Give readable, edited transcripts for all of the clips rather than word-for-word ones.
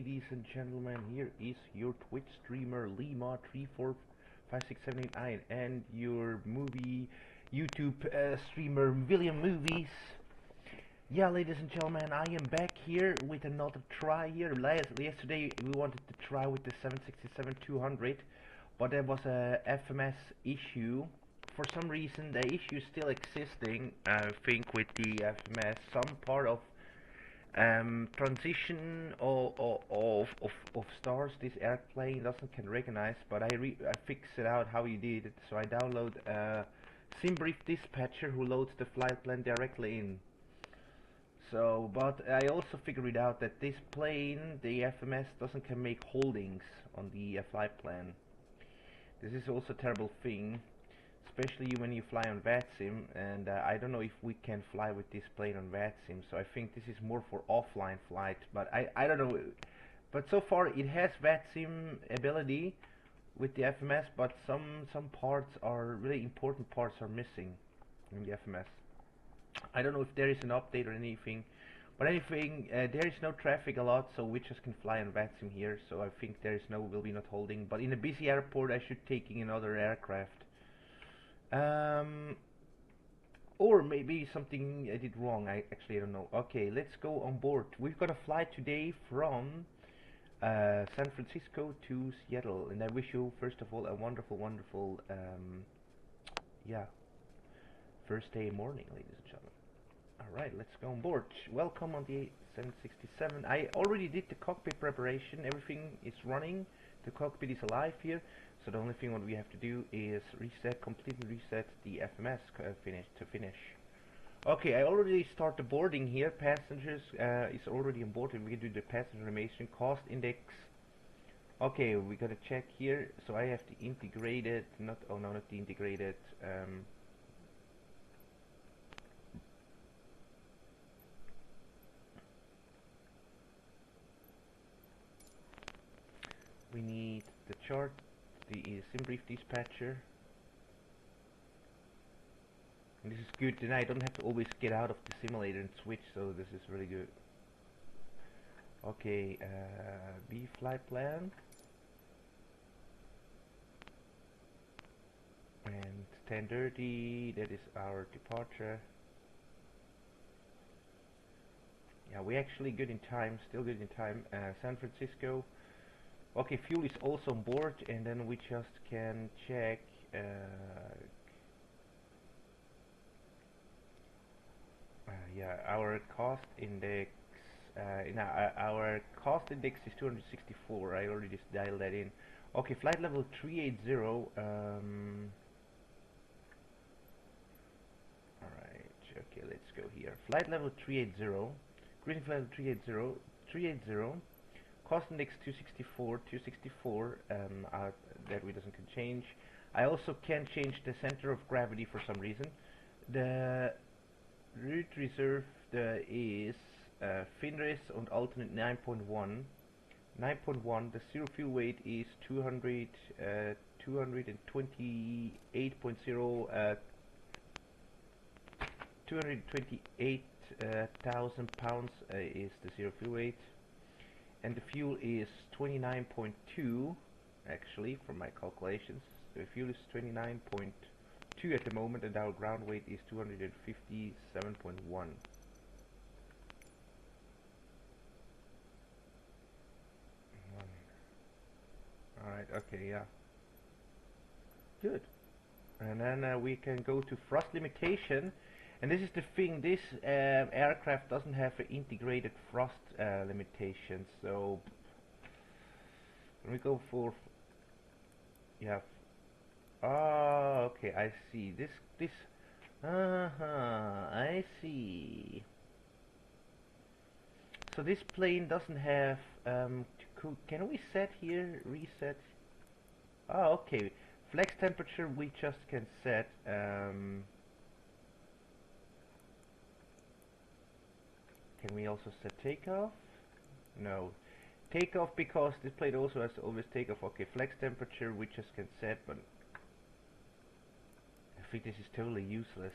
ladies and gentlemen, here is your Twitch streamer Lima345678 and your movie YouTube streamer William Movies. Yeah, ladies and gentlemen, I am back here with another try here. Yesterday we wanted to try with the 767-200, but there was a FMS issue. For some reason the issue is still existing, I think, with the FMS. Some part of transition of stars this airplane can recognize, but I fixed it out how you did it. So I download SimBrief dispatcher who loads the flight plan directly in. So, but I also figured out that this plane, the FMS, can make holdings on the flight plan. This is also a terrible thing, especially when you fly on VATSIM, and I don't know if we can fly with this plane on VATSIM, so I think this is more for offline flight, but I don't know. But so far it has VATSIM ability with the FMS, but some parts are really important parts are missing in the FMS. I don't know if there is an update or anything, but anything, there is no traffic a lot, so we just can fly on VATSIM here, so I think there is will be not holding, but in a busy airport I should taking another aircraft. Or maybe something I did wrong. I actually don't know. Okay, let's go on board. We've got a flight today from San Francisco to Seattle, and I wish you first of all a wonderful yeah, first day morning, ladies and gentlemen. Alright, let's go on board. Welcome on the 767. I already did the cockpit preparation. Everything is running. The cockpit is alive here. So the only thing what we have to do is completely reset the FMS to finish. Okay, I already start the boarding here. Passengers is already on board, and we can do the passenger information cost index. Okay, we gotta check here. So I have the integrated, not the integrated. We need the chart, the SimBrief dispatcher, and this is good. Then I don't have to always get out of the simulator and switch, so this is really good. Okay, B flight plan, and 10:30. That is our departure. Yeah, we're actually good in time. Still good in time. San Francisco. Okay, fuel is also on board, and then we just can check yeah, our cost index. Our cost index is 264. I already just dialed that in. Okay, flight level 380. Alright, okay, let's go here. Flight level 380. Greeting flight level 380. 380. Cost index 264, that we doesn't can change. I also can change the center of gravity for some reason. The route reserve is Finres and alternate 9.1. 9.1. The zero fuel weight is 228.0. 228,000 pounds is the zero fuel weight. And the fuel is 29.2, actually, from my calculations. The fuel is 29.2 at the moment, and our ground weight is 257.1. Alright, okay, yeah. Good. And then we can go to thrust limitation. And this is the thing, this aircraft doesn't have an integrated thrust limitation, so when we go for, yeah, okay, I see, I see. So this plane doesn't have, can we set here, reset? Oh, okay, flex temperature we just can set, can we also set takeoff? No. Takeoff, because this plane also has to always takeoff. Okay, flex temperature we just can set, but I think this is totally useless.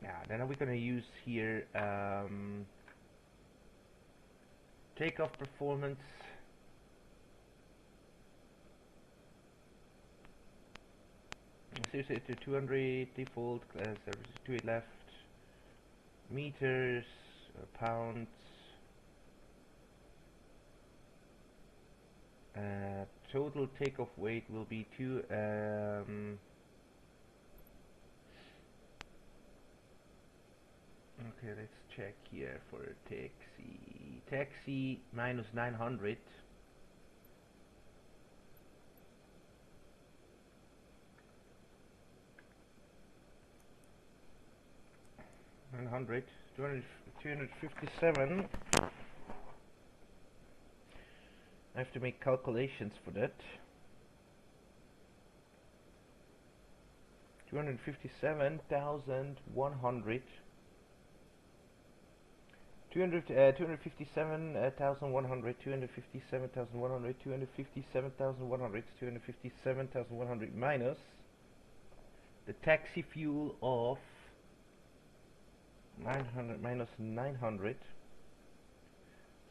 Yeah, then we're gonna use here Takeoff performance. Seriously, to 200 default, 28 left, meters, pounds, total takeoff weight will be okay, let's check here for taxi minus 900. 900, 257. I have to make calculations for that. 257,100. 257,100, 257,100, 257,100, 257,100 minus the taxi fuel of 900 minus 900.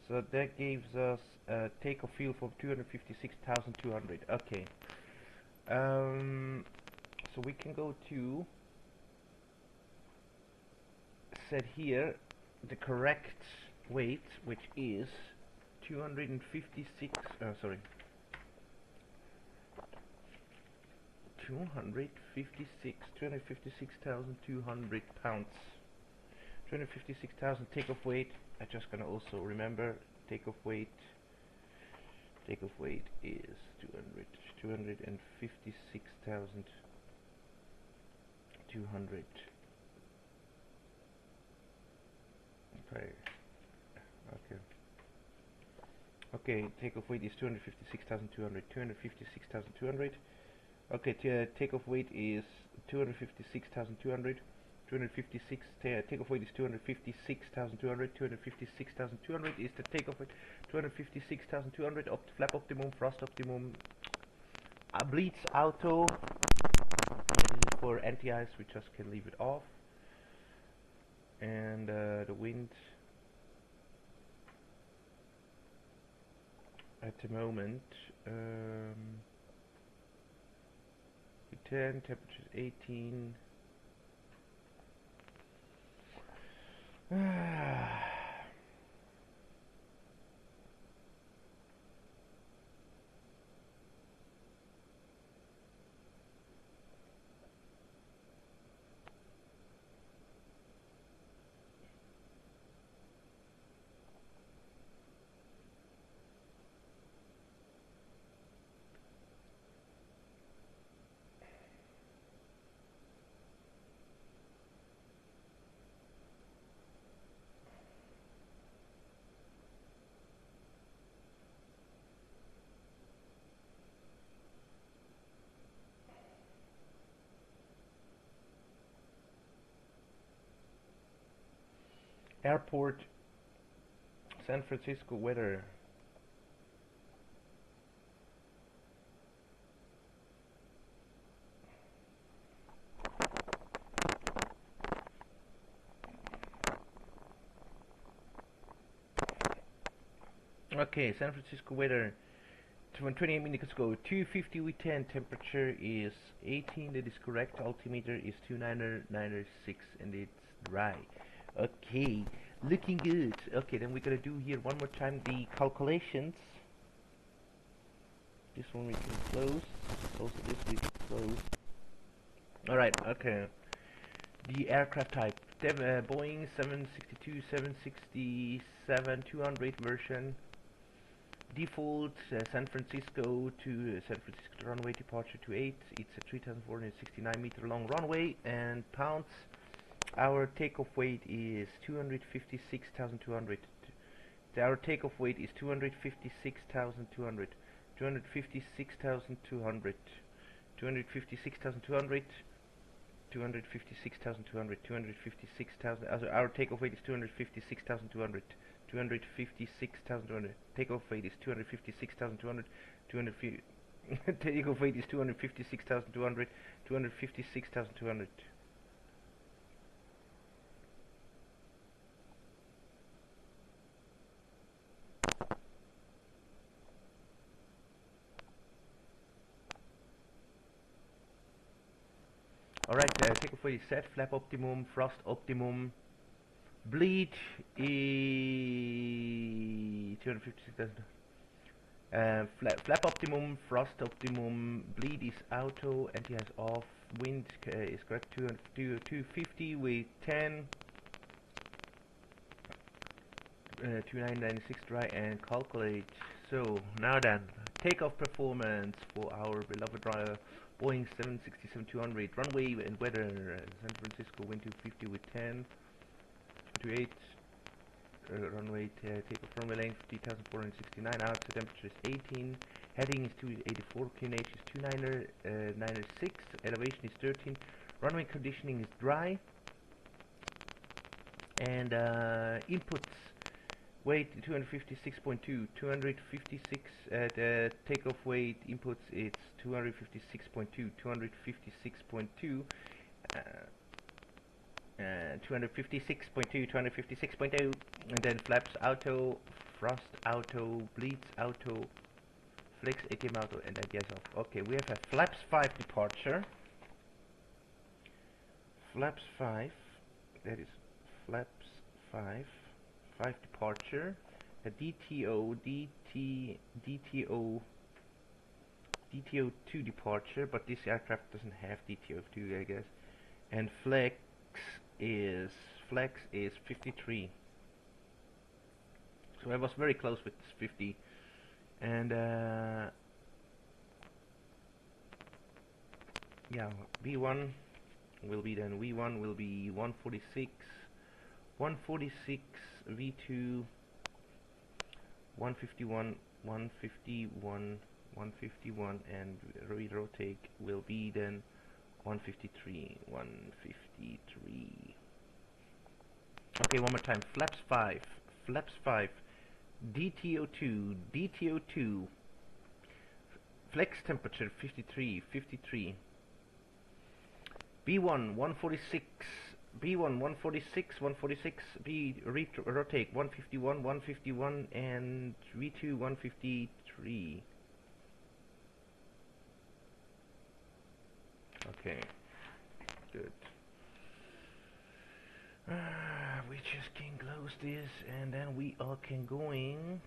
So that gives us a takeoff fuel for 256,200. Okay. So we can go to set here the correct weight, which is 256. Sorry. 256,200 pounds. 256,000 takeoff weight. I'm just gonna also remember takeoff weight. Takeoff weight is 256,200. Okay. Okay. Takeoff weight is 256,200. 256,200. Okay. Takeoff weight is 256,200. 256 takeoff weight is 256,200. 256,200 is the takeoff weight. 256,200 flap optimum, thrust optimum, bleeds auto. This is for anti-ice, we just can leave it off. And the wind at the moment, 10, temperature 18. Airport, San Francisco weather. Okay, San Francisco weather. 28 minutes ago, 250 with 10. Temperature is 18. That is correct. Altimeter is 2996, and it's dry. Okay, looking good. Okay, then we're gonna do here one more time the calculations. This one we can close. Also this we can close. Alright, okay. The aircraft type. Boeing 762, 767, 200 version. Default San Francisco to San Francisco runway departure to 8. It's a 3,469 meter long runway, and pounds. Our takeoff weight is 256,200. Our takeoff weight is 256,200. 256,200. 256,200. 256,200. 256,000. Our takeoff weight is 256,200. 256,200. Takeoff weight is 256,200. Takeoff weight is 256,200. 256,200. Alright, takeoff weight is set, flap optimum, thrust optimum, bleed is 256,000. Flap optimum, thrust optimum, bleed is auto, anti-has off, wind is correct, 250 with 10, 2996 dry, and calculate. So now then, takeoff performance for our beloved Boeing 767-200, runway and weather, San Francisco wind 250 with 10, 28, runway takeoff runway length 30,469, outside temperature is 18, heading is 284, QNH is 296, elevation is 13, runway conditioning is dry, and inputs weight 256.2, 256 the takeoff weight inputs it's 256.2, 256.2, 256.2, 256.2, and then flaps auto, thrust auto, bleeds auto, flex ATM auto, and IDS off. Okay, we have a flaps 5 departure. Flaps 5, that is flaps 5 departure, a DTO2 departure, but this aircraft doesn't have DTO2, I guess, and flex is 53. So I was very close with this 50, and yeah, V1 will be then V1 will be 146, V2 151, 151, and rotate will be then 153. Okay, one more time. Flaps 5, DTO2, flex temperature 53, B1 146, B rotate 151, and V2 153. Okay, good. We just can close this, and then we all can going.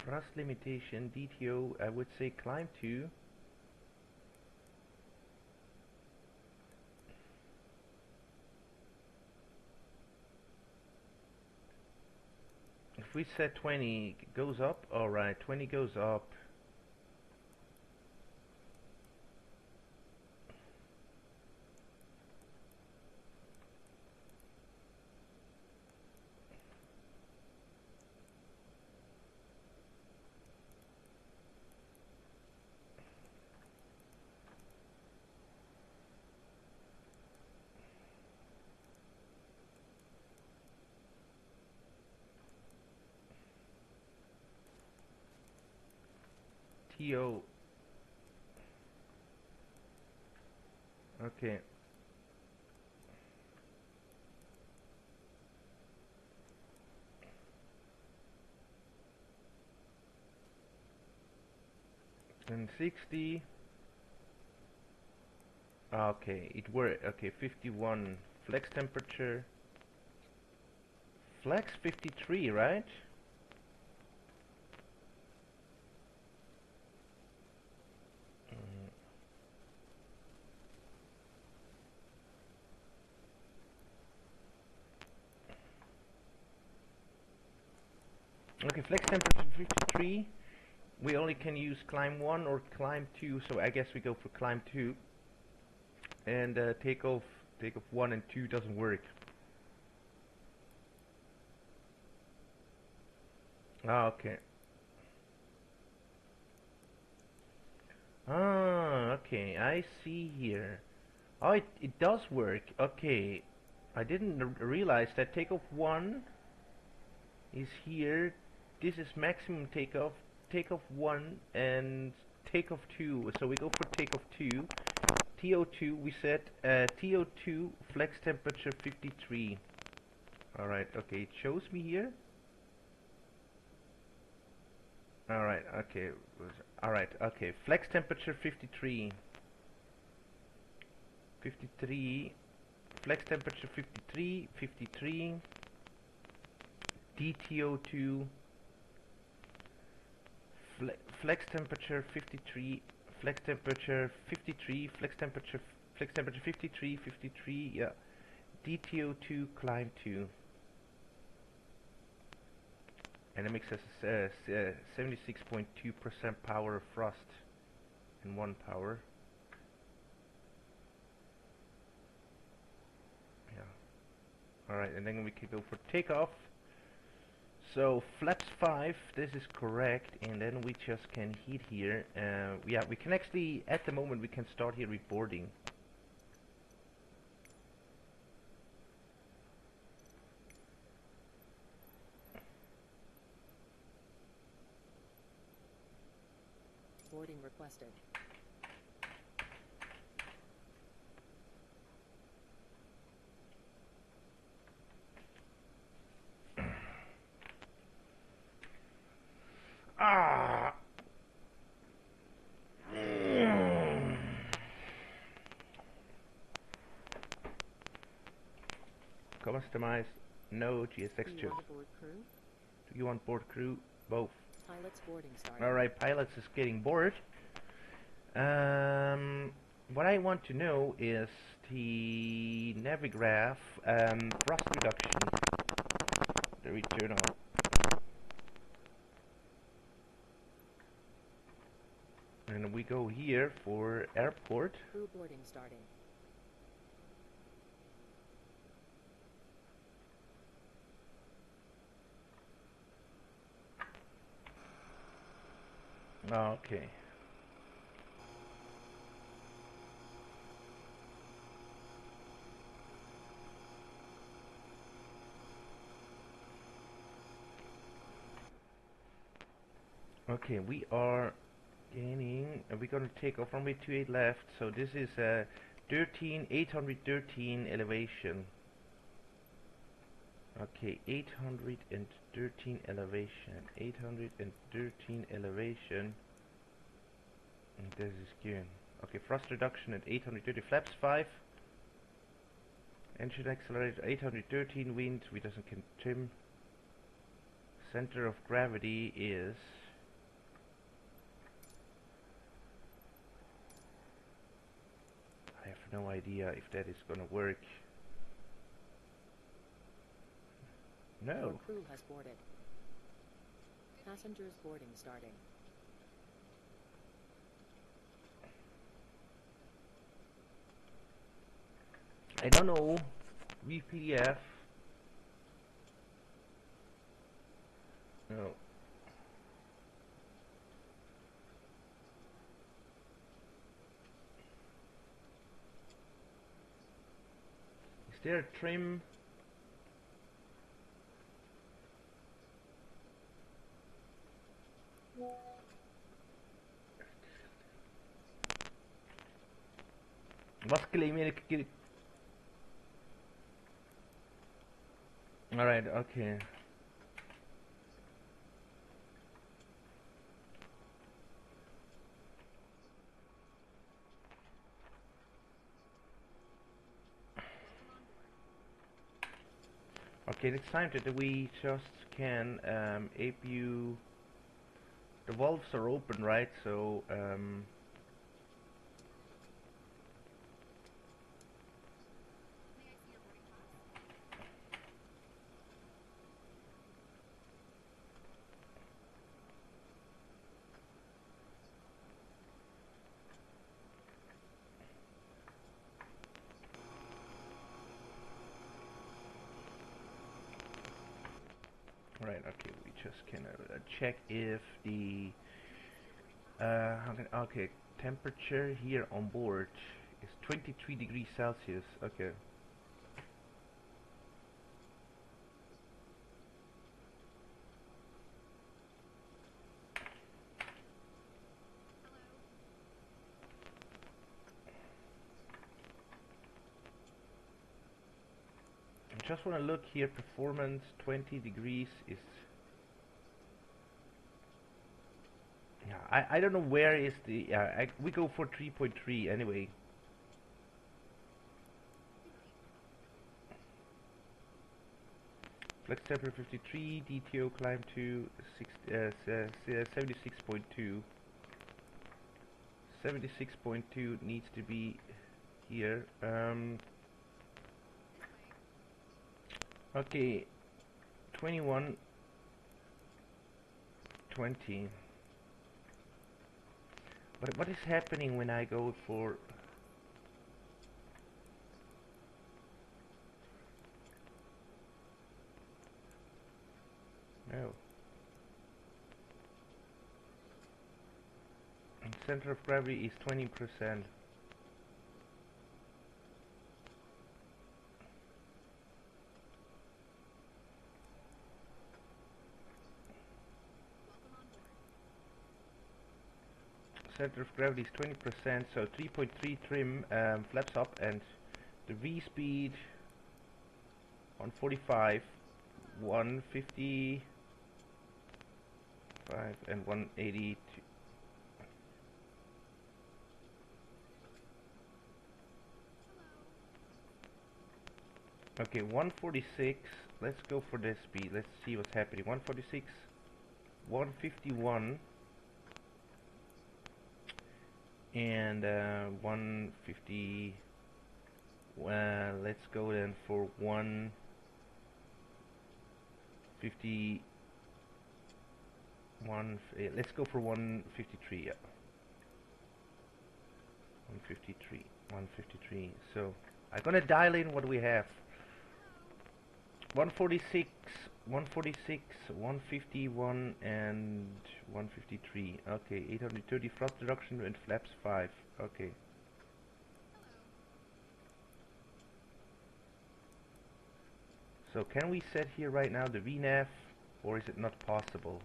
Thrust limitation, DTO, I would say climb to. If we set 20, it goes up, alright, 20 goes up. TO. Okay. And 60. Okay, it worked. Okay, 51. Flex temperature. Flex 53, right? Okay, flex temperature 53. We only can use climb 1 or climb 2, so I guess we go for climb 2. And takeoff 1 and 2 doesn't work. Okay. Okay, I see here. Oh, it does work. Okay. I didn't realize that takeoff 1 is here. This is maximum takeoff 1 and takeoff 2. So we go for takeoff 2. TO2, we set TO2 flex temperature 53. Alright, okay, it shows me here. Alright, okay. Alright, okay. Flex temperature 53. 53. Flex temperature 53. 53. DTO2. Flex temperature 53. Flex temperature 53. Flex temperature 53. 53. Yeah. DTO2 climb 2. And it makes us 76.2% power of frost and 1 power. Yeah. Alright, and then we can go for takeoff. So flaps 5, this is correct, and then we just can hit here. Yeah, we can actually, at the moment, we can start here with boarding. Boarding requested. Ah! Customize. No GSX Do you chip. want a board crew? Do you want board crew? Both. Pilot's boarding started. Alright, pilots is getting bored. What I want to know is the Navigraph thrust reduction. The return on. And we go here for airport. Crew boarding starting. Okay. Okay, we are gaining, and we're gonna take off runway 28 left. So this is 813 elevation. Okay, 813 elevation. 813 elevation. And this is good. Okay, thrust reduction at 830, flaps 5. Engine accelerator 813, wind, we doesn't can trim. Center of gravity is I have no idea if that is gonna work. No. Your crew has boarded. Passengers boarding starting. I don't know. VPDF. No. Is there a trim? Was claim ik. Alright, okay. Okay, it's time that we just can APU. The valves are open, right? So right, okay, we just can check if the okay, temperature here on board is 23 degrees Celsius. Okay. just want to look here. Performance 20 degrees is. Yeah, I don't know where is the. We go for 3.3 anyway. Flex temperature 53, DTO climb to 76.2. 76.2 needs to be here. Okay, 21, 20. But what is happening when I go for? No. And center of gravity is 20%. Center of gravity is 20%, so 3.3 trim, flaps up, and the V speed 145, 155, and 182. Okay, 146. Let's go for this speed. Let's see what's happening. 146, 151. And 150. Let's go then for 150. Let's go for 153. Yeah, 153. 153. So I'm gonna dial in what we have. 146, 146, 151, and 153. Okay, 830 thrust reduction and flaps 5. Okay. So can we set here right now the VNAV, or is it not possible?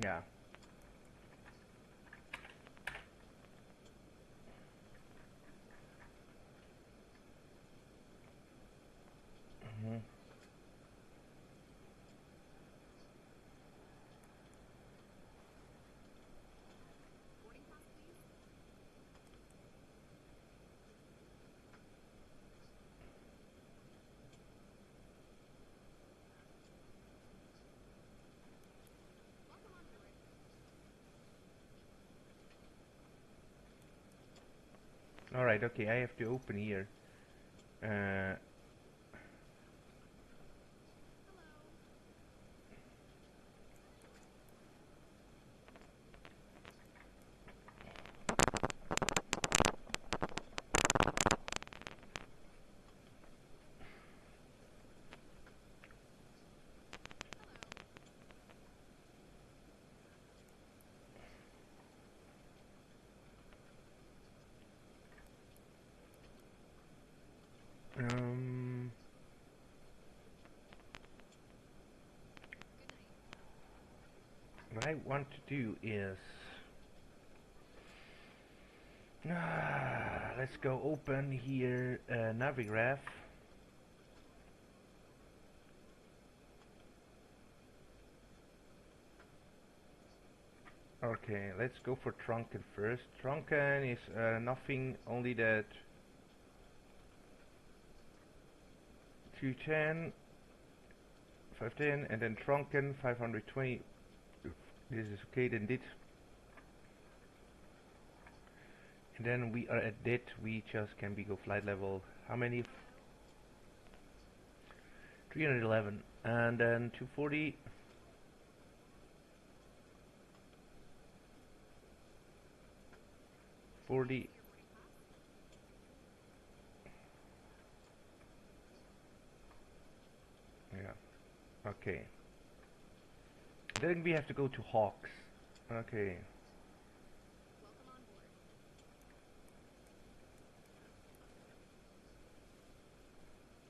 Yeah. Mm-hmm. Alright, okay, I have to open here. What I want to do is let's go open here Navigraph. Okay, let's go for Trunken first. Trunken is nothing, only that 210, 510, and then Trunken 520. This is okay, then dit. And then we are at dit, we just can be go flight level. How many? 311. And then 240. 240. Yeah. Okay. Then we have to go to Hawks. Okay.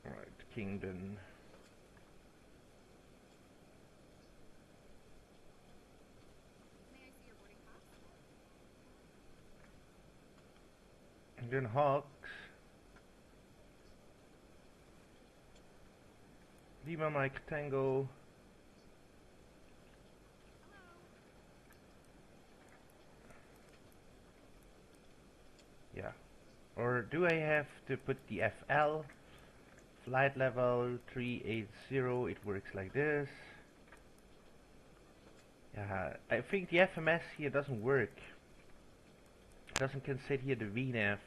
Alright, Kingdom. And then Hawks. Lima Mike Tango. Yeah. Or do I have to put the FL? Flight level 380, it works like this. Yeah, I think the FMS here doesn't work. It doesn't consider here the VNAV.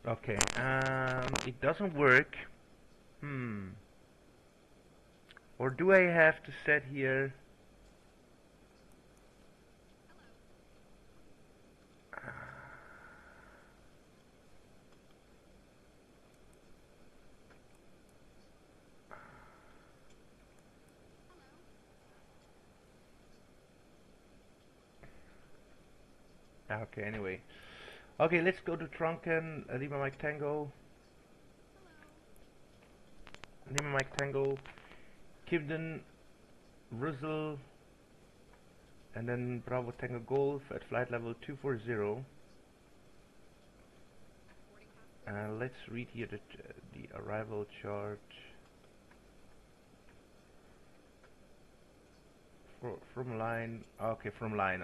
Okay, it doesn't work. Or do I have to set here? Okay, anyway. Okay, let's go to Trunken, Lima Mike Tango. Lima Mike Tango, Kibden, Russell, and then Bravo Tango Golf at flight level 240. Let's read here the arrival chart. From line, okay, from line.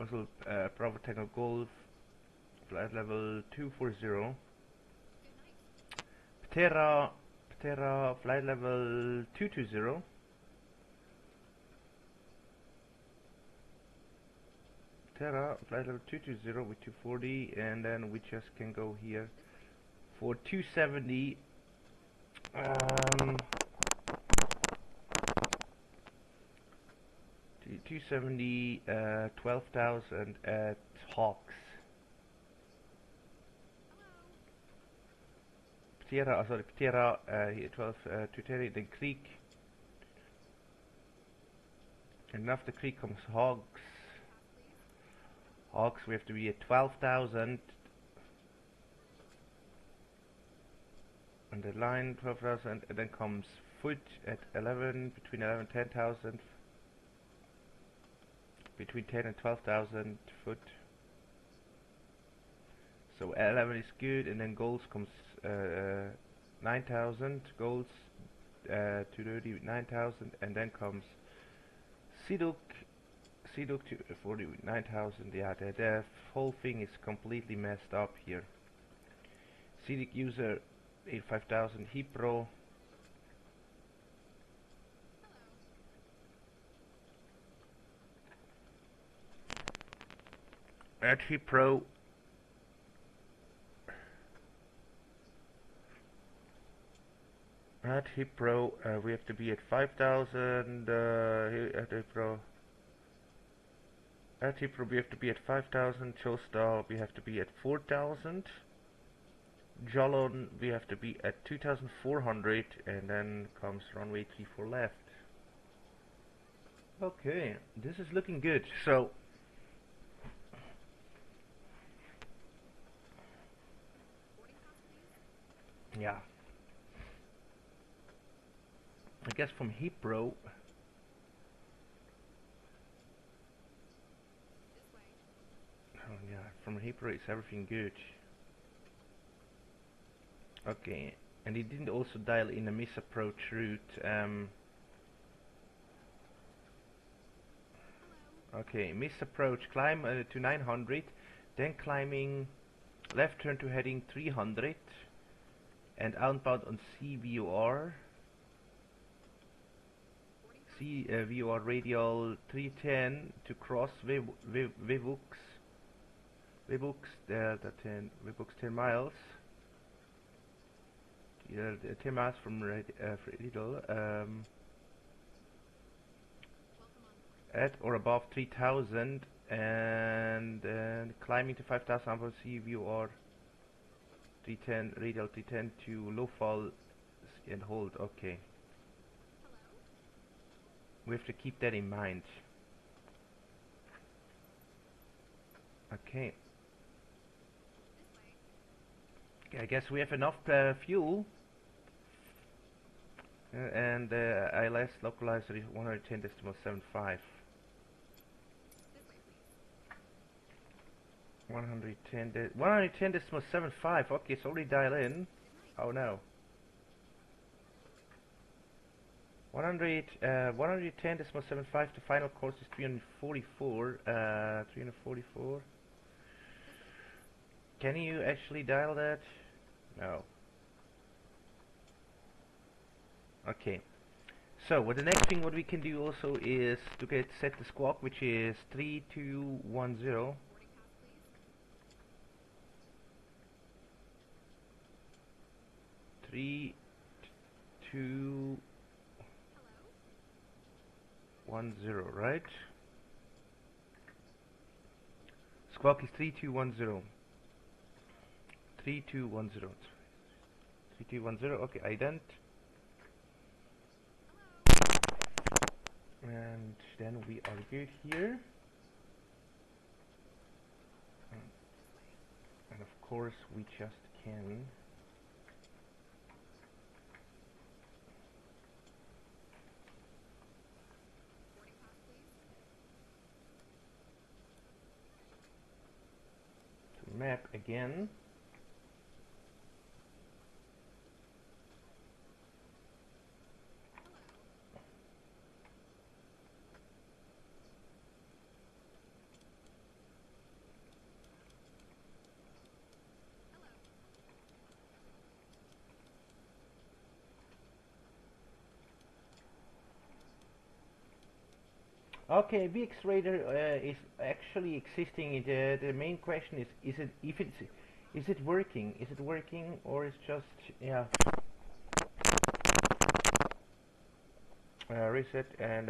Russell, Bravo Tango Golf, flight level 240. Ptera, flight level 220. Ptera, flight level 220 with 240, and then we just can go here for 270. 270, 12,000 at Hawks. Ptera, sorry, Ptera, here 12, 230, then Creek. And after Creek comes Hawks. Hawks, we have to be at 12,000. And the line 12,000, and then comes Foot at 11, between 11 and 10,000. Between 10 and 12,000 foot. So 11 is good, and then goals comes 9,000 goals, 230 with 9,000, and then comes Siduk 240 with 9,000. Yeah, the whole thing is completely messed up here. Siduk user 85,000, Hipro. At Hipro. At Hipro, we have to be at 5,000. At Hipro. At Hipro, we have to be at 5,000. Chostal, we have to be at 4,000. Jolon, we have to be at 2,400, and then comes runway 34 left. Okay, this is looking good. So, yeah. I guess from Hipro. Oh yeah, from Hipro it's everything good. Okay, and he didn't also dial in a misapproach route. Okay, misapproach, climb to 900, then climbing left turn to heading 300, and outbound on CVOR. See VOR radial 310 to cross Vivux Delta 10 Vivux 10 miles. Yeah, 10 miles from radial at or above 3000 and then climbing to 5000 above sea VOR 310 radial 310 to low fall and hold. Okay. We have to keep that in mind. Okay. I guess we have enough fuel. And ILS localizer is 110.75. 110.75. Okay, it's already dialed in. Oh no. 110.75. The final course is 344. 344. Can you actually dial that? No. Okay. So what the next thing what we can do also is to get set the squawk, which is 3210. Three, two, 10, right? Squawk is 3210. 3210. 3210. Okay, ident. And then we are good here. And of course we just can to map again. Okay, VX Radar is actually existing. The main question is it if it's is it working? Is it working or is just yeah reset and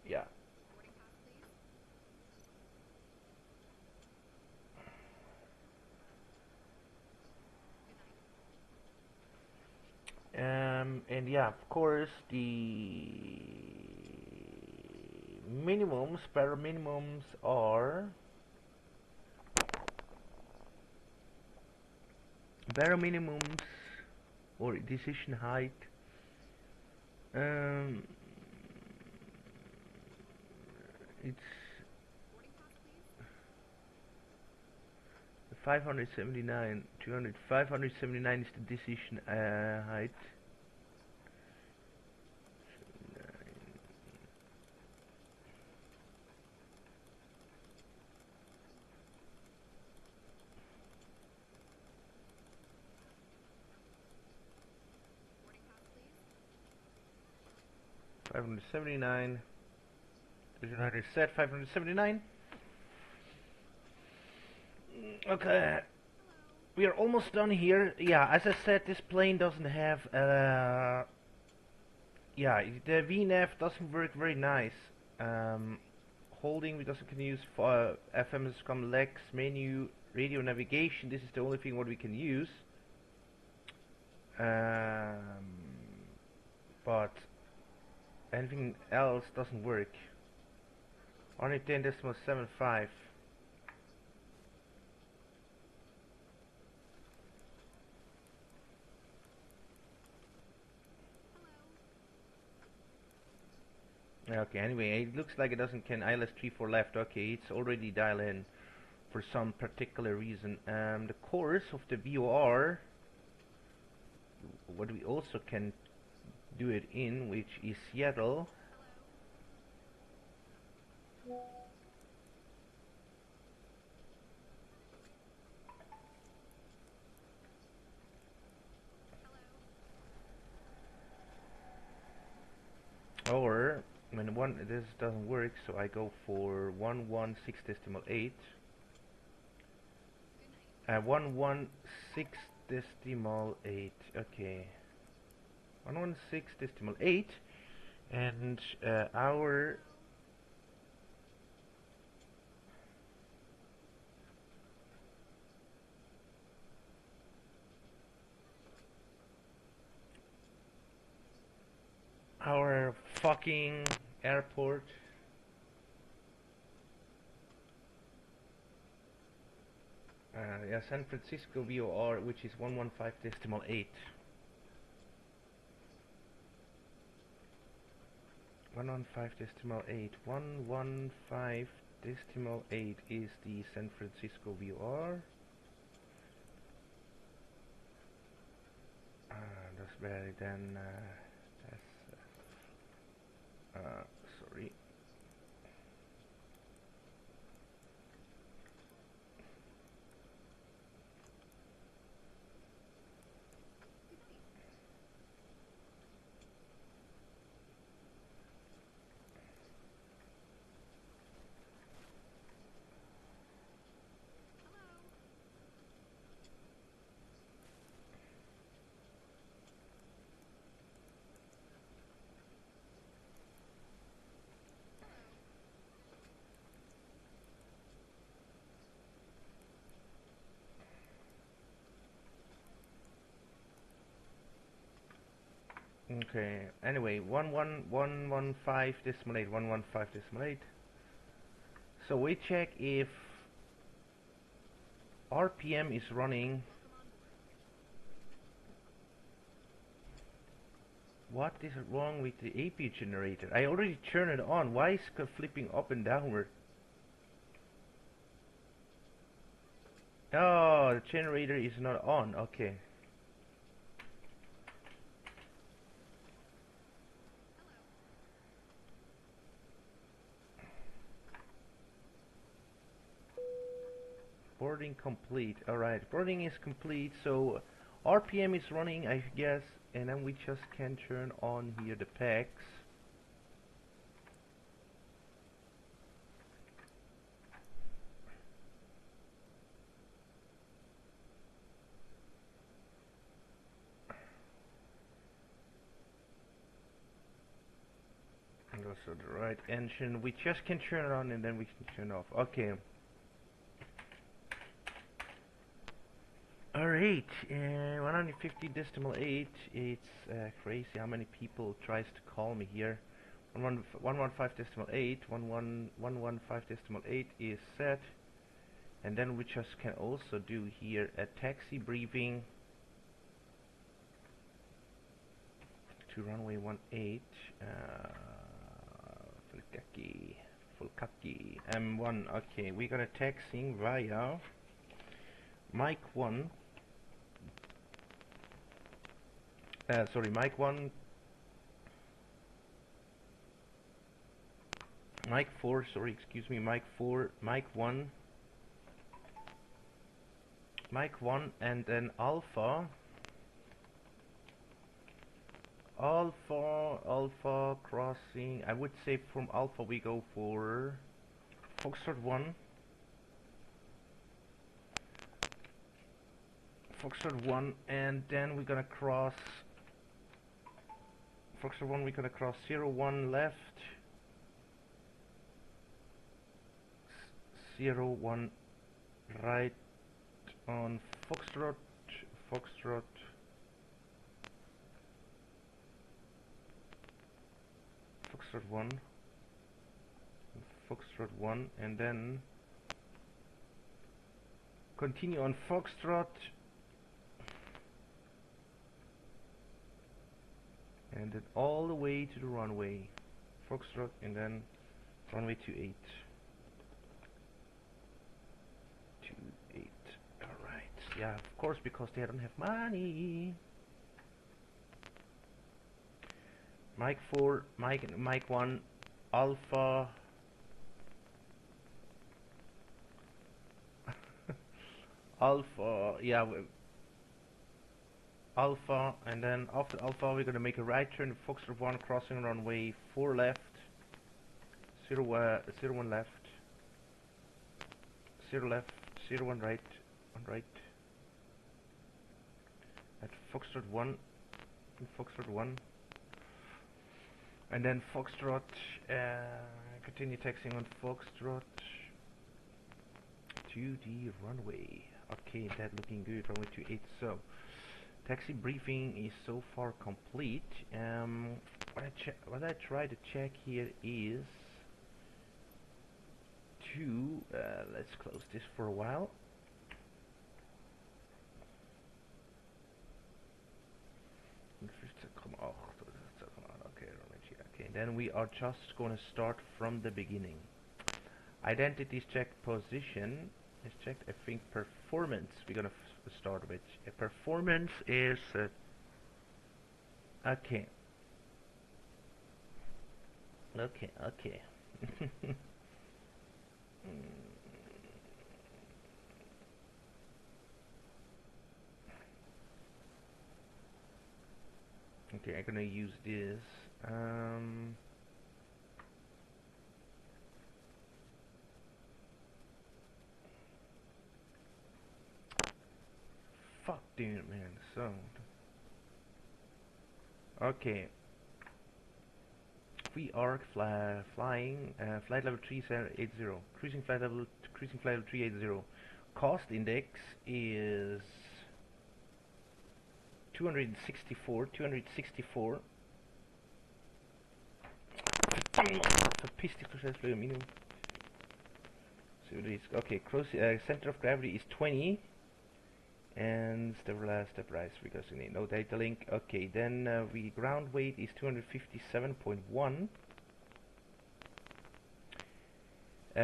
yeah. And yeah, of course the minimums, bare minimums are bare minimums or decision height. It's 579, 200, 579 is the decision height. 579. Decision height is set. 579. Okay. We are almost done here. Yeah, as I said, this plane doesn't have yeah, the VNAV doesn't work very nice. Holding, we doesn't can use for FM com lex menu radio navigation. This is the only thing what we can use. But anything else doesn't work. Only 10.75. Okay, anyway, it looks like it doesn't can ILS 34 left. Okay, it's already dialed in for some particular reason. The course of the VOR, what we also can do it in, which is Seattle. this doesn't work, so I go for 116.8. 116.8. Okay. 116.8, and our fucking airport. Yeah, San Francisco VOR, which is 115.8. 115.8. 115.8 is the San Francisco VOR. That's better than sorry. Okay. Anyway, 115.8. 115.8. So we check if RPM is running. What is wrong with the AP generator? I already turned it on. Why is it flipping up and downward? Oh, the generator is not on. Okay. Boarding complete. Alright, boarding is complete. So RPM is running, I guess, and then we just can turn on here the packs. And also the right engine. We just can turn it on and then we can turn off. Okay. Alright, 150.8. It's crazy how many people tries to call me here. 115.8. 115.8 is set. And then we just can also do here a taxi briefing to runway 18. Fulkaki. M1. Okay, we're gonna taxiing via Mike 1. Sorry, Mike 1. Mike 4, sorry, excuse me, Mike 4, Mike 1. Mike 1 and then Alpha. Alpha crossing. I would say from Alpha we go for Foxtrot 1. Foxtrot 1, and then we're gonna cross Foxtrot 1, we're gonna cross 01 left, 01 right on Foxtrot 1, and then continue on Foxtrot, and then all the way to the runway Foxtrot, and then runway 28. Alright, yeah, of course, because they don't have money. Mike 4, Mike 1, Alpha. Alpha, yeah, Alpha, and then after Alpha we're gonna make a right turn, Foxtrot 1 crossing runway 4 left, Zero one left. Zero left. Zero one right. One right. At Foxtrot 1. Foxtrot 1. And then Foxtrot. Continue taxiing on Foxtrot. To the runway. Okay, that looking good. Runway 28. So, taxi briefing is so far complete. What I try to check here is to let's close this for a while. Okay, then we are just gonna start from the beginning. Identities checked, position is checked. I think performance we're gonna start with. Performance is okay. Okay. Okay, I'm gonna use this. Fuck, dude, man, so. Okay. We are flying flight level 3780. Cruising flight level 380. Cost index is 264. Verpiss dich, du scheiß Minimum. So this. Okay, center of gravity is 20. And step rise because we need no data link. Okay, then we ground weight is 257.1.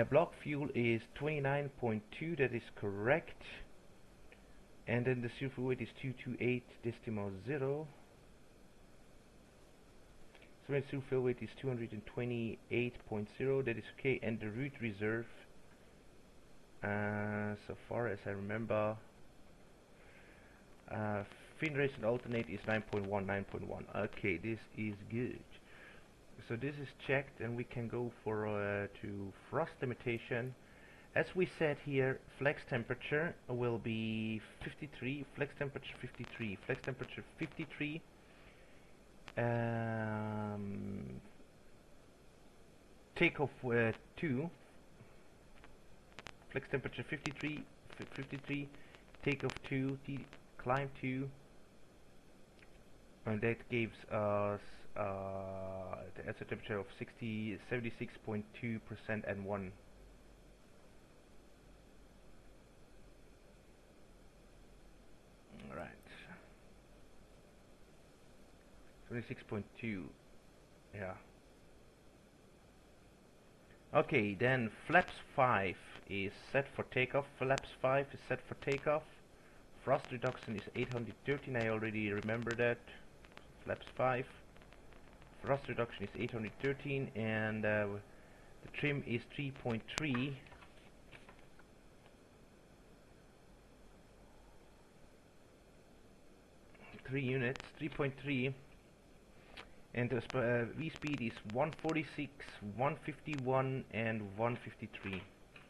Block fuel is 29.2. That is correct. And then the fuel weight is 228.0. So the fuel weight is 228.0. That is okay. And the route reserve, so far as I remember. Fin race and alternate is 9.1. Okay, this is good. So this is checked, and we can go for to thrust limitation. As we said here, flex temperature will be 53. Flex temperature 53. Flex temperature 53. Takeoff 2. Flex temperature 53. 53. Takeoff 2. Climb 2, and that gives us the answer temperature of 76.2% and 1. Alright. 76.2. Yeah. Okay, then flaps 5 is set for takeoff. Flaps 5 is set for takeoff. Thrust reduction is 813, I already remember that. Flaps 5. Thrust reduction is 813, and the trim is 3.3. 3 units, 3.3. And the V-speed is 146, 151, and 153.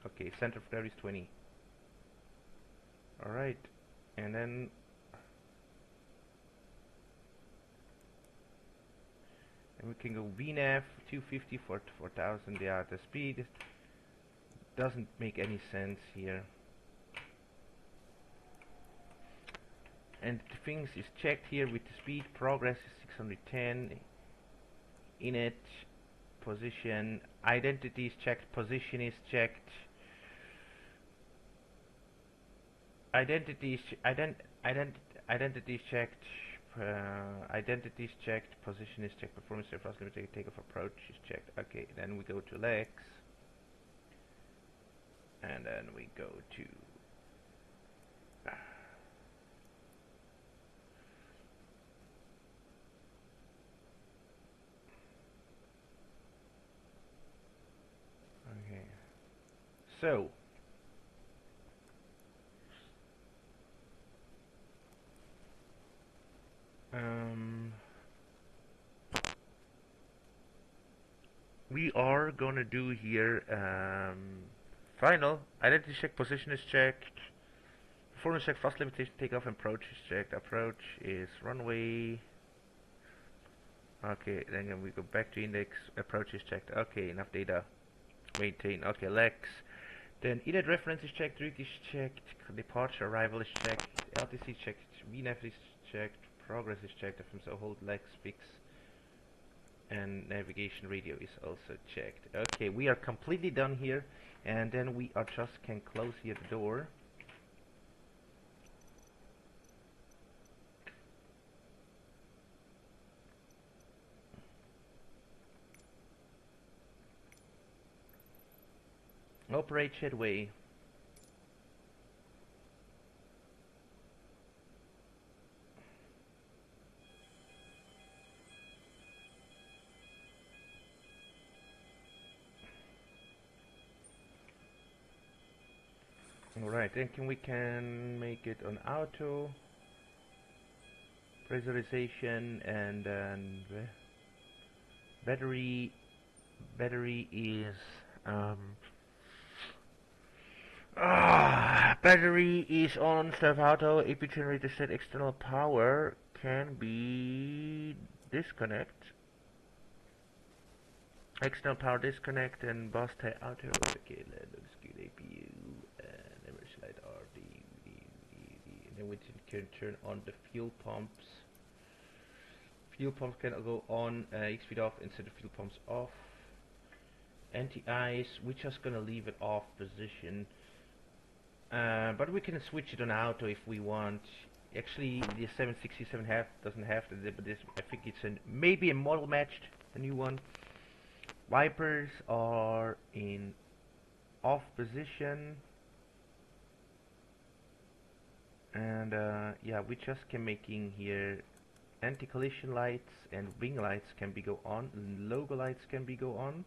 Okay, center of gravity is 20. Alright. And then we can go VNAV 250 for 4000. Yeah, the speed doesn't make any sense here. And the things is checked here with the speed. Progress is 610. Init position. Identity is checked. Position is checked. Identity is checked. Identity is checked. Position is checked. Performance thrust limit takeoff approach is checked. Okay, then we go to legs, and then we go to okay. So we are gonna do here final identity check, position is checked, performance check, fast limitation, takeoff, and approach is checked. Approach is runway. Okay, then we go back to index. Approach is checked. Okay, enough data. Maintain. Okay, legs. Then EDAT reference is checked, route is checked, departure arrival is checked, LTC is checked, VNAV is checked, progress is checked, FMSO hold legs fix, and navigation radio is also checked. Okay, we are completely done here, and then we are just can close here the door. Operate Shedway. Alright, then we can make it on auto pressurization, and then battery is battery is on self auto. AP generator set external power can be disconnect. External power disconnect and bus tie auto. Okay, let's get APU and emergency RD. And then we can turn on the fuel pumps. Fuel pumps can go on, X speed off instead of fuel pumps off. Anti-ice, we're just gonna leave it off position. But we can switch it on auto if we want. Actually, the 767 doesn't have to, but this, I think it's maybe a model matched, the new one. Wipers are in off position, and yeah, we just can making here anti-collision lights and wing lights can be go on, logo lights can be go on.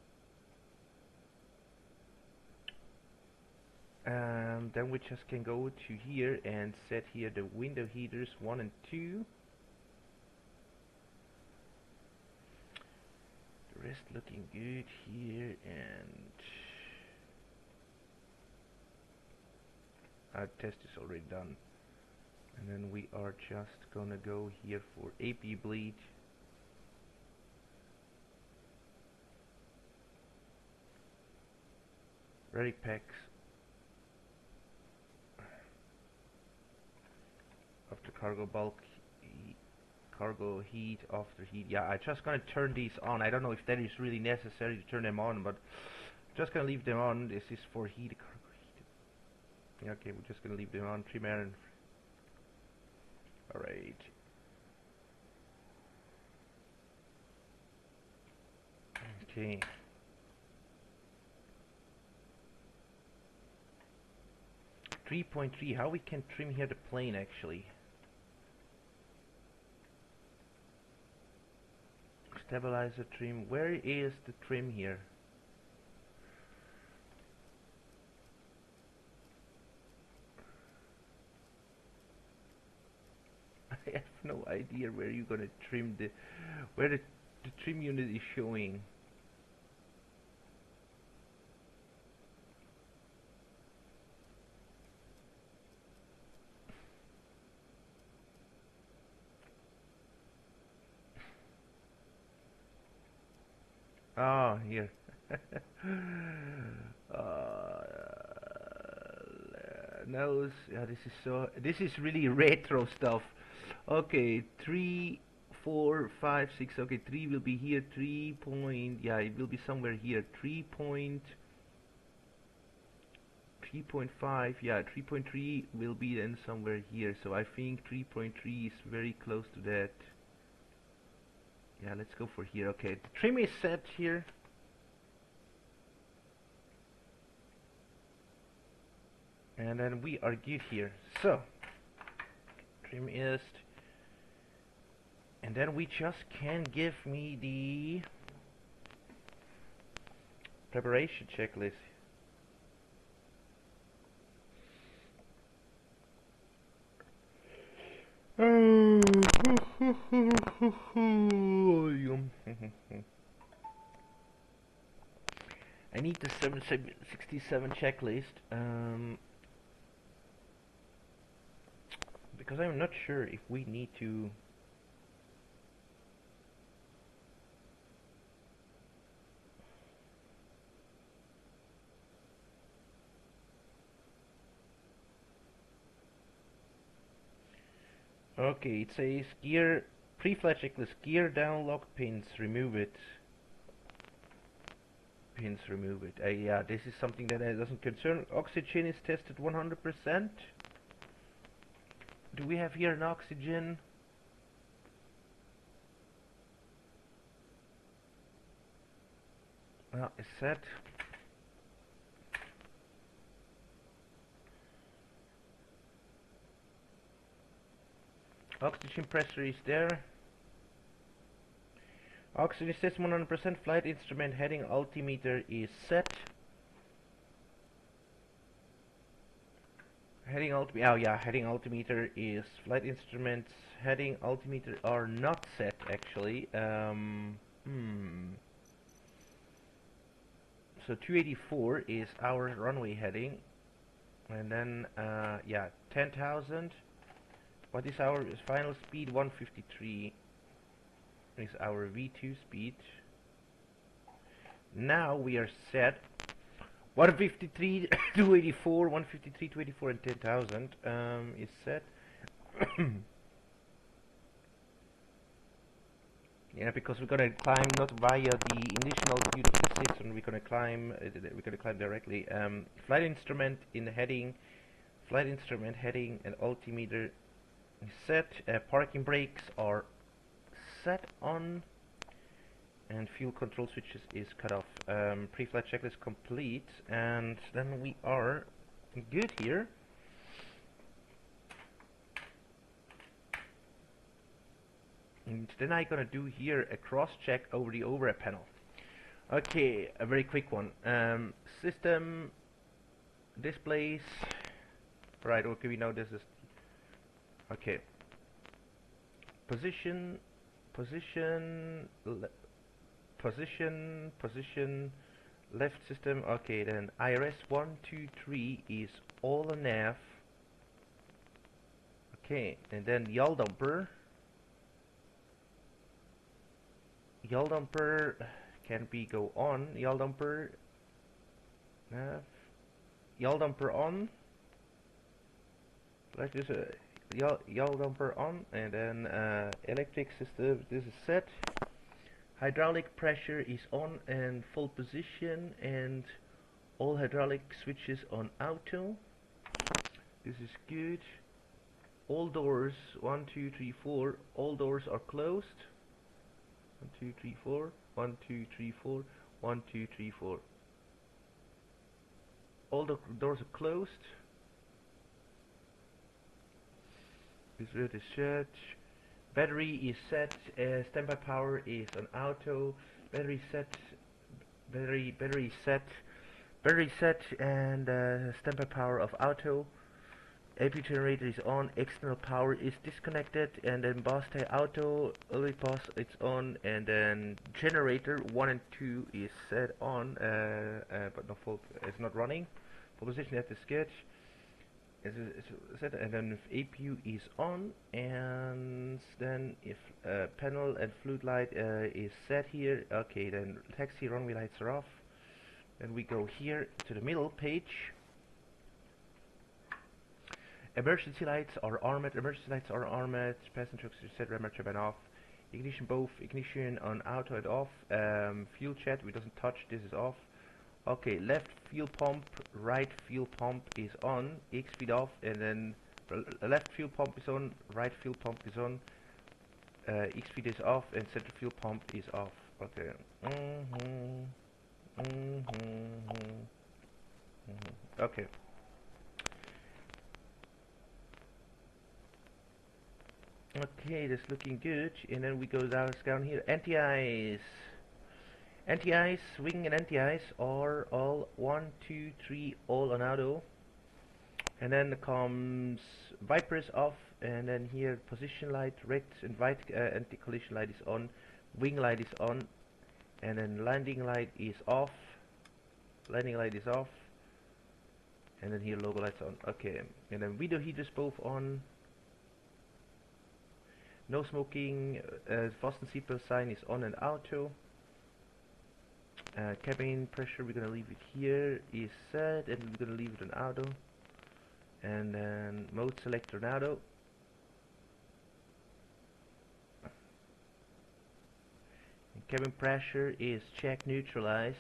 Then we just can go to here and set here the window heaters 1 and 2. The rest looking good here, and our test is already done. And then we are just gonna go here for AP bleed. Ready packs. After cargo bulk, cargo heat, after heat. Yeah, I just gonna turn these on. I don't know if that is really necessary to turn them on, but just gonna leave them on. This is for heat, cargo heat. Yeah, okay, we're just gonna leave them on. Trim air and alright. Okay. .3, how we can trim here the plane actually. Stabilizer trim, where is the trim here? I have no idea where you're gonna trim where the trim unit is showing. Ah, here. Nose. Yeah, this is really retro stuff. Okay, 3, 4, 5, 6. Okay, 3 will be here. 3 point. Yeah, it will be somewhere here. 3.5. Yeah, 3.3 will be then somewhere here. So I think 3.3 is very close to that. Yeah, let's go for here. Okay, the trim is set here. And then we are good here. So, trim is. And then we just can give me the preparation checklist. I need the 767 checklist, because I'm not sure if we need to. Okay, it says gear pre-flight checklist, gear down lock pins, remove it. Pins, remove it. Yeah, this is something that doesn't concern. Oxygen is tested 100%. Do we have here an oxygen? It's set. Oxygen pressure is there. Oxygen system 100%. Flight instrument heading altimeter is set. Heading altimeter is flight instruments. Heading altimeter are not set actually. So 284 is our runway heading, and then yeah, 10,000. What is our final speed? 153 is our V2 speed. Now we are set. 153, 284, 153, 284, and 10,000 is set. Yeah, because we're gonna climb not via the initial altitude of the system. We're gonna climb. Directly. Flight instrument in heading. Flight instrument heading and altimeter is set. Parking brakes are set on, and fuel control switches is cut off. Pre-flight checklist complete, and then we are good here. And then I'm gonna do here a cross check over the overhead panel. Okay, a very quick one. System displays. Right, okay, we know this is okay. Position, left system. Okay, then IRS 123 is all on nav. Okay, and then yaw dumper. Yaw dumper can be go on. Yaw dumper nav. Yaw dumper on. Let's just yaw dumper on, and then electric system. This is set. Hydraulic pressure is on and full position, and all hydraulic switches on auto. This is good. All doors 1, 2, 3, 4. All doors are closed. 1, 2, 3, 4. 1, 2, 3, 4. 1, 2, 3, 4. All the doors are closed. This route is set. Battery is set. Standby power is on auto. Battery set. Battery set. Battery set, and standby power of auto. AP generator is on. External power is disconnected, and then boss tie auto. Early boss it's on, and then generator 1 and 2 is set on, but not full. It's not running. Full position at the sketch. Set, and then if APU is on, and then if panel and fluid light is set here, okay, then taxi runway lights are off. Then we go here to the middle page. Emergency lights are armed. Emergency lights are armed. Passenger set, remote turbine off. Ignition both. Ignition on auto and off. Fuel jet we doesn't touch. This is off. Okay, left fuel pump, right fuel pump is on, X speed off, and then left fuel pump is on, right fuel pump is on, X speed is off, and center fuel pump is off. Okay. Okay. Okay, that's looking good. And then we go down here. Anti-ice. Anti-ice, wing and anti-ice are all 1, 2, 3, all on auto. And then comes Vipers off, and then here position light, red and white anti-collision light is on, wing light is on, and then landing light is off. Landing light is off. And then here logo lights on. Okay. And then window heaters both on. No smoking. Fasten seatbelt sign is on and auto. Cabin pressure we're gonna leave it here is set, and we're gonna leave it on auto. And then mode selector on auto. And cabin pressure is check neutralized.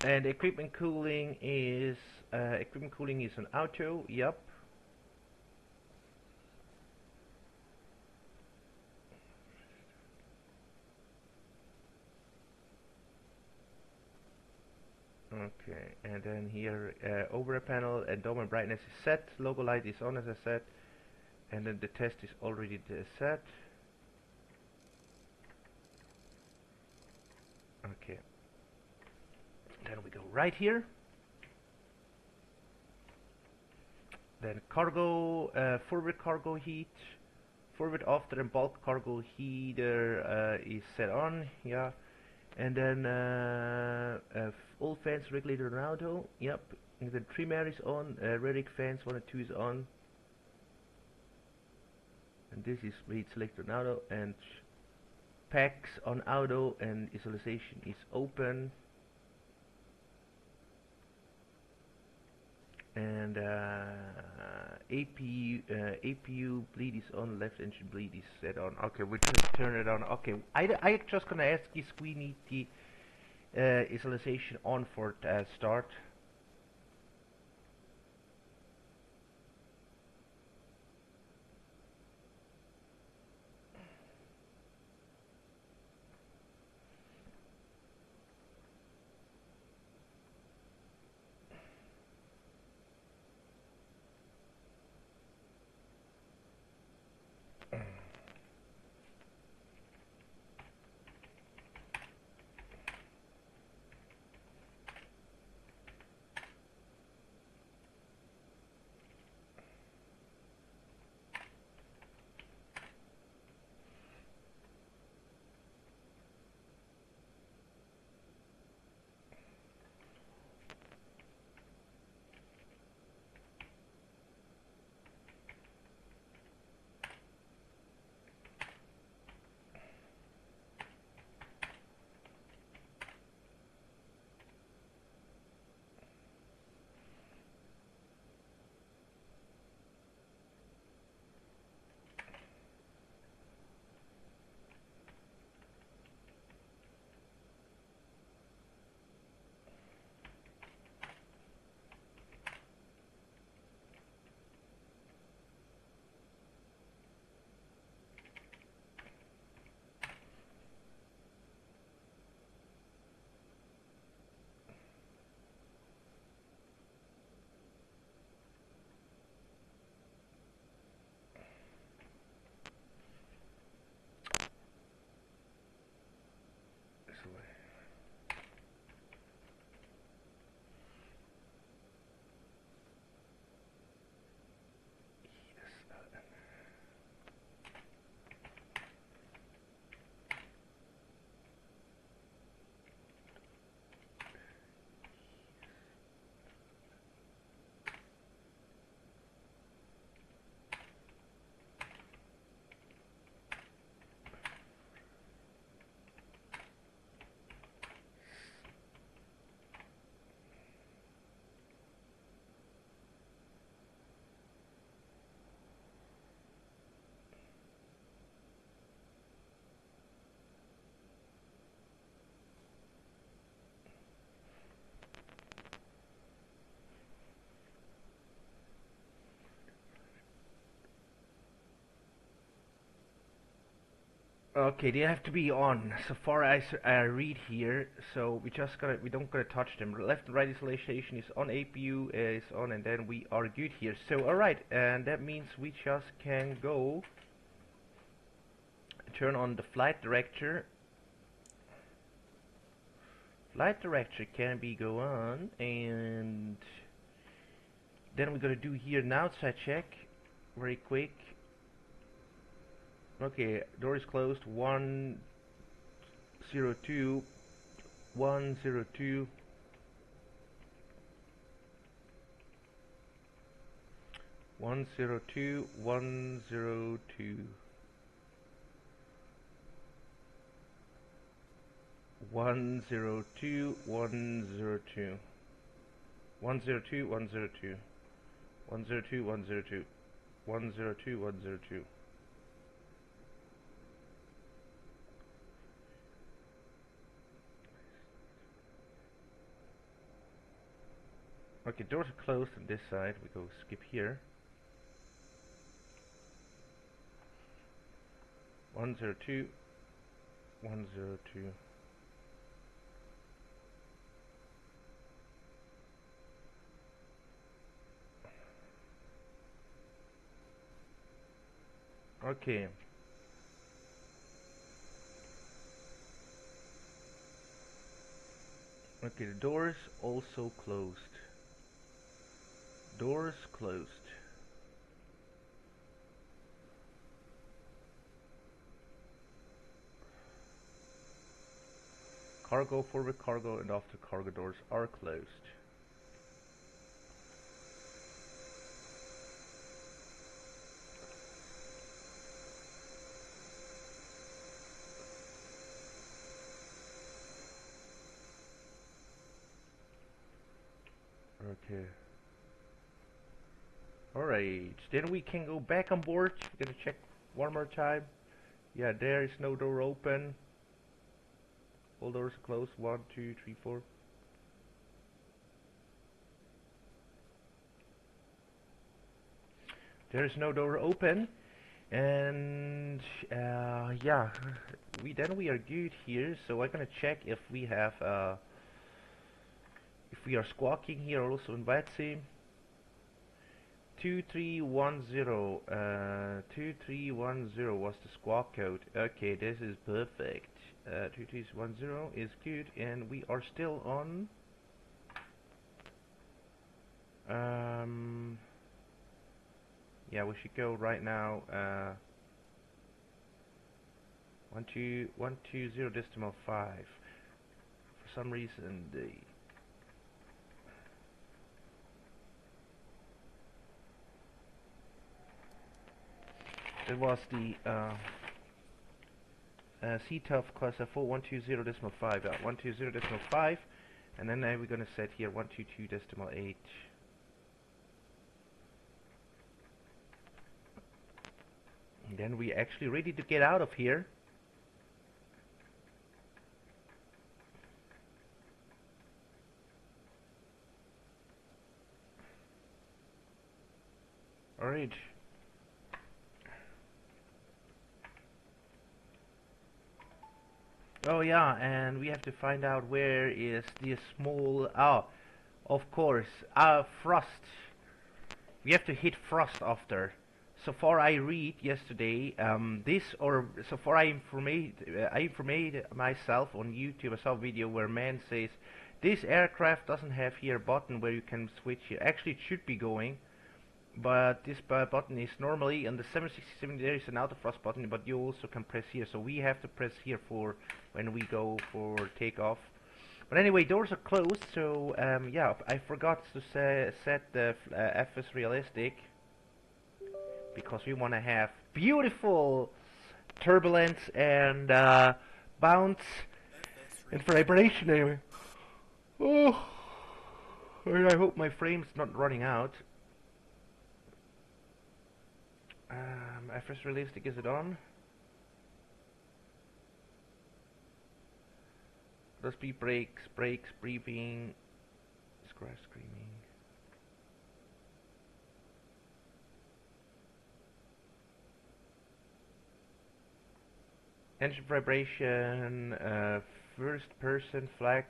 And equipment cooling is on auto. Yep. Okay, and then here overhead panel and dome and brightness is set. Logo light is on as I said, and then the test is already set. Okay. Then we go right here. Then cargo, forward cargo heat, forward after and bulk cargo heater is set on. Yeah. And then all fans regulated on auto. Yep. And then trim air is on. Redick fans 1 and 2 is on. And this is read selected on auto. And packs on auto, and isolation is open. And APU bleed is on. Left engine bleed is set on. Okay, we just turn it on. Okay, I just gonna ask if we need the isolation on for start. Okay, they have to be on. So far as I read here, so we don't gonna touch them. Left and right isolation is on, APU is on, and then we are good here. So alright, and that means we just can go turn on the flight director. Flight director can be go on, and then we're gonna do here an outside check very quick. Okay, door is closed. 102. 102. 102. 102. 102. 102. 102. 102. 102. 102. 102. 102. Okay, doors are closed on this side. We go skip here. 102. 102. Okay. Okay, the doors also closed. Doors closed. Cargo, forward cargo, and after cargo doors are closed. Okay. Alright, then we can go back on board. We're gonna check one more time. Yeah, there is no door open. All doors are closed. 1, 2, 3, 4. There is no door open. And yeah, we are good here. So I'm gonna check if we have if we are squawking here also in VATSI. 2310 2310 was the squawk code. Okay, this is perfect. 2310 is good, and we are still on yeah, we should go right now 120.5. For some reason it was the CTOF class 120.5, 120.5, and then we're gonna set here 122.8. And then we actually ready to get out of here. Alright. Oh yeah, and we have to find out where is the small... Oh, of course, frost. We have to hit frost after. So far I read yesterday, so far I informed myself on YouTube. I saw a video where man says, this aircraft doesn't have here a button where you can switch here. Actually it should be going, but this button is normally on the 767 there is an auto frost button, but you also can press here. So we have to press here for when we go for takeoff. But anyway, doors are closed, so yeah, I forgot to set the FS realistic, because we want to have beautiful turbulence and bounce and vibration anyway. Oh, I hope my frame's not running out. FS realistic, is it on? Let's be brakes, briefing, crash screaming. Engine vibration, first person flag,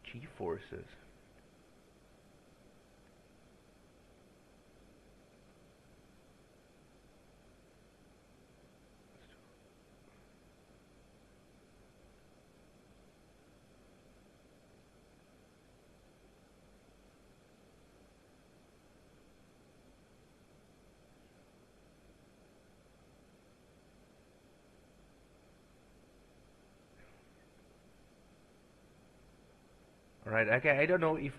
G-forces. Alright, okay, I don't know if...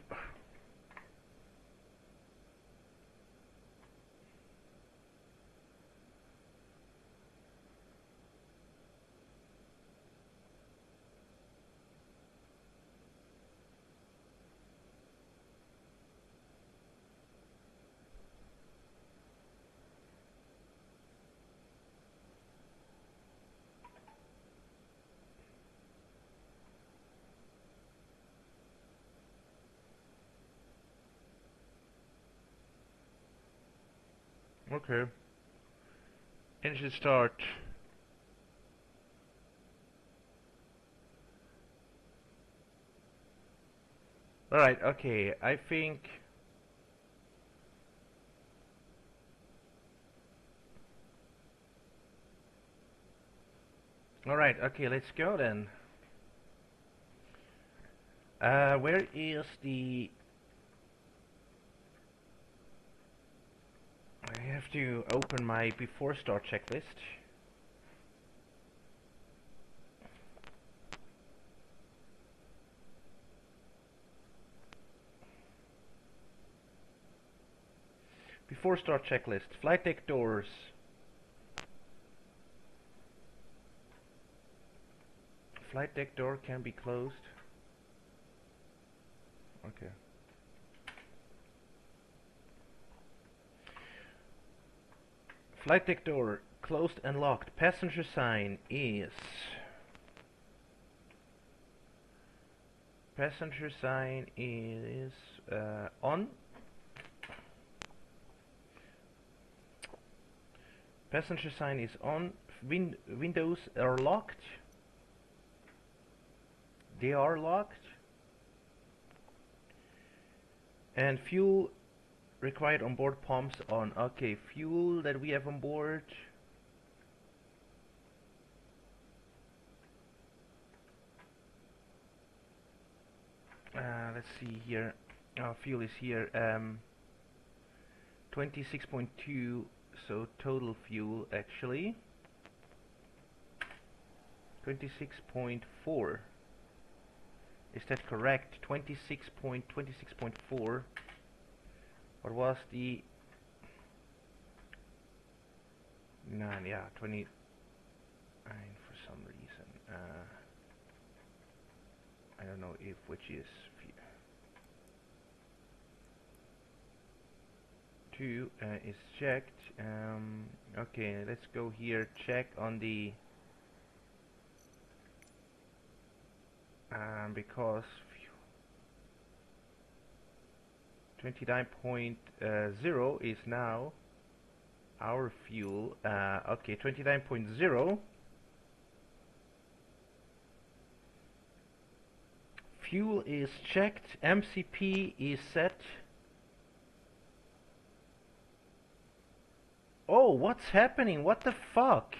Okay. Engine start. Alright, okay, I think... Alright, okay, let's go then. Where is the... I have to open my before start checklist. Before start checklist. Flight deck doors. Flight deck door can be closed. Okay. Flight deck door closed and locked. Passenger sign is... Passenger sign is on. Passenger sign is on. Windows are locked. They are locked. And fuel required on board pumps on. Okay, fuel that we have on board. Let's see here. Fuel is here. 26.2. So total fuel actually 26.4. Is that correct? 26.4. What was the 9? Yeah, 29 for some reason. I don't know if which is 2 is checked. Okay, let's go here. Check on the because 29.0 is now our fuel. Okay, 29.0. Fuel is checked. MCP is set. Oh, what's happening? What the fuck?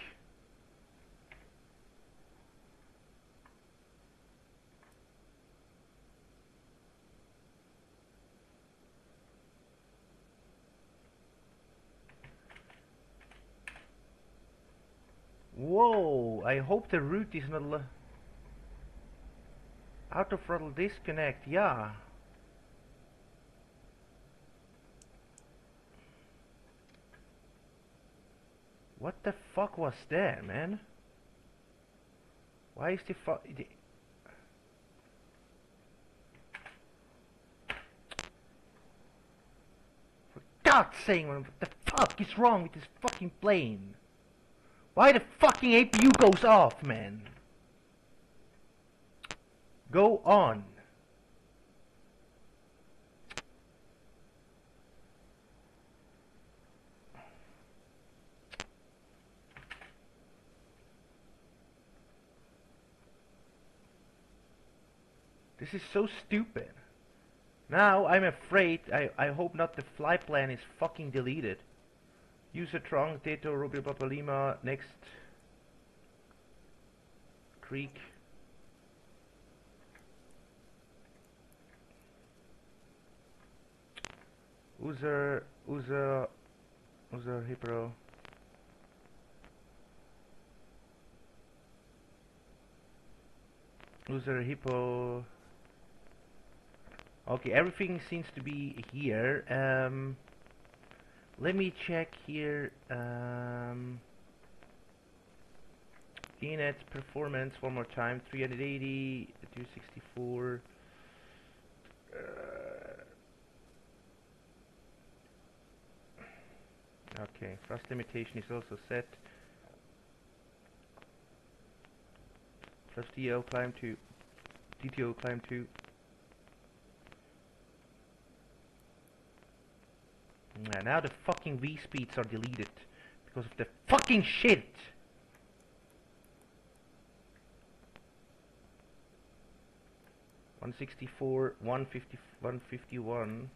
Whoa, I hope the route is not auto throttle disconnect, yeah. What the fuck was that, man? Why is the fuck... For God's sake, man, what the fuck is wrong with this fucking plane? Why the fucking APU goes off, man? Go on. This is so stupid. Now I'm afraid, I hope not the flight plan is fucking deleted. User trunk, Teto, Ruby, Papa Lima, next Creek. User Hipro. User Hippo. Okay, everything seems to be here. Let me check here. Inet performance one more time. 380, 264. Okay, thrust limitation is also set. Thrust DO climb to. DTO climb to. Now the fucking V speeds are deleted because of the fucking shit. $164, 150, 151,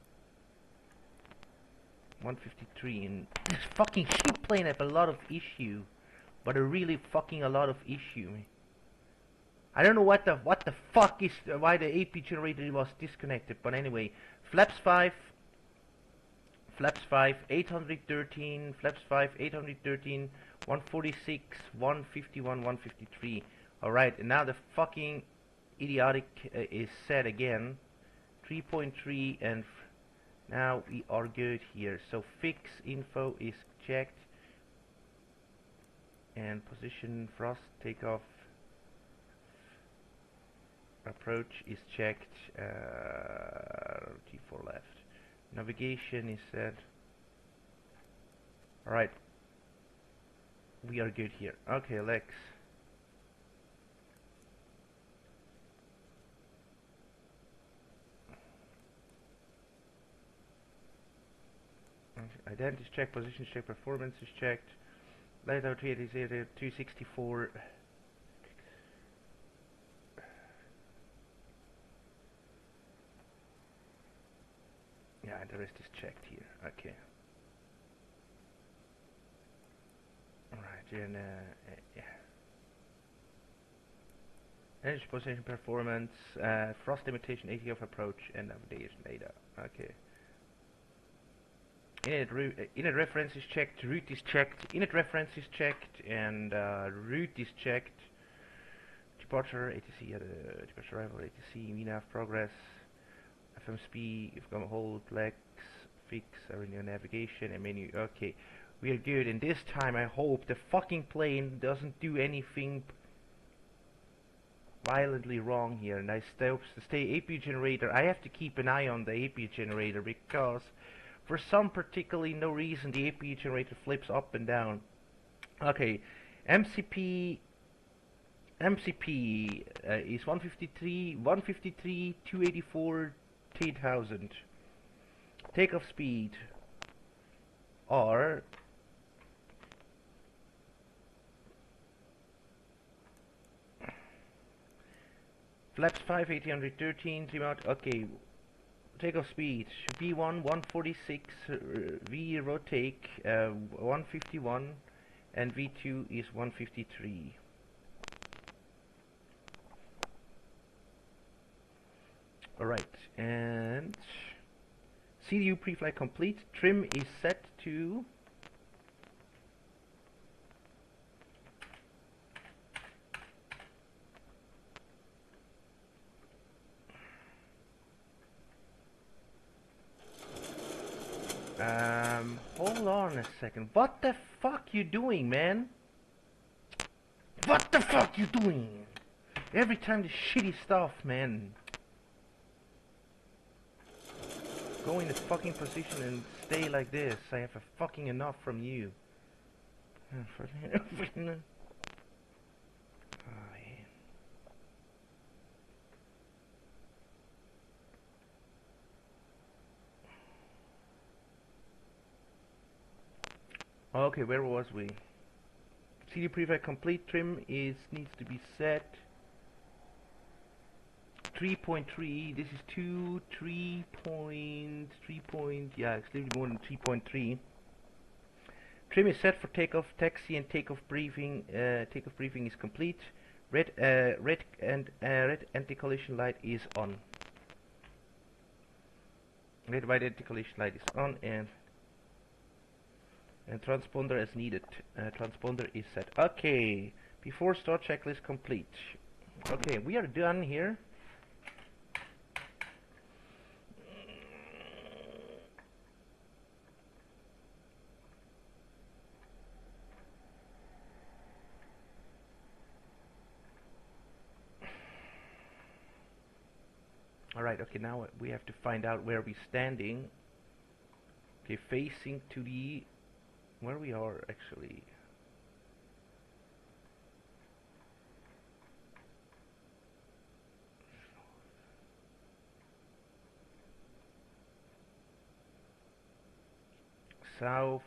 153, and this fucking shit plane have a lot of issue, but a really fucking a lot of issue. I don't know what the fuck is why the AP generator was disconnected, but anyway, flaps 5. Flaps 5, 813, flaps 5, 813, 146, 151, 153. Alright, and now the fucking idiotic is set again. 3.3, and now we are good here. So fix info is checked. And position thrust takeoff approach is checked. T4 left. Navigation is set. Alright. We are good here. Okay, Lex. Identity is checked, position is checked, performance is checked. Layout 264. Yeah, and the rest is checked here. Okay. Alright, then yeah. Energy position performance, thrust limitation, ATF approach, and navigation data. Okay. Init reference is checked, route is checked, init reference is checked, and route is checked. Departure, ATC, departure arrival, ATC, VNAV progress. FMSP, you've got hold, flex, fix, aerial navigation, and menu. Okay, we are good. And this time I hope the fucking plane doesn't do anything violently wrong here. And I stay AP generator. I have to keep an eye on the AP generator because for some particularly no reason the AP generator flips up and down. Okay, MCP is 153, 284. 1000. Takeoff speed are flaps 5, 813, trim out. Okay, takeoff speed B1 146, V rotate 151, and V2 is 153. Alright, and CDU pre-flight complete. Trim is set to hold on a second. What the fuck you doing, man? What the fuck you doing? Every time the shitty stuff, man. Go in the fucking position and stay like this. I have a fucking enough from you. Oh, yeah. Okay, where was we? CD preflight complete. Trim needs to be set. 3.3. This is 3 point. Yeah, it's a little more than 3.3. Trim is set for takeoff, taxi, and takeoff briefing. Takeoff briefing is complete. Red anti-collision light is on. Red white anti-collision light is on, and transponder as needed. Transponder is set. Okay, before start checklist complete. Okay, we are done here. Alright, okay, now we have to find out where we're standing. Okay, facing to the... where we are, actually. South.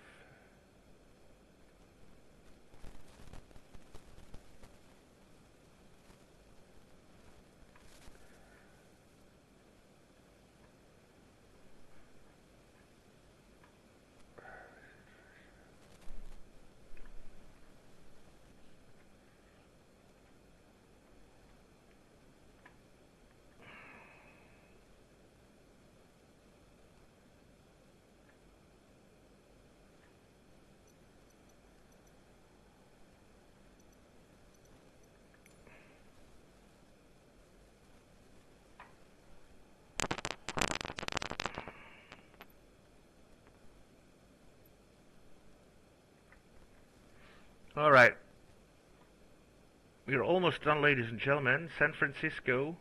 Alright. We're almost done, ladies and gentlemen. San Francisco.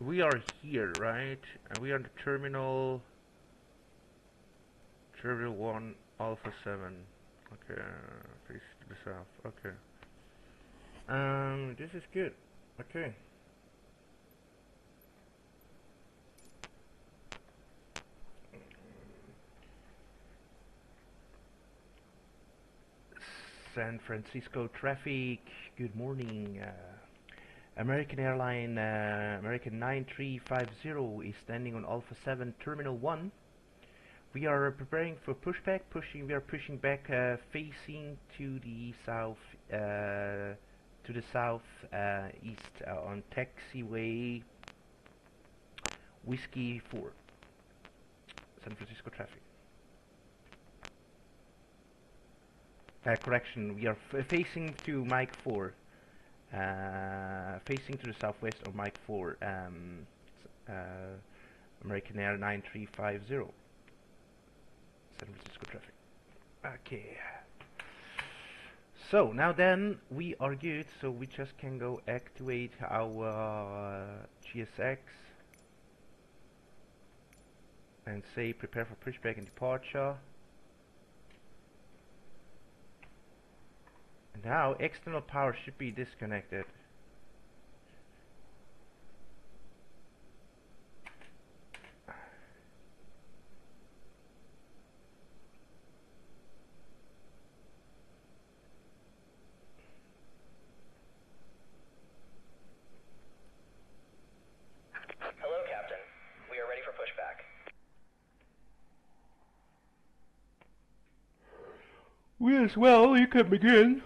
We are here, right? And we are on the terminal 1 Alpha 7. Okay, face to the south. Okay. This is good. Okay. San Francisco traffic. Good morning. American airline American 9350 is standing on Alpha 7 Terminal 1. We are preparing for pushback. We are pushing back, facing to the south, east on taxiway Whiskey 4. San Francisco traffic. Correction. We are facing to Mike 4. Facing to the southwest of Mike 4, American Air 9350. San Francisco traffic. Okay. So now then we are good. So we just can go activate our GSX and say prepare for pushback and departure. And now external power should be disconnected. Hello, Captain. We are ready for pushback. We as well, you can begin.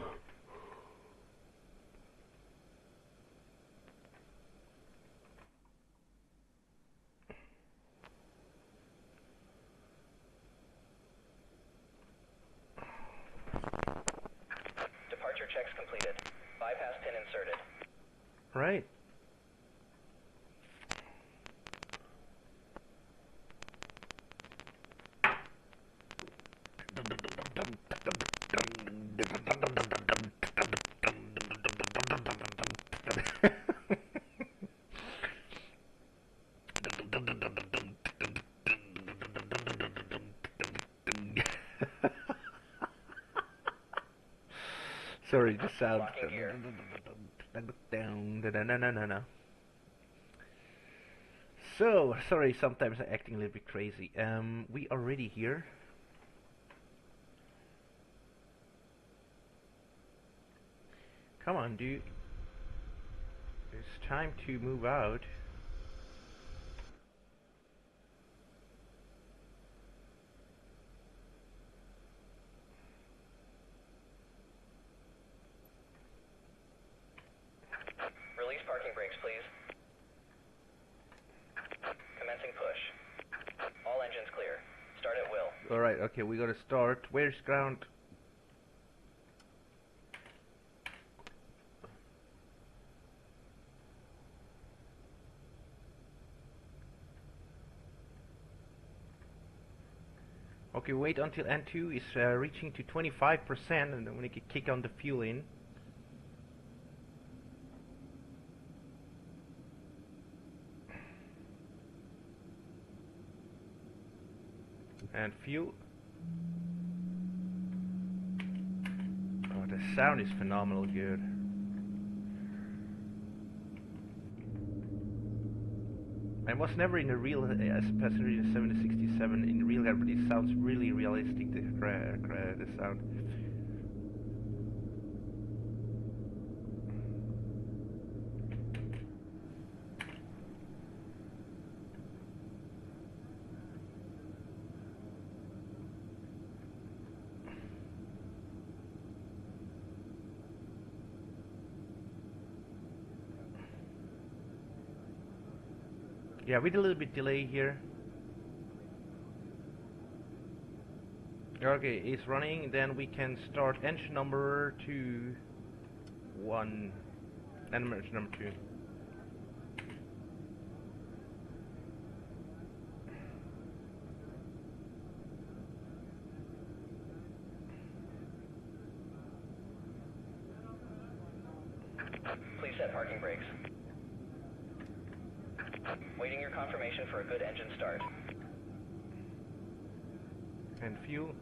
Departure checks completed. Bypass pin inserted. Right. Sorry, the sound. Locking gear. So, sorry, sometimes I'm acting a little bit crazy. We are ready here. Come on, dude. It's time to move out. Release Alright, okay, we gotta start. Where's ground? Okay, wait until N2 is reaching to 25% and then we can kick on the fuel in. And fuel. Oh, the sound is phenomenal good. I was never in a real as passenger in 767 in real air, but it sounds really realistic. The sound. Yeah, with a little bit delay here. Okay, it's running. Then we can start engine number 2, 1, and engine number 2. Please set parking brakes. Waiting your confirmation for a good engine start. And fuel.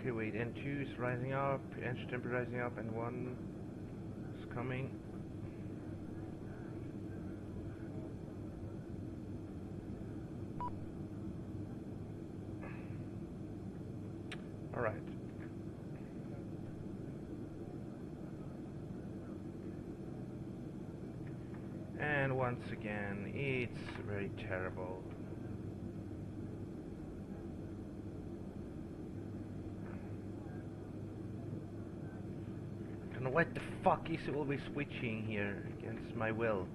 Okay, wait, N2 is rising up, engine temperature rising up, and 1 is coming. Alright. And once again, it's very terrible. I don't know what the fuck is always switching here against my will.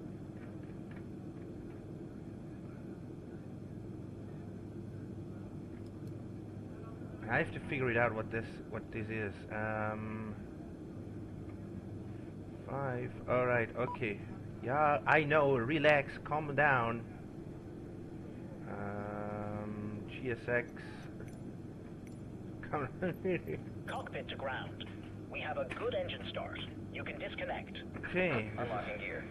I have to figure it out what this is. 5. All right. Okay. Yeah, I know. Relax. Calm down. GSX. Come on. Cockpit to ground. We have a good engine start. You can disconnect. Okay. Unlocking gear.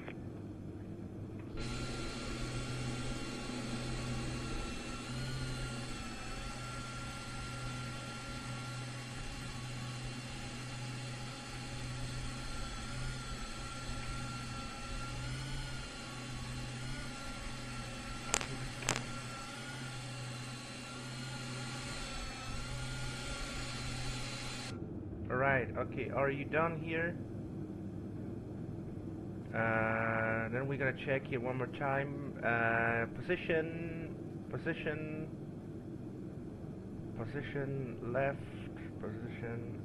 Alright, okay, are you done here? Then we're gonna check here one more time. Position, left, position.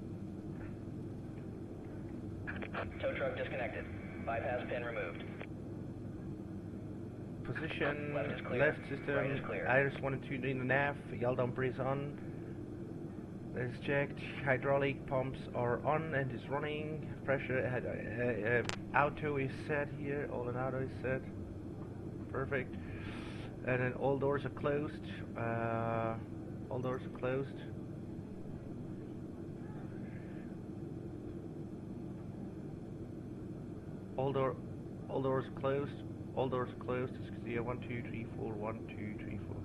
Tow truck disconnected. Bypass pin removed. Position, Left is clear. left system, Right is clear. iris 1 and 2 in the nav, Yaldon breeze on. Let's checked. Hydraulic pumps are on and is running. Pressure auto is set here. All in auto is set. Perfect. And then all doors are closed. All doors are closed. All doors closed. All doors closed. See, 1, 2, 3, 4. 1, 2, 3, 4.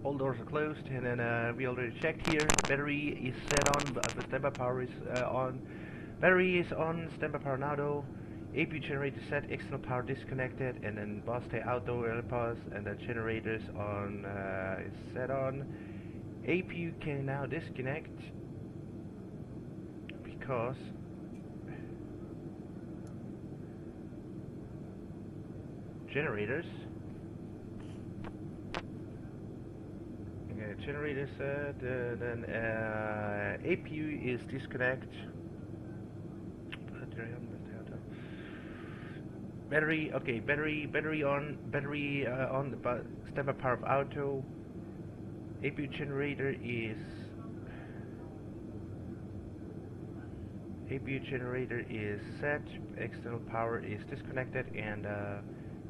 All doors are closed, and then we already checked here. Battery is set on, the standby power is on. Battery is on, standby power now though. APU generator set, external power disconnected, and then Baste auto pause, and the generators on is set on. APU can now disconnect. because generators. Okay, generators set. Then APU is disconnect. Battery. Okay, battery on. Battery on. The step up power of auto. APU generator is. APU generator is set. External power is disconnected, and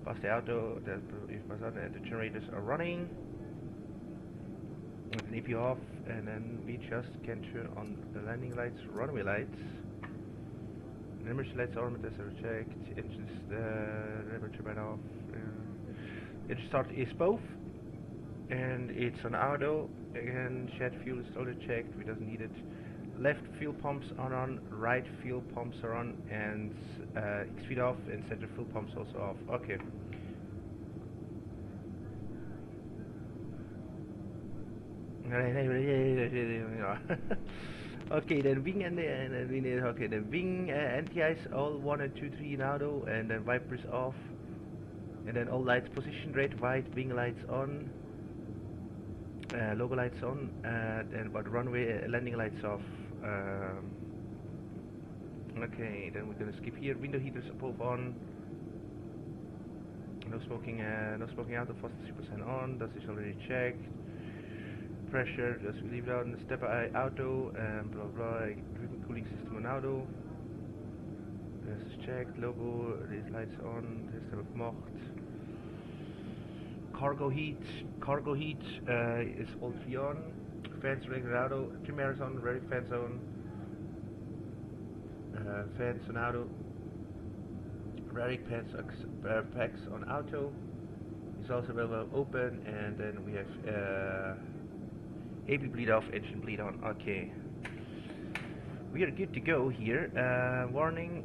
pass the auto. The generators are running. With the APU off, and then we just can turn on the landing lights, runway lights. Emergency lights, armatures are checked. Engines, rubber turbine off. Engine start is both, and it's on auto. Again, jet fuel is totally checked. We doesn't need it. Left fuel pumps are on. Right fuel pumps are on, and X-feed off, and center fuel pumps also off. Okay. Okay, then wing and okay, the wing anti-ice all 1 and 2, 3 in auto, and then wipers off, and then all lights position red, white, wing lights on, logo lights on, and but runway landing lights off. Okay, then we're gonna skip here. Window heaters above on. No smoking out. The faucet 3% on. That is already checked. Pressure, just we leave it out. Step auto, and blah blah. Driven cooling system on auto. This is checked. Logo, these lights on. This have mocht. Cargo heat is all 3 on. Fans regular auto. Trim air is on. Ready fans on. Fans on auto. Radic packs on auto. Is also available open, and then we have. AB bleed off, engine bleed on. Okay. We are good to go here. Warning.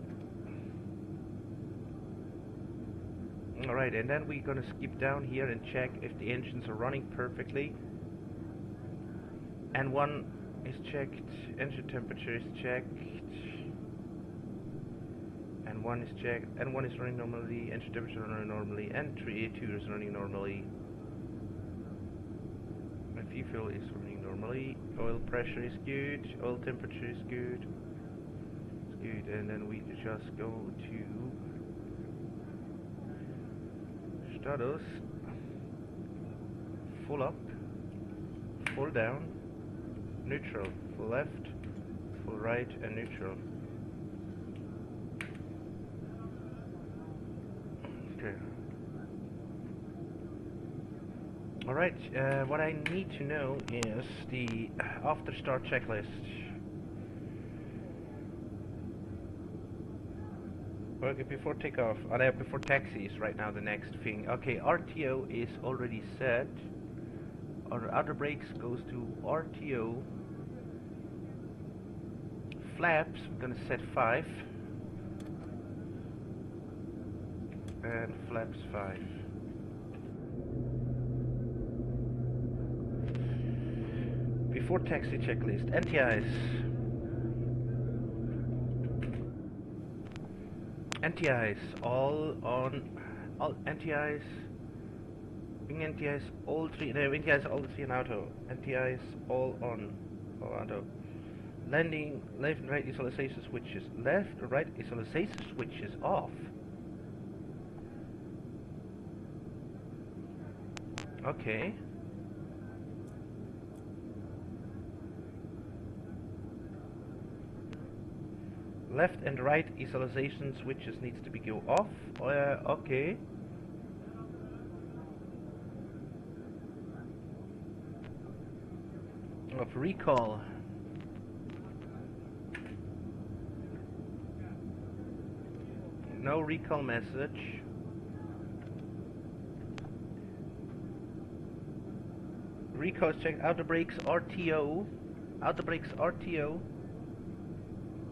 Alright, and then we're gonna skip down here and check if the engines are running perfectly. And one is checked. Engine temperature is checked. And one is checked. And one is running normally. Engine temperature running normally. And 2 is running normally. Fuel is running normally. Oil pressure is good. Oil temperature is good. It's good. And then we just go to status. Full up. Full down. Neutral. Full left. Full right, and neutral. Okay. Alright, what I need to know is the after start checklist. Okay, before takeoff, before taxi is right now the next thing. Okay, RTO is already set. Our outer brakes goes to RTO. Flaps, we're gonna set 5. And flaps 5. Before taxi checklist, anti-ice. Anti-ice, all on, all anti-ice. Wing anti-ice, all 3, no, anti-ice, all 3 in auto. Anti-ice, all on, all auto. Landing, left and right isolation switches, left, right isolation switches off. Okay. Left and right isolation switches needs to be go off. Okay. Of recall. No recall message. Recall check. Outer brakes RTO. Outer brakes RTO.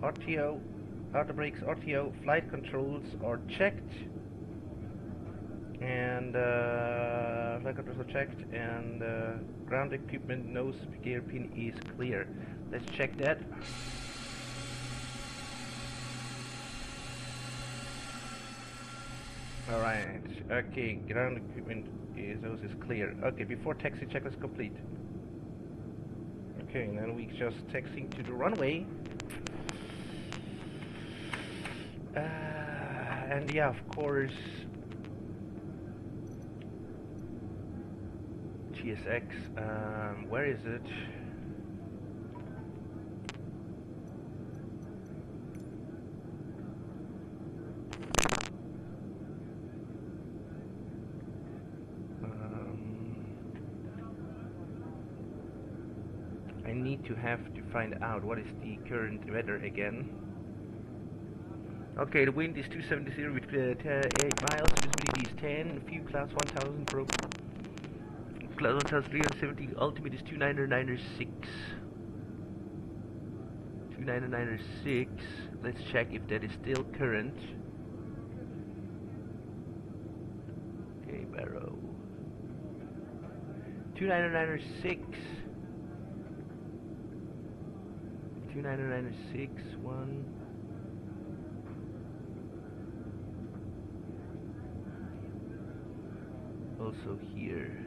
RTO. Outer brakes RTO. Flight controls are checked. And flight controls are checked. And ground equipment nose gear pin is clear. Let's check that. Alright, okay, ground equipment is clear. Okay, before taxi checklist complete. Okay, and then we just taxiing to the runway. And yeah, of course, GSX, where is it? I need to find out what is the current weather again. Okay, the wind is 270 with 8 miles, visibility is 10, few clouds 1000 pro. Cloud 1370, ultimate is 29906. 29906. Let's check if that is still current. Okay, Barrow. 29906. 29906, 1. Also here.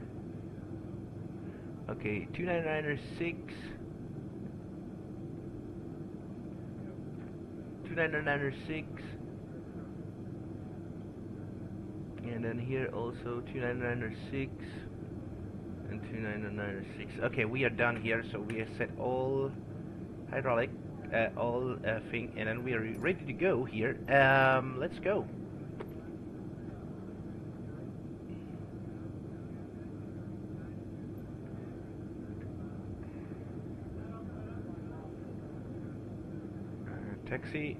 Okay, 29906. 29906. And then here also 29906 and 29906. Okay, we are done here, so we have set all hydraulic, all thing, and then we are ready to go here. Let's go. Taxi.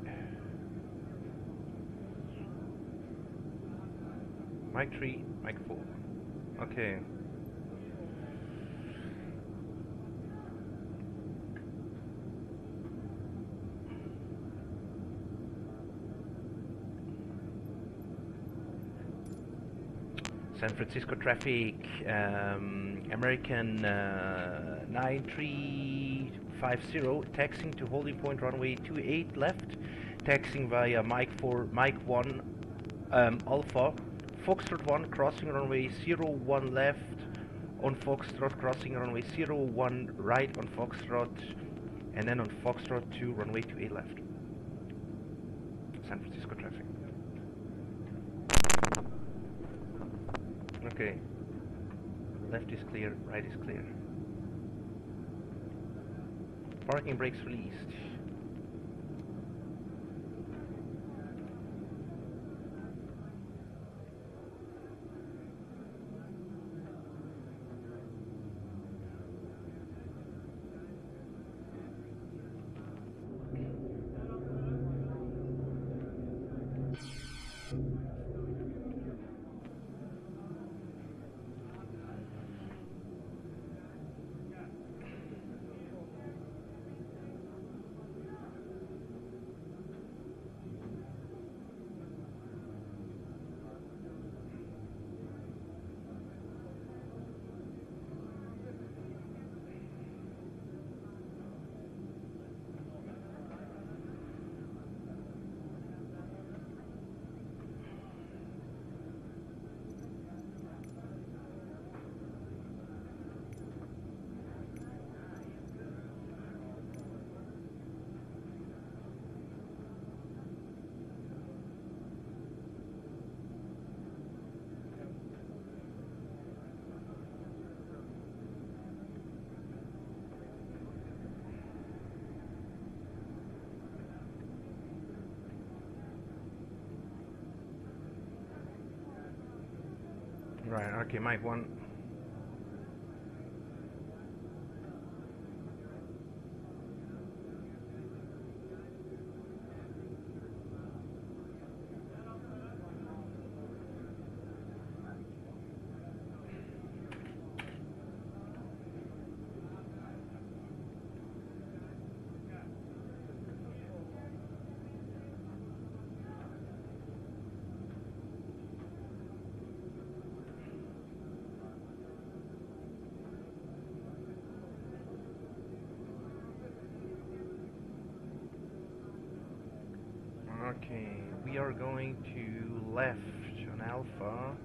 Mic 3, mic 4. Okay. San Francisco traffic, American 9350, taxiing to holding point runway 28 left, taxiing via Mike 4, Mike 1, Alpha, Foxtrot 1, crossing runway 01 left on Foxtrot, crossing runway 01 right on Foxtrot, and then on Foxtrot 2, runway 28 left. San Francisco traffic. Okay, left is clear, right is clear. Parking brakes released. Right, okay, Mike 1. Okay, we are going to left on Alpha.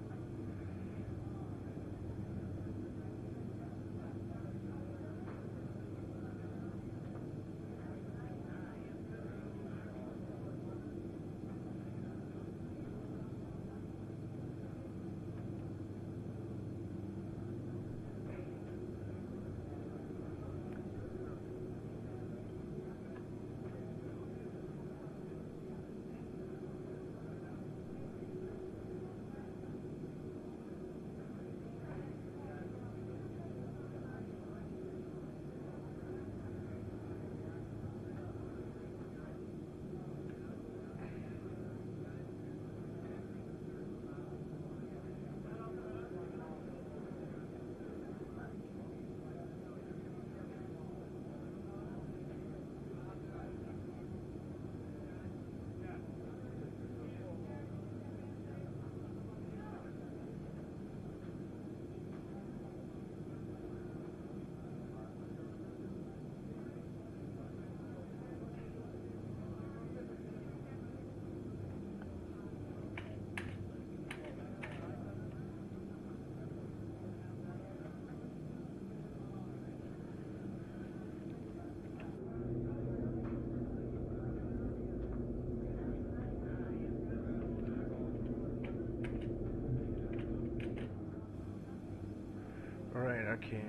Right, okay.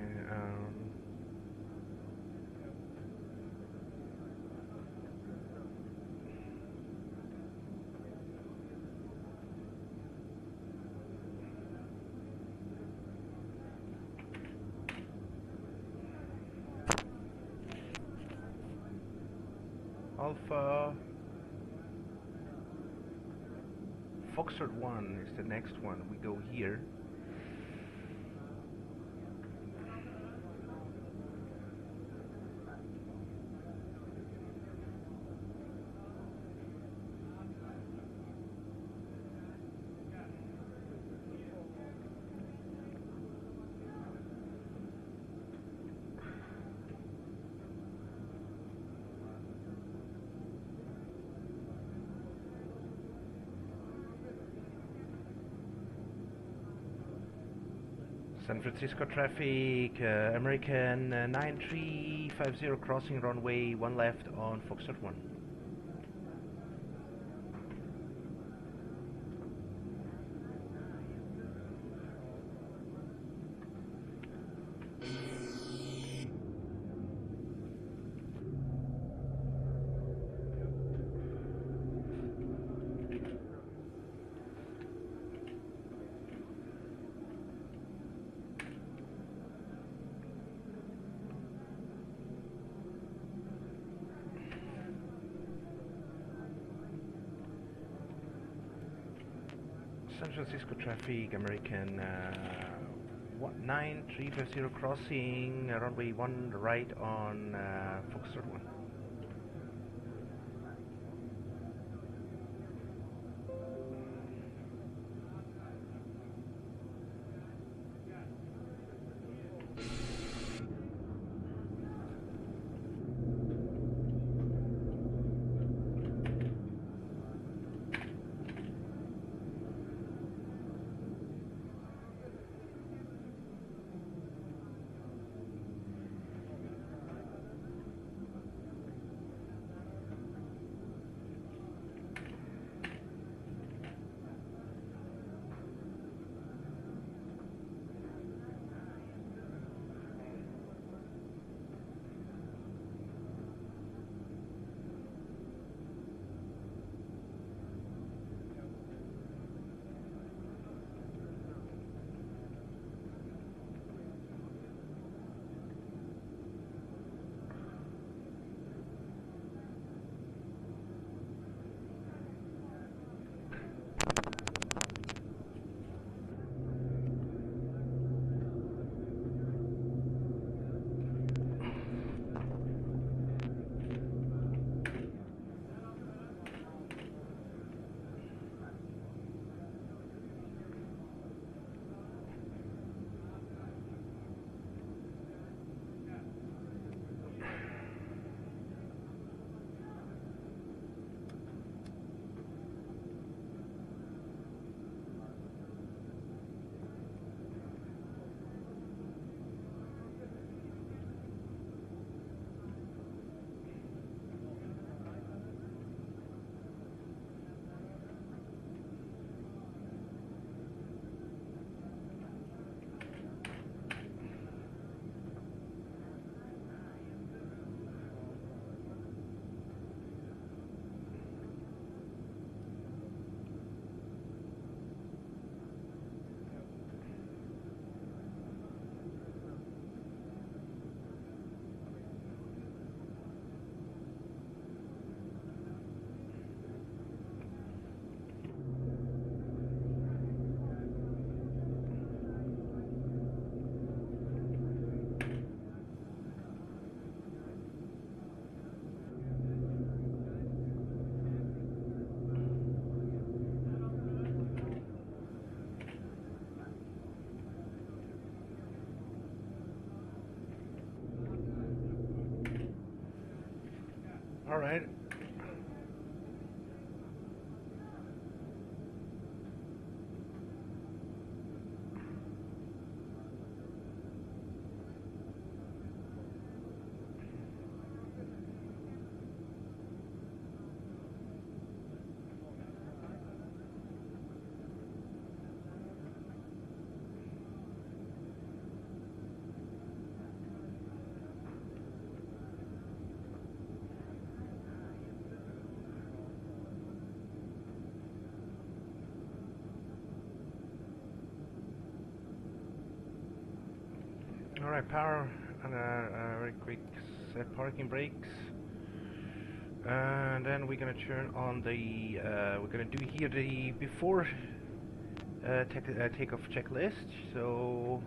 Alpha Foxtrot 1 is the next one. We go here. San Francisco traffic, American 9350 crossing runway 1 left on Foxtrot 1. San Francisco traffic, American 9350 crossing runway 1 right on Foxtrot 1. right. Alright, power and very quick set parking brakes. And then we're gonna turn on the, we're gonna do here the before takeoff checklist. So,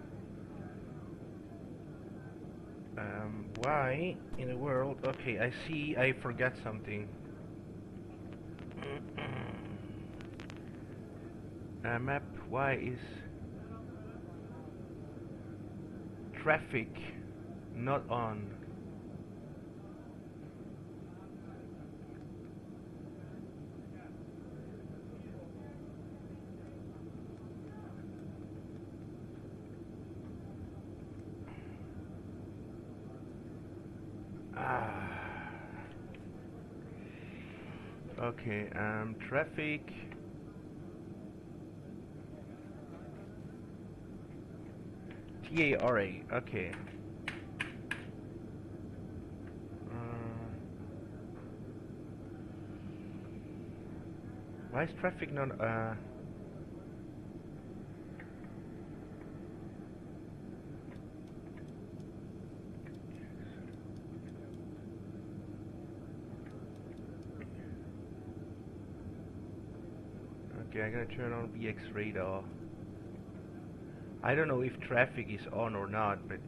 why in the world? Okay, I see I forgot something. Map, why is traffic not on? Okay, traffic. TARA, okay. Why is traffic not, okay, I'm gonna turn on VX radar. I don't know if traffic is on or not, but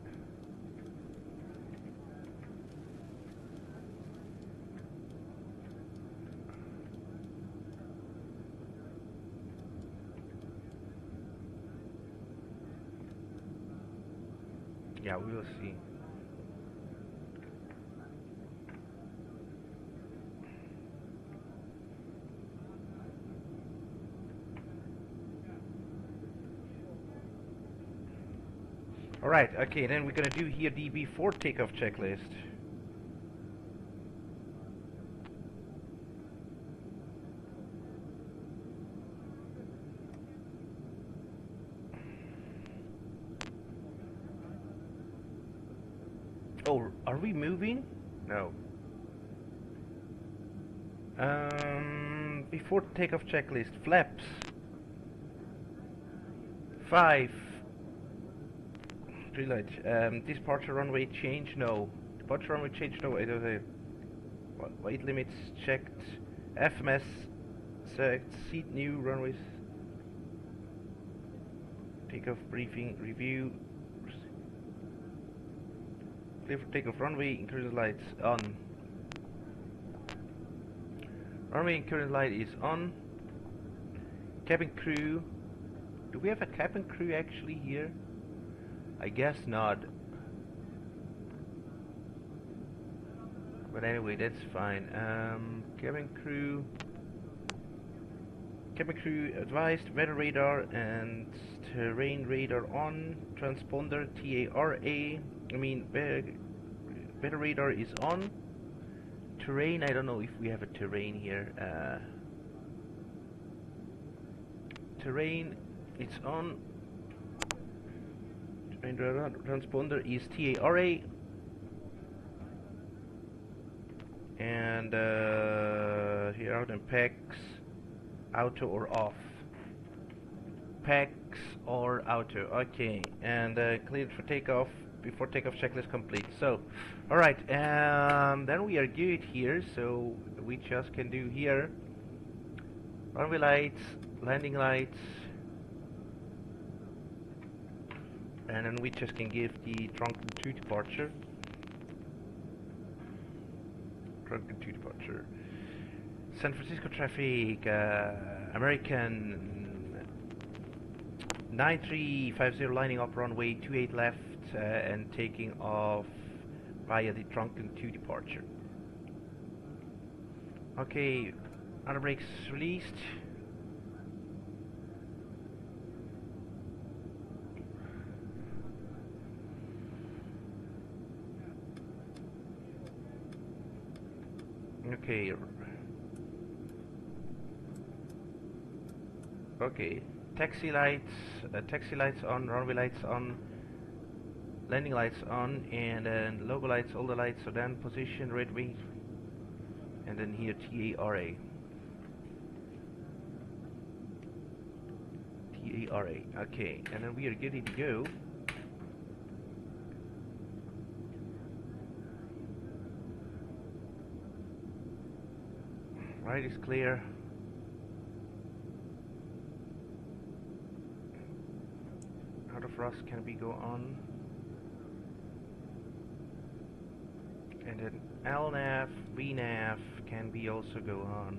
yeah, we will see. Alright, okay, then we're gonna do here the before takeoff checklist. Oh, are we moving? No. Before takeoff checklist, flaps. 5. Three lights. Departure runway change, no. Departure runway change, no. I don't know. Weight limits checked. FMS select. Seat new runways. Takeoff briefing review. Clear for takeoff runway. Including lights on. Runway current light is on. Cabin crew. Do we have a cabin crew actually here? I guess not. But anyway, that's fine. Cabin crew. Cabin crew advised. Weather radar and terrain radar on. Transponder TARA. I mean, weather radar is on. Terrain, I don't know if we have a terrain here. Terrain, it's on. Terrain radar transponder is TARA. And here are the packs, auto or off. Packs or auto, okay. And cleared for takeoff. Before takeoff checklist complete. So, alright, then we are good here, so we just can do here runway lights, landing lights, and then we just can give the Drunken 2 departure. Drunken 2 departure. San Francisco traffic, American 9350 lining up runway 28 left. And taking off via the Drunken 2 departure. Okay, outer brakes released. Okay. Okay. Taxi lights on, runway lights on, landing lights on, and then logo lights, all the lights are then position, red wing, and then here TARA. TARA. Okay, and then we are ready to go. Right is clear. Out of rust can we go on? And then LNAV, VNAV can we also go on?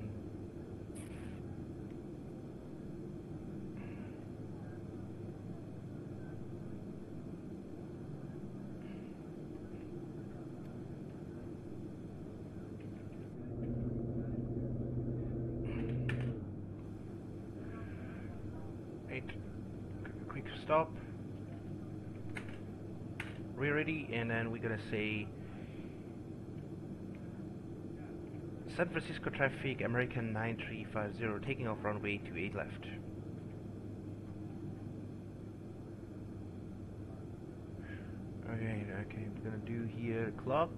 Wait, quick stop. We're ready, and then we're gonna say San Francisco traffic, American 9350, taking off runway 28 left. Okay, we're gonna do here clock.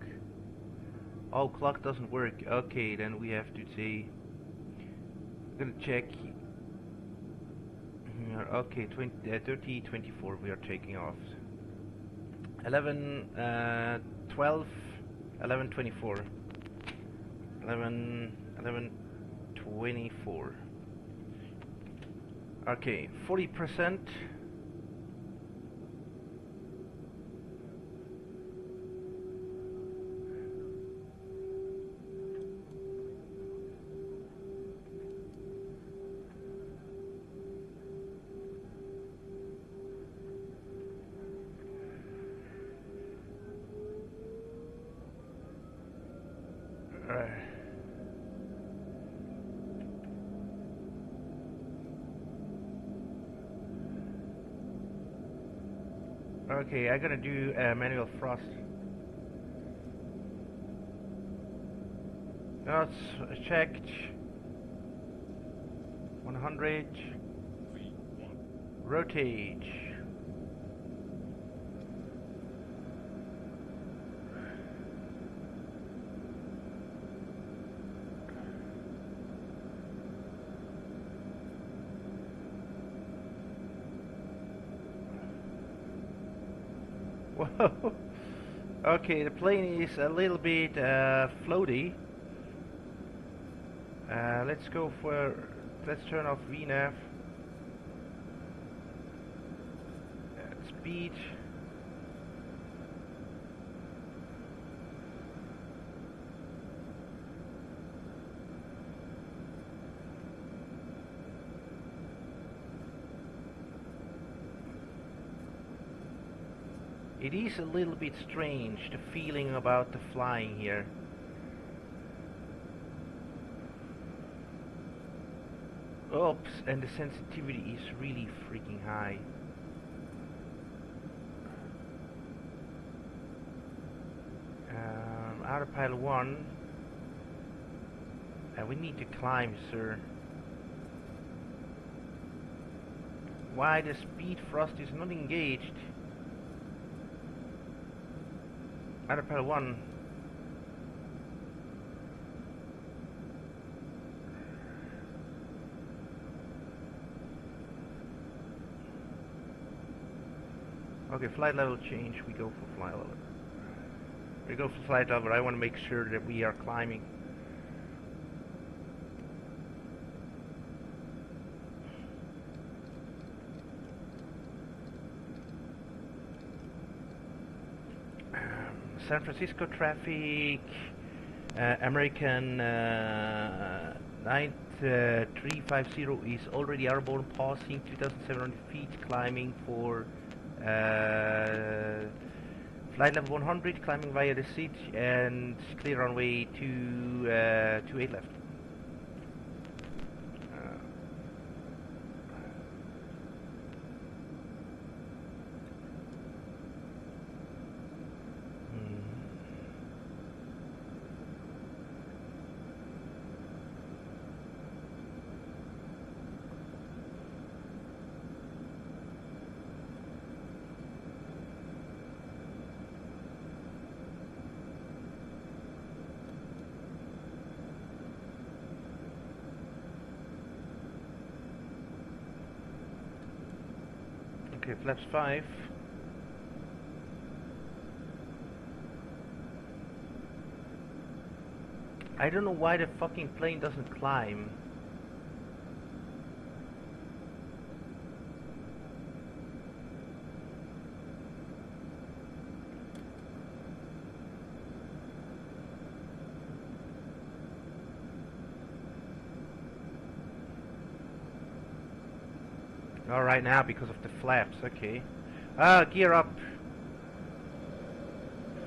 Oh, clock doesn't work. Okay, then we have to say, we're gonna check. Okay, 30, 24, we are taking off. 11, 12, 11, 24. 11, 24. Okay, 40%. Okay, I'm gonna do manual thrust. That's checked. 100. Rotate. Whoa. Okay, the plane is a little bit floaty. Let's turn off VNAV. Speed. It is a little bit strange, the feeling about the flying here. Oops, and the sensitivity is really freaking high. Autopilot 1. We need to climb, sir. Why the speed thrust is not engaged? Autopilot 1. Okay, flight level change. We go for flight level. We go for flight level. I want to make sure that we are climbing. San Francisco traffic, American 9350 is already airborne, passing 2,700 feet, climbing for flight level 100, climbing via the seat, and clear runway to 28 left. Okay, flaps 5. I don't know why the fucking plane doesn't climb. Alright, now because of the flaps, okay. Gear up.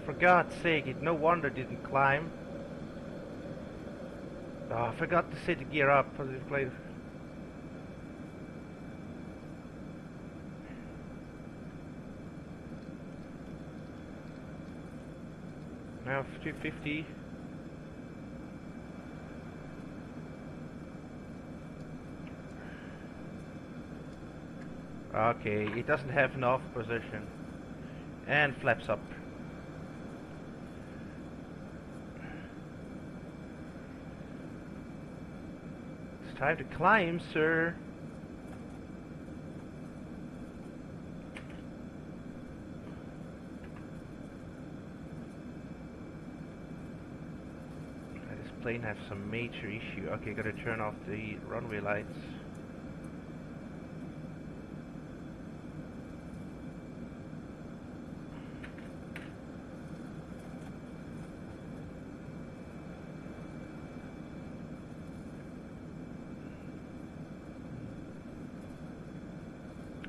For God's sake, no wonder it didn't climb. Oh, I forgot to say to gear up. Positive plate. Now 250. Okay, it doesn't have enough position. And flaps up. It's time to climb, sir. This plane has some major issue. Okay, gotta turn off the runway lights.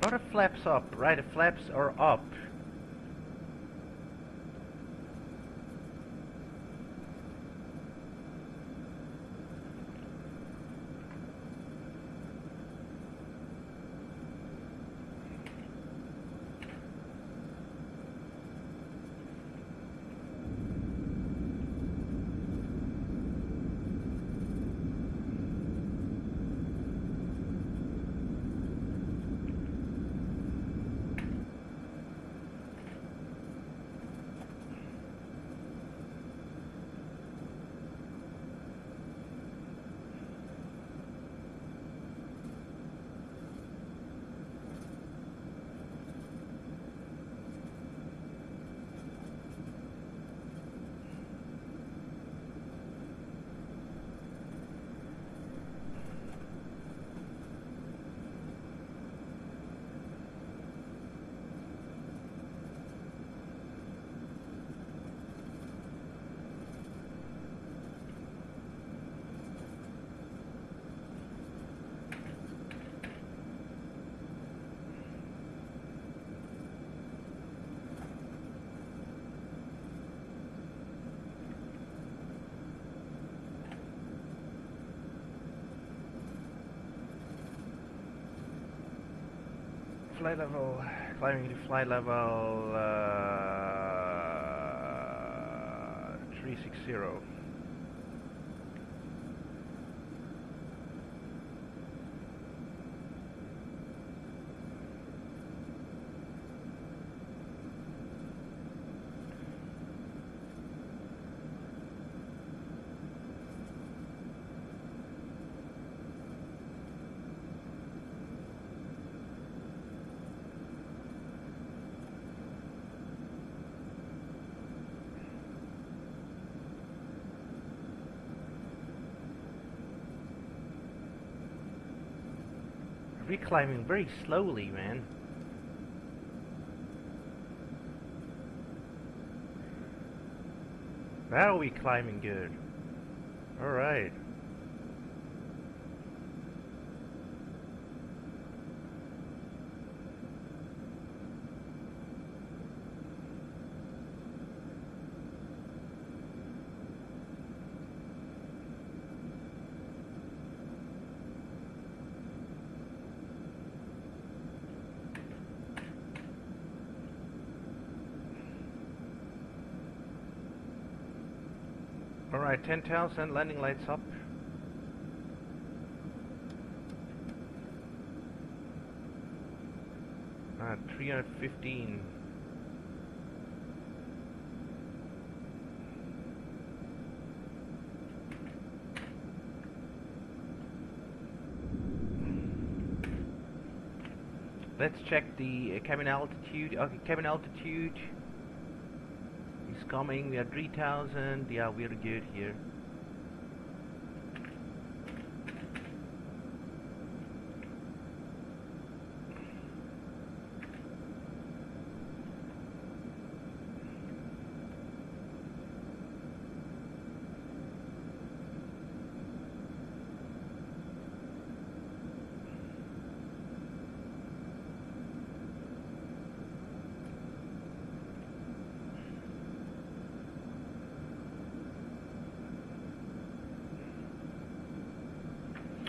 Are the flaps up? Right, the flaps are up. Flight level, climbing to flight level 360. We're climbing very slowly, man. Now we climbing good. Alright. Alright, 10,000, landing lights up. Ah, 315. Let's check the cabin altitude. Okay, cabin altitude is coming. We are 3000. Yeah, we're good here.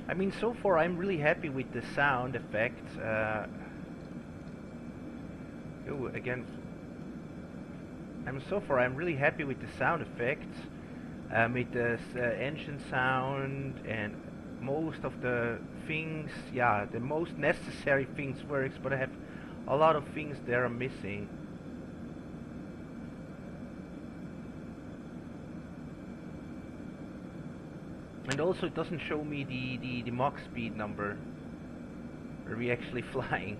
I mean, so far I'm really happy with the sound effects. Oh, again. I'm really happy with the sound effects, with the engine sound and most of the things. Yeah, the most necessary things works, but I have a lot of things that are missing. And also it doesn't show me the Mach speed number. Are we actually flying?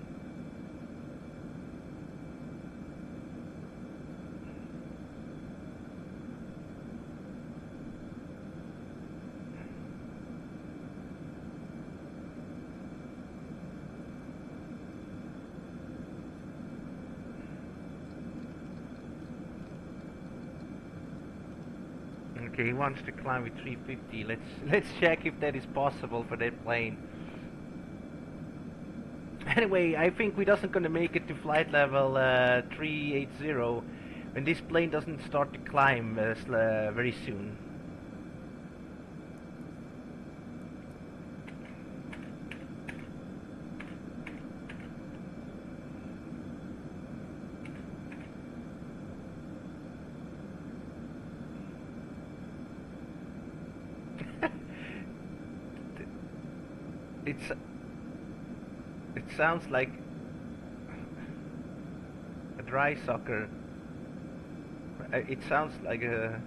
Okay, he wants to climb with 350. Let's check if that is possible for that plane. Anyway, I think we doesn't gonna make it to flight level 380 when this plane doesn't start to climb very soon. It sounds like a dry sucker. It sounds like a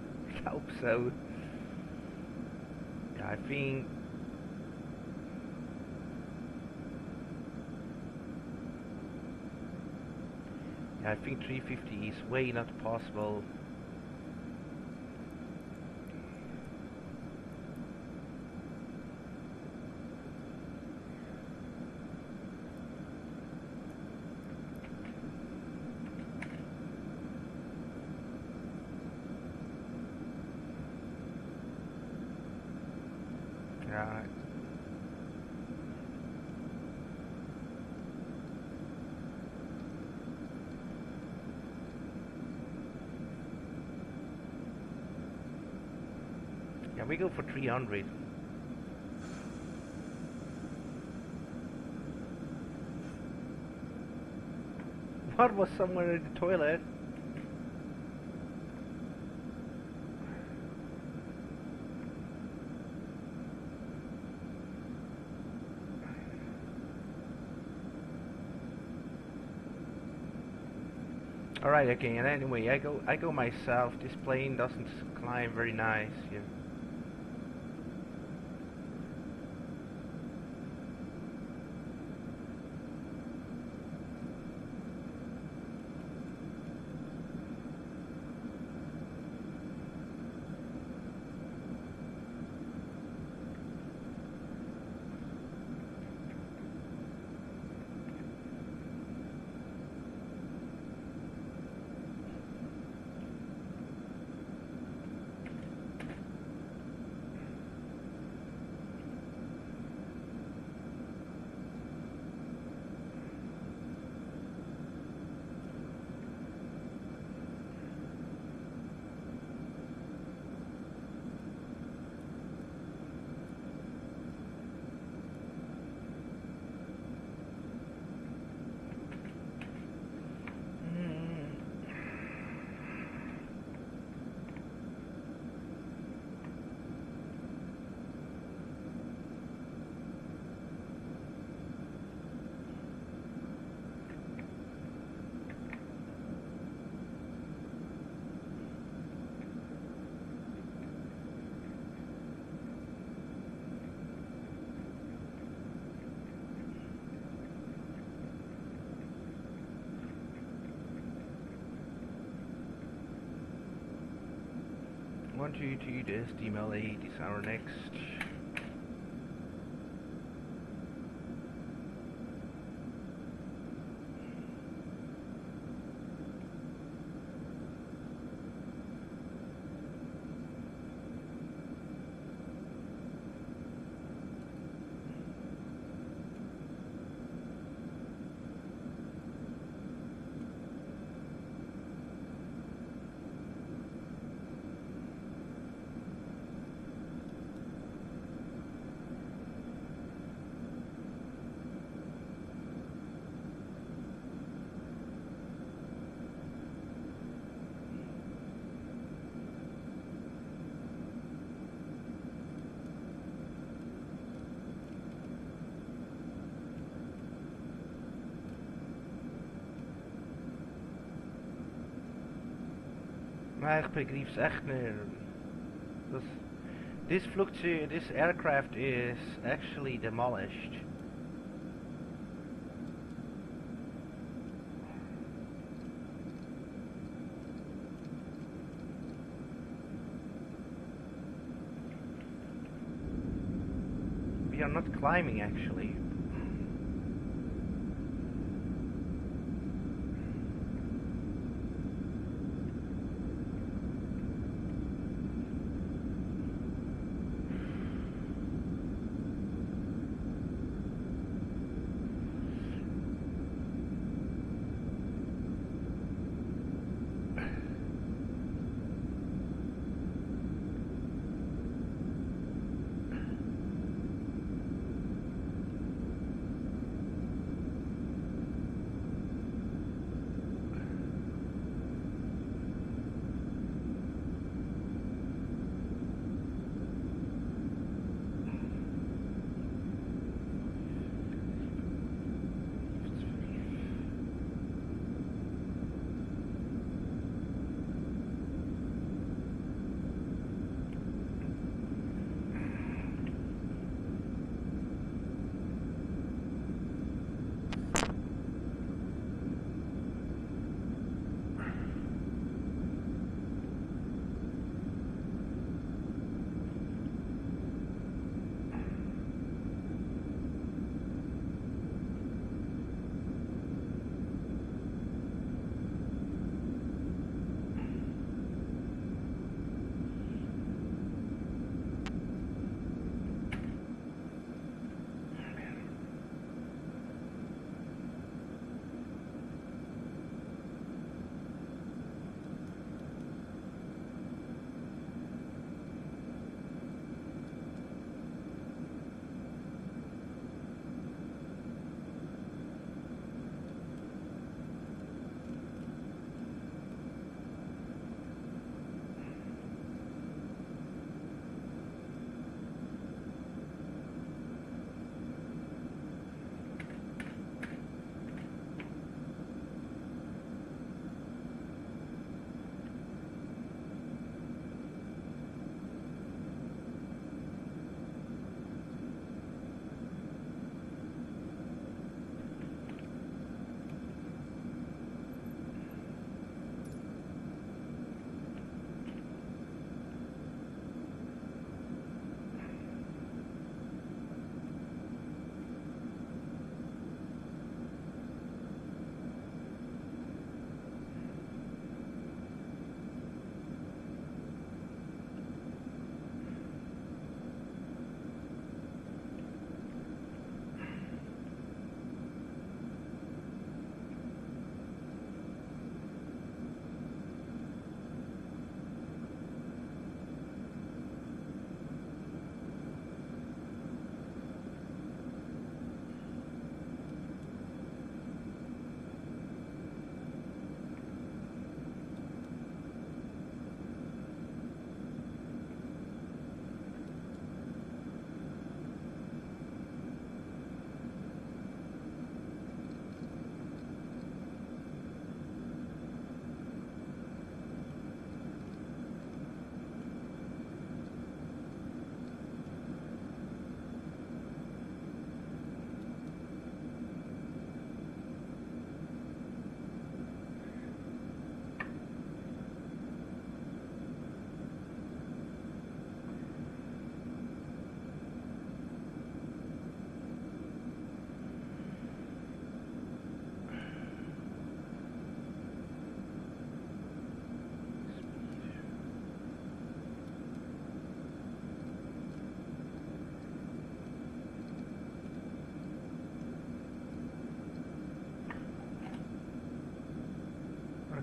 I hope so. Yeah, I think yeah, I think 350 is way not possible. Yeah. Yeah, we go for 300. What was somewhere in the toilet? Alright, okay, and anyway, I go myself. This plane doesn't climb very nice here. 122 to STML 8 is our next. Maar ik begrijp het echt niet. This aircraft is actually demolished. We are not climbing actually.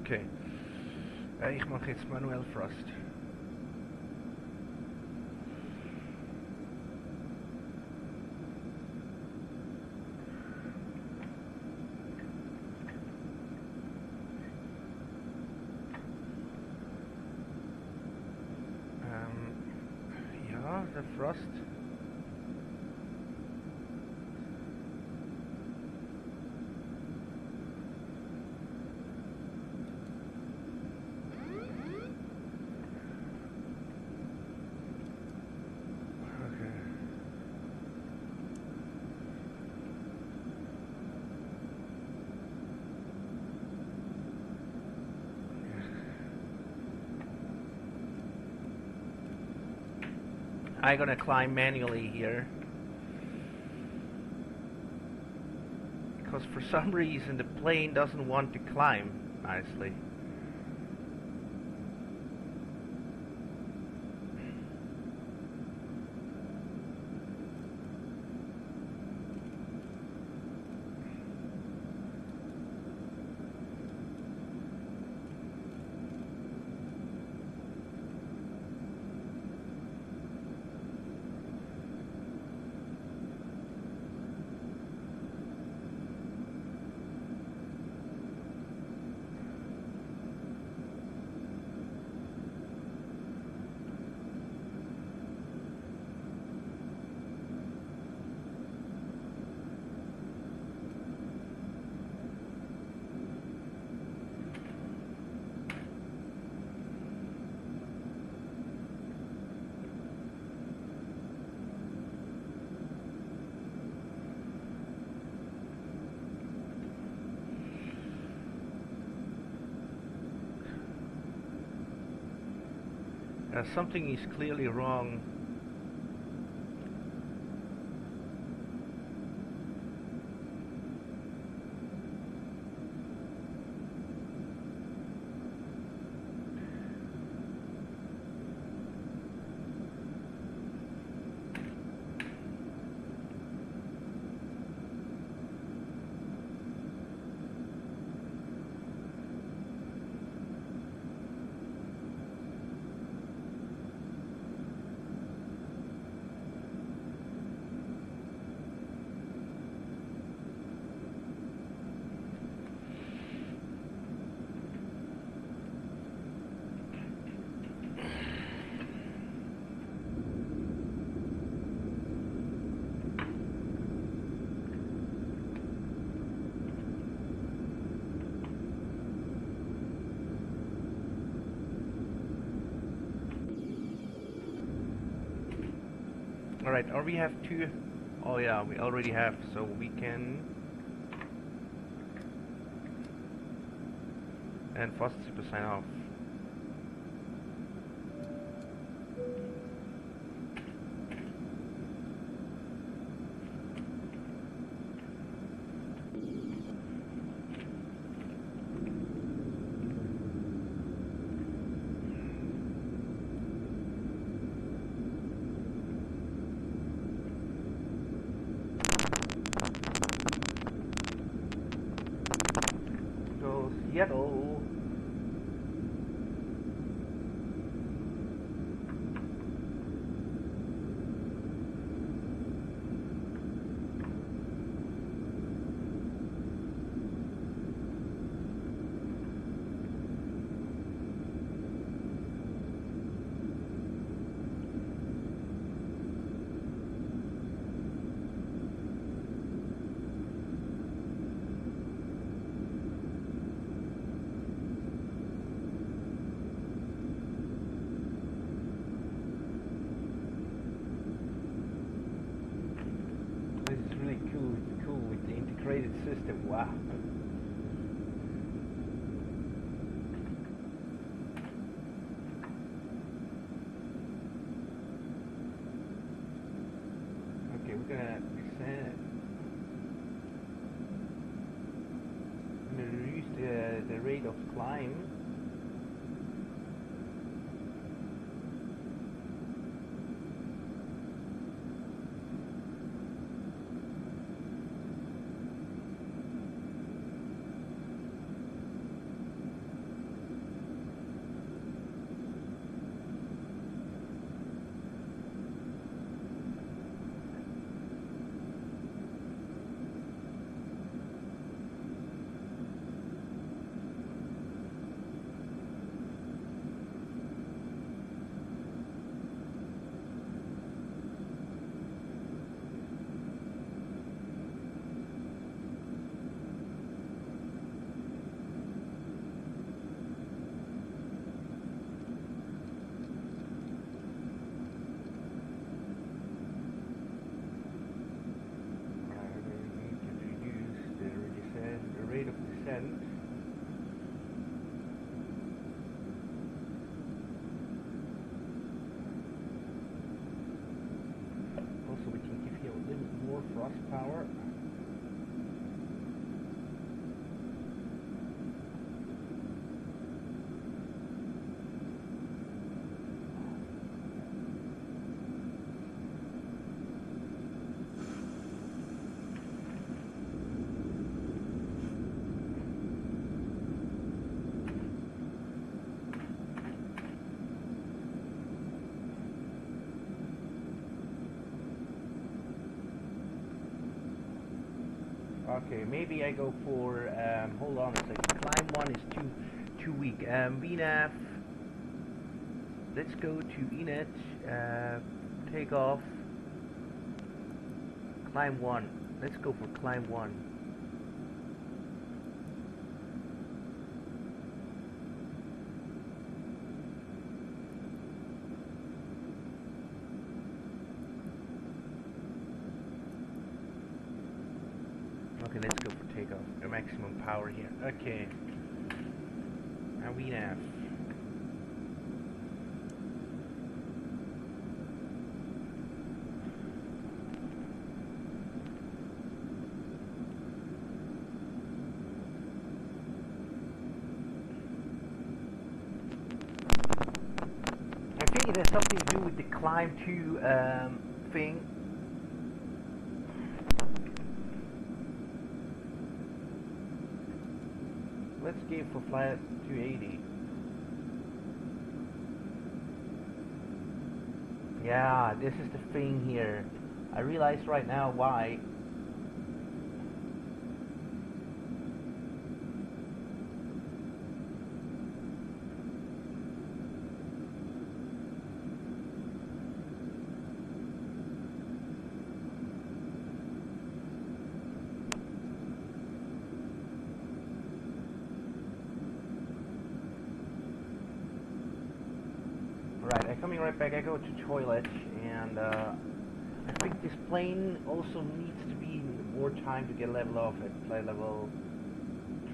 Okay. Ich mache jetzt manuell Frost. Ja, der Frost. I'm gonna climb manually here because for some reason the plane doesn't want to climb nicely. Something is clearly wrong. Alright, or we have two. Oh yeah, we already have, so we can. And fast super sign off. Go Seattle. This is really cool with the integrated system. Wow. Okay, we're gonna reduce the rate of climb. thrust power. Okay, maybe I go for, hold on a second, climb 1 is too weak. VNAV, let's go to ENET, take off, climb 1, let's go for climb 1. Okay, let's go for takeoff. A maximum power here. Okay. Now we have. I think it has something to do with the climb 2 thing. Let's go for flight 280. Yeah, this is the thing here. I realize right now why. Right, I'm coming right back. I go to toilet, and I think this plane also needs to be more time to get level off at flight level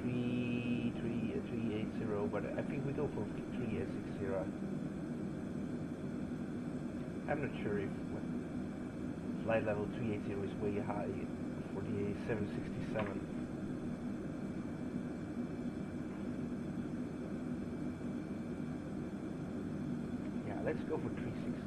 380, but I think we go for 360. I'm not sure if flight level 380 is way high for the 767. Let's go for 360.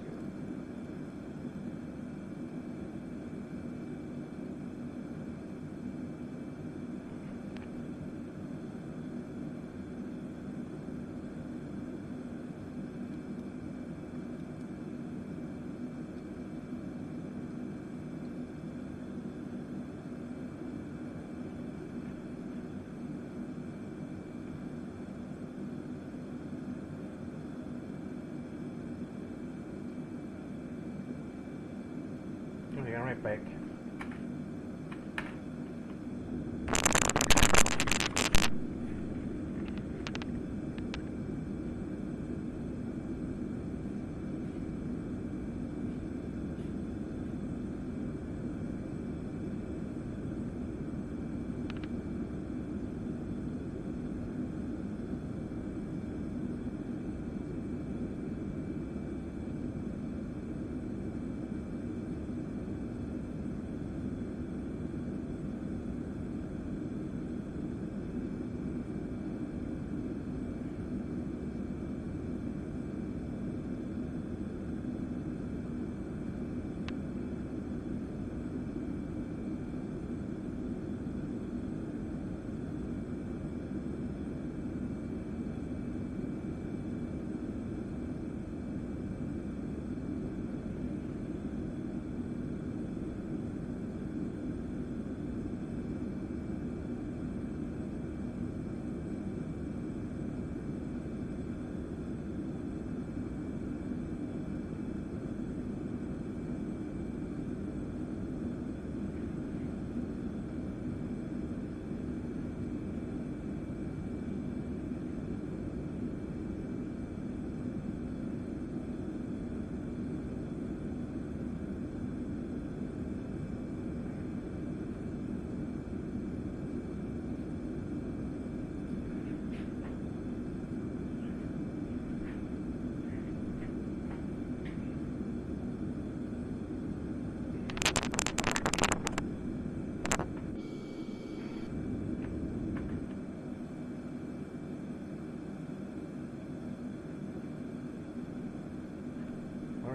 Okay, I'm right back.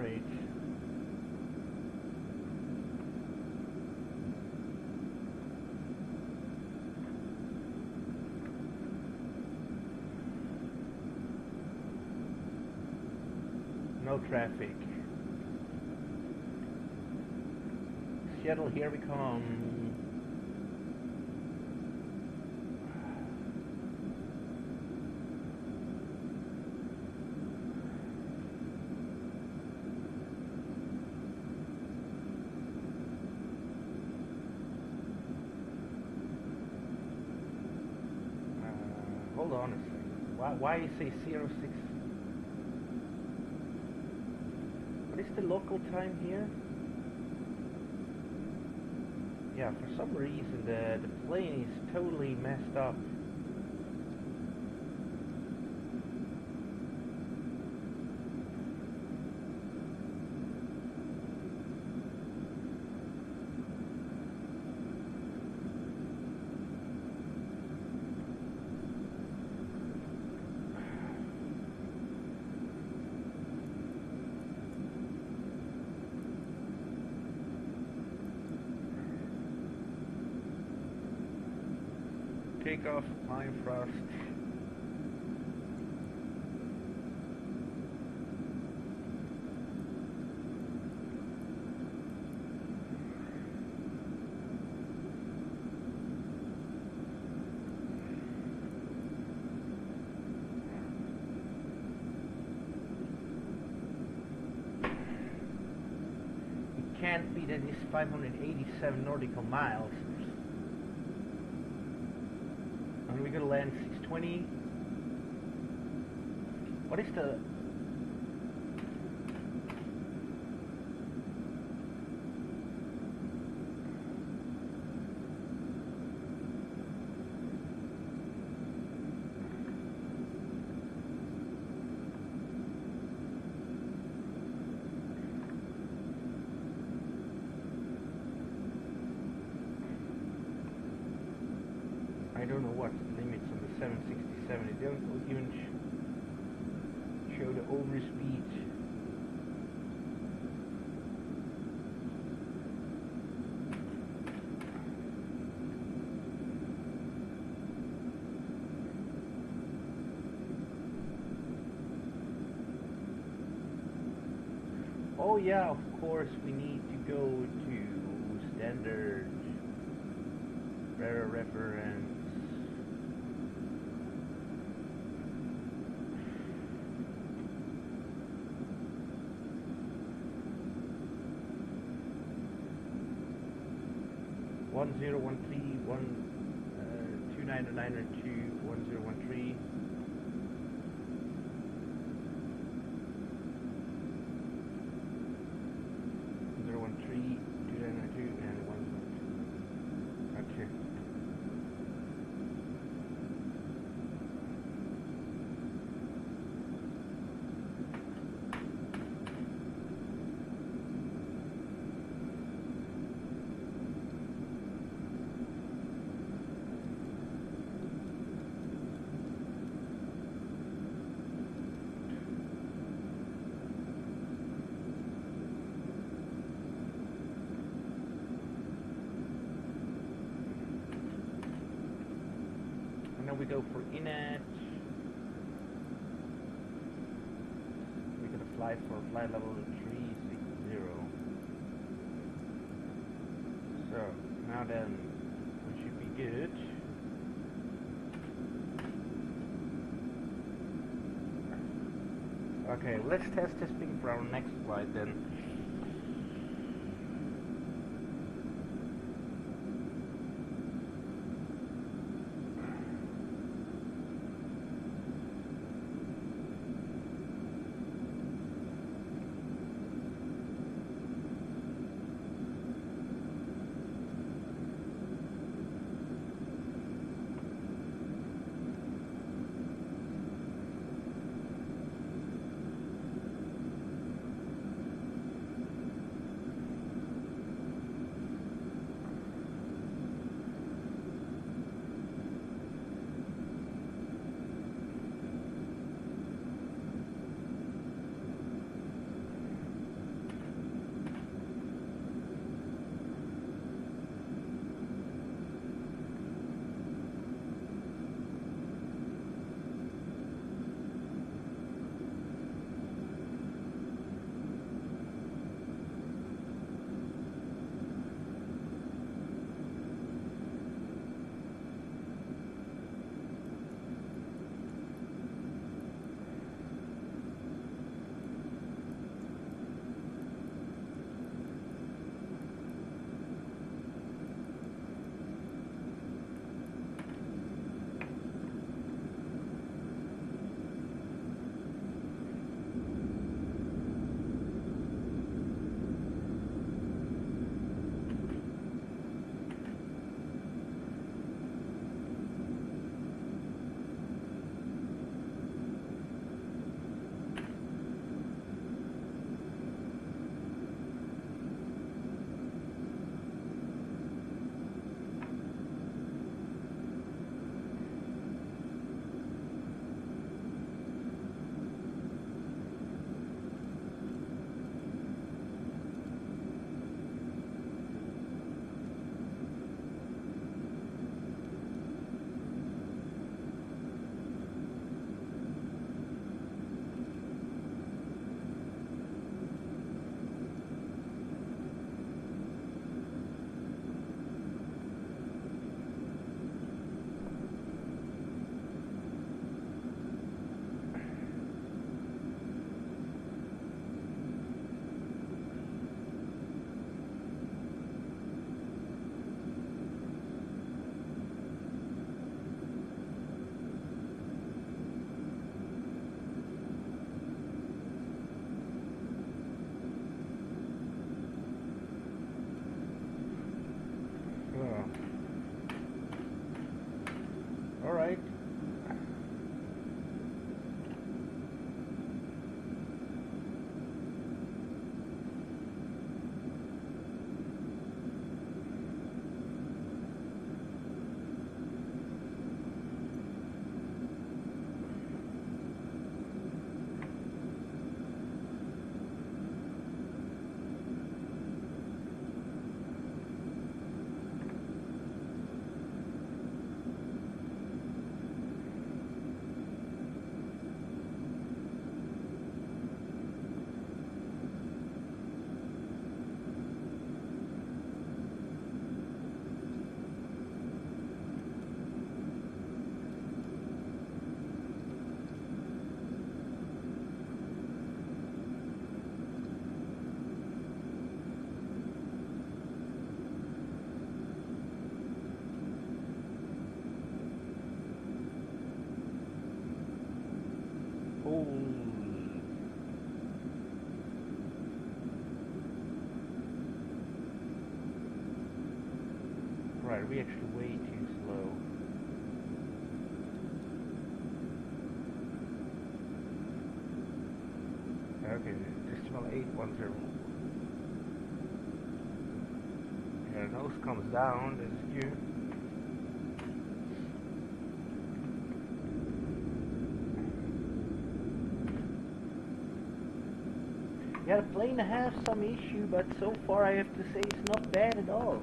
Alright. No traffic. Seattle, here we come. Hold on a second. Why you say 06? What is the local time here? Yeah, for some reason the plane is totally messed up. Takeoff, climb thrust. It can't be that it's 587 nautical miles. And we're gonna land 620. What is the... I don't know what limits on the 767. It don't even show the overspeed. Oh yeah, of course we need to go to standard reference. One 1013 2909 1013. And 1. Okay. We go for inlet. We're gonna fly for flight level 360. So now then, we should be good. Okay, let's test this thing for our next flight then. Holy. Right, we actually way too slow. Okay, decimal 810. Yeah, nose comes down, this is cute. Yeah, the plane has some issue, but so far I have to say it's not bad at all.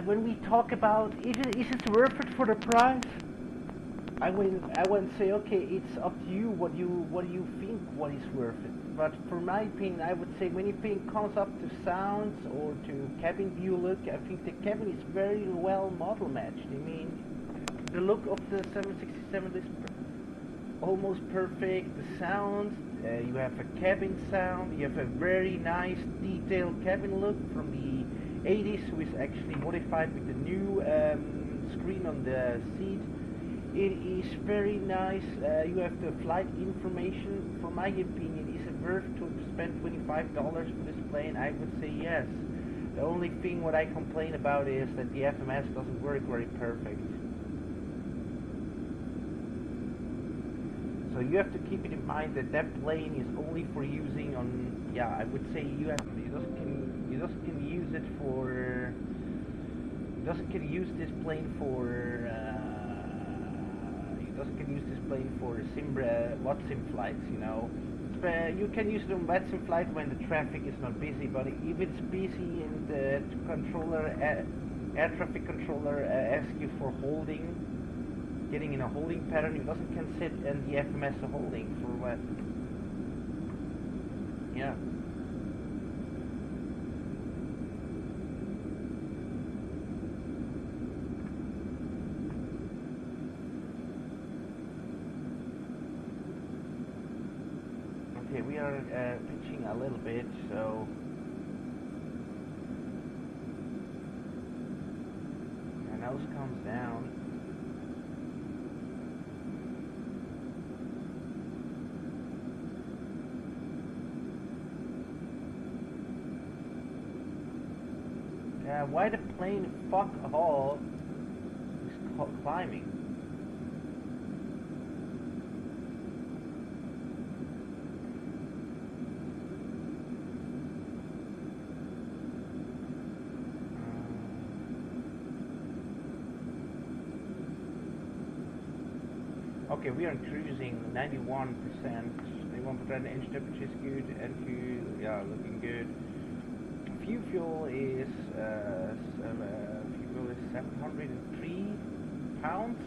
When we talk about is it worth it for the price, I wouldn't say okay, it's up to you what you think what is worth it. But for my opinion, I would say when it comes up to sounds or to cabin view look, I think the cabin is very well model matched. I mean, the look of the 767 is almost perfect. The sounds, you have a cabin sound, you have a very nice detailed cabin look from the 80s, which is actually modified with the new screen on the seat. It is very nice. You have the flight information. For my opinion, is it worth to spend $25 for this plane? I would say yes. The only thing what I complain about is that the FMS doesn't work very perfect. So you have to keep it in mind that that plane is only for using on, yeah, I would say you just can use it for, can use this plane for, can use this plane for wet sim flights, you know. You can use it on wet sim flight when the traffic is not busy, but if it's busy and the controller, air traffic controller asks you for holding, getting in a holding pattern, you doesn't can sit in the FMS holding for what? Yeah. Okay, we are pitching a little bit, so the nose comes down. Why the plane fuck all is climbing? Okay, we are cruising 91%. 91% engine temperature is good, and yeah, looking good. Fuel is 703 pounds.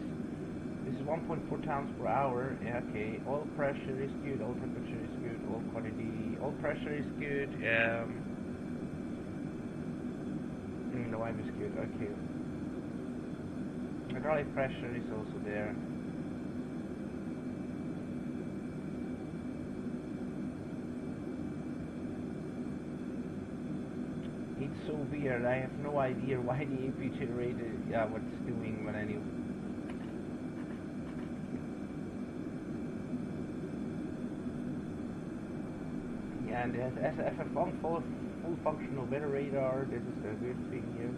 This is 1.4 tons per hour. Yeah, okay. Oil pressure is good. Oil temperature is good. Oil quantity. Oil pressure is good. The wine is good. Okay. Hydraulic pressure is also there. It's so weird. I have no idea why the AP generator, yeah, what it's doing when I knew. Yeah, and it has a full functional weather radar. This is a good thing here.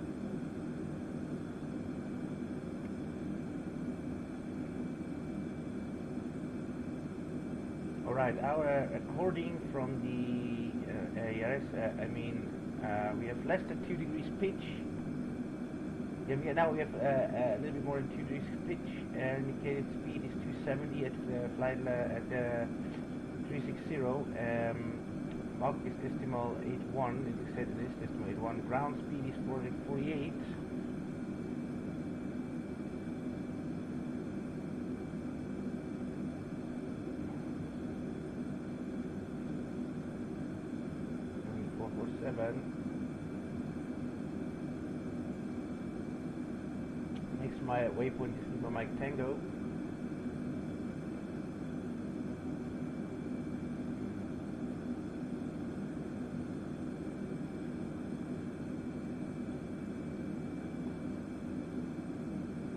Alright, according from the ARS, we have less than 2 degrees pitch. Yeah, now we have a little bit more than 2 degrees pitch. Indicated speed is 270 at flight at 360. Mach is decimal 81. It said it is decimal 81. Ground speed is 48. Next my waypoint is Lima Mike Tango.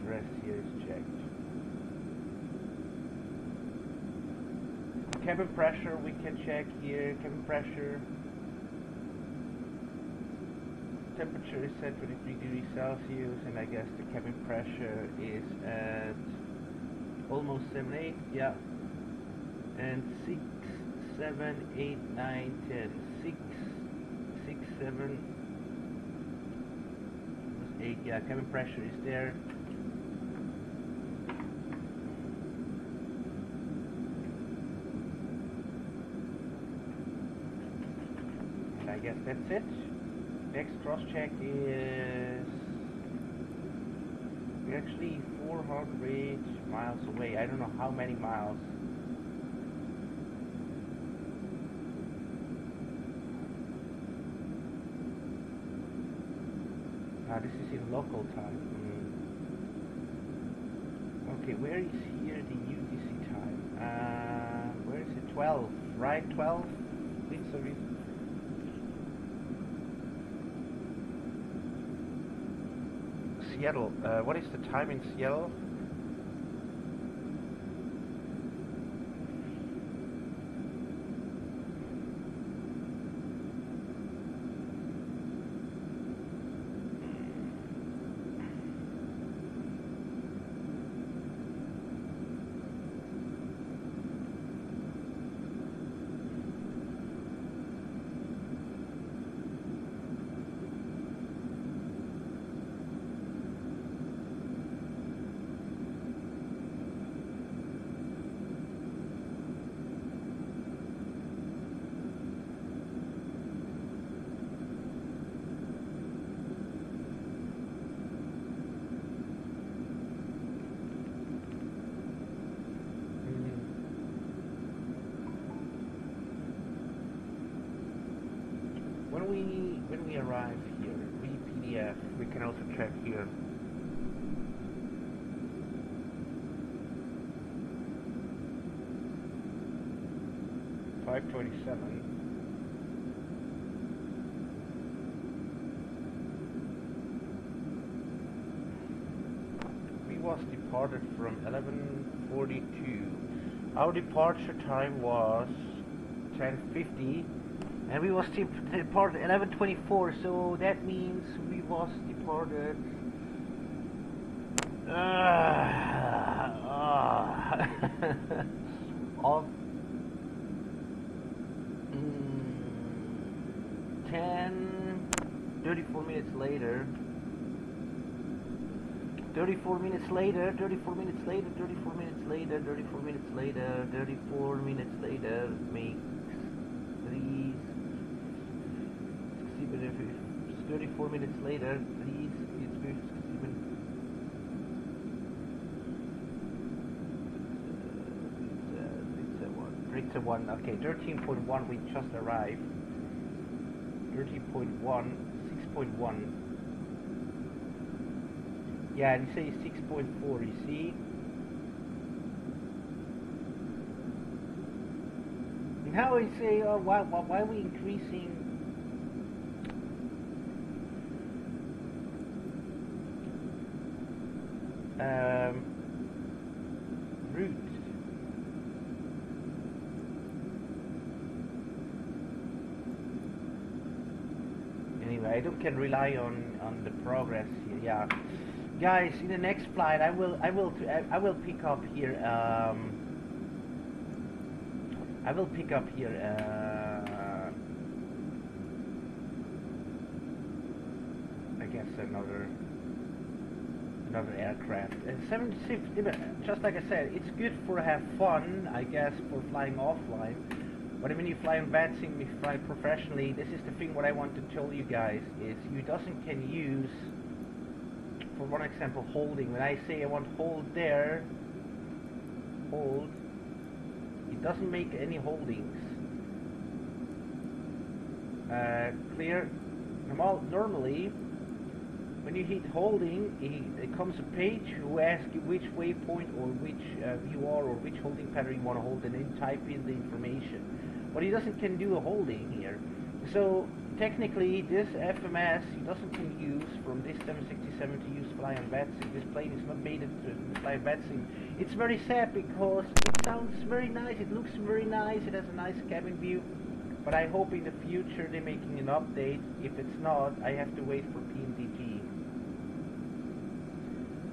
The rest here is checked. cabin pressure we can check here. Cabin pressure. Temperature is set 23 degrees Celsius, and I guess the cabin pressure is at almost 7-8, yeah. And 6, 7, 8, 9, 10. 6, 7, 8, yeah, cabin pressure is there. And I guess that's it. Next cross check is we're actually 400 miles away. I don't know how many miles. This is in local time. Okay, where is here the UTC time? Where is it? 12, right? 12? Sorry. Seattle. What is the time in Seattle? When we arrive here, read PDF, we can also check here. (5:27). We was departed from 11:42. Our departure time was 10:50. And we was departed 11:24, so that means we was departed of 34 minutes later. 34 minutes later, 34 minutes later, 34 minutes later, 34 minutes later, 34 minutes later makes 34 minutes later, please, it's 1. Okay, 13.1, we just arrived. 13.1, 6.1. Yeah, and you say 6.4, you see? Now I say, why are we increasing? Route. Anyway, I don't can rely on the progress here. Yeah, guys, in the next flight, I will pick up here. I will pick up here. I guess another aircraft. 76, just like I said, it's good for have fun, I guess, for flying offline. But when you fly on VATSIM, you fly professionally. This is the thing what I want to tell you guys is you can use, for one example, holding. When I say I want hold there, hold, it doesn't make any holdings. Clear. Normally, when you hit holding, it comes a page who asks you which waypoint or which VR or which holding pattern you want to hold, and then type in the information. But he can do a holding here. So technically, this FMS can use from this 767 to use fly on VATSIM. This plane is not made to fly VATSIM. It's very sad because it sounds very nice, it looks very nice, it has a nice cabin view, but I hope in the future they're making an update. If it's not, I have to wait for PMDG.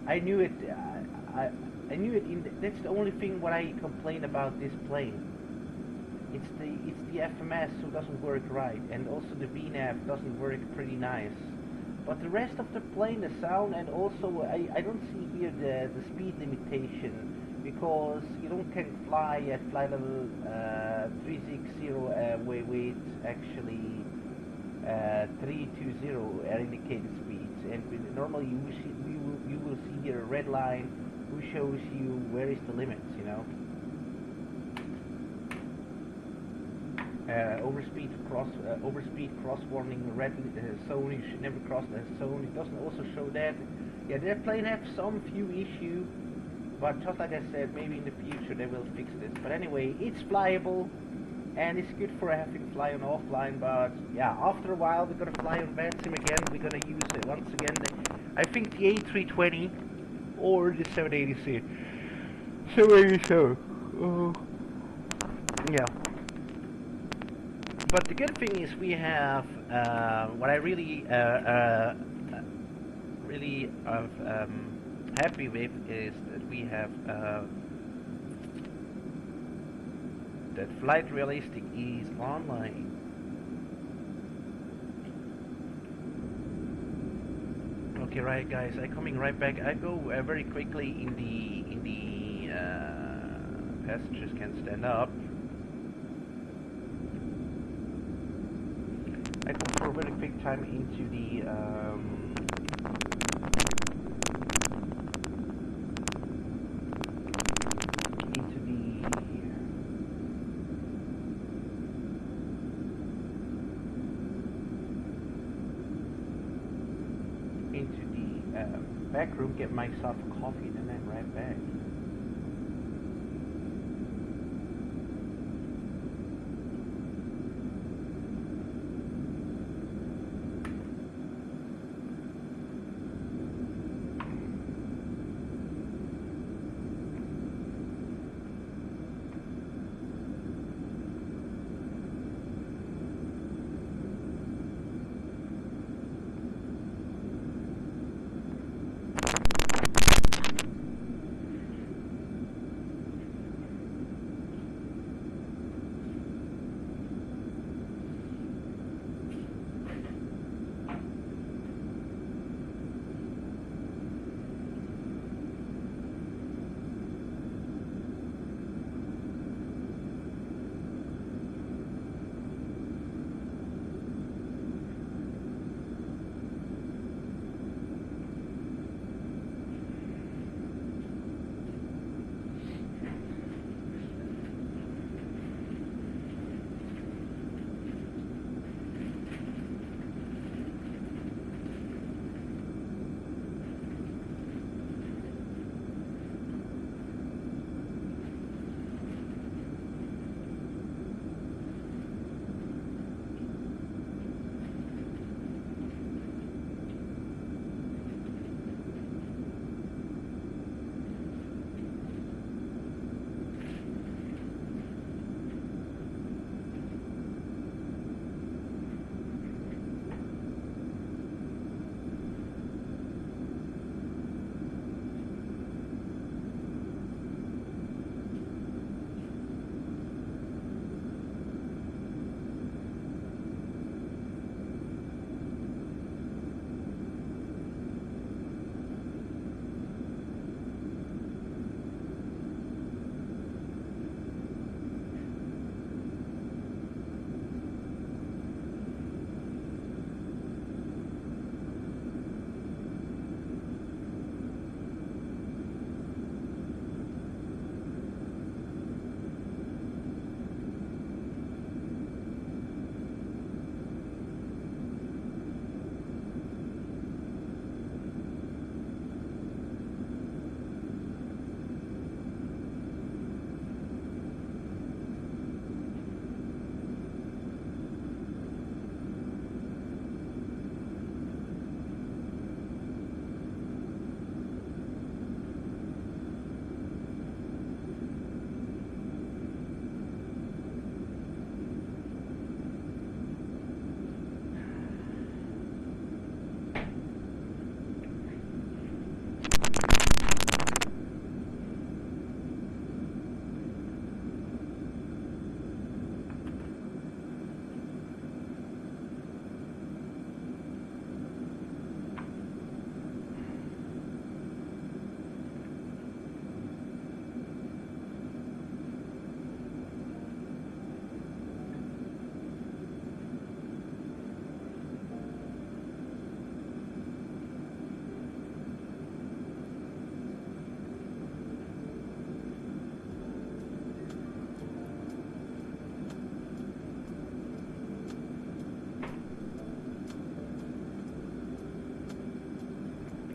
I knew it. I knew it. That's the only thing what I complain about this plane. It's the FMS who doesn't work right, and also the VNAV doesn't work pretty nice. But the rest of the plane, the sound, and also I don't see here the speed limitation, because you can fly at flight level 360 with actually 320 air indicated speeds, and normally you will see here a red line who shows you where is the limits, you know. Overspeed cross warning, red zone, you should never cross that zone. It doesn't also show that. Yeah, their plane have some few issue, but just like I said, maybe in the future they will fix this. But anyway, it's flyable, and it's good for having fly on offline. But yeah, after a while we're gonna fly on VATSIM again. We're gonna use it once again. I think the A320 or the 786. 787. Yeah. But the good thing is we have what I really happy with is that we have that Flight Realistic is online. Okay, right, guys, I'm coming right back. I go very quickly in the passengers can stand up. I go for a very quick time into the back room, get myself a coffee, and then I'm right back.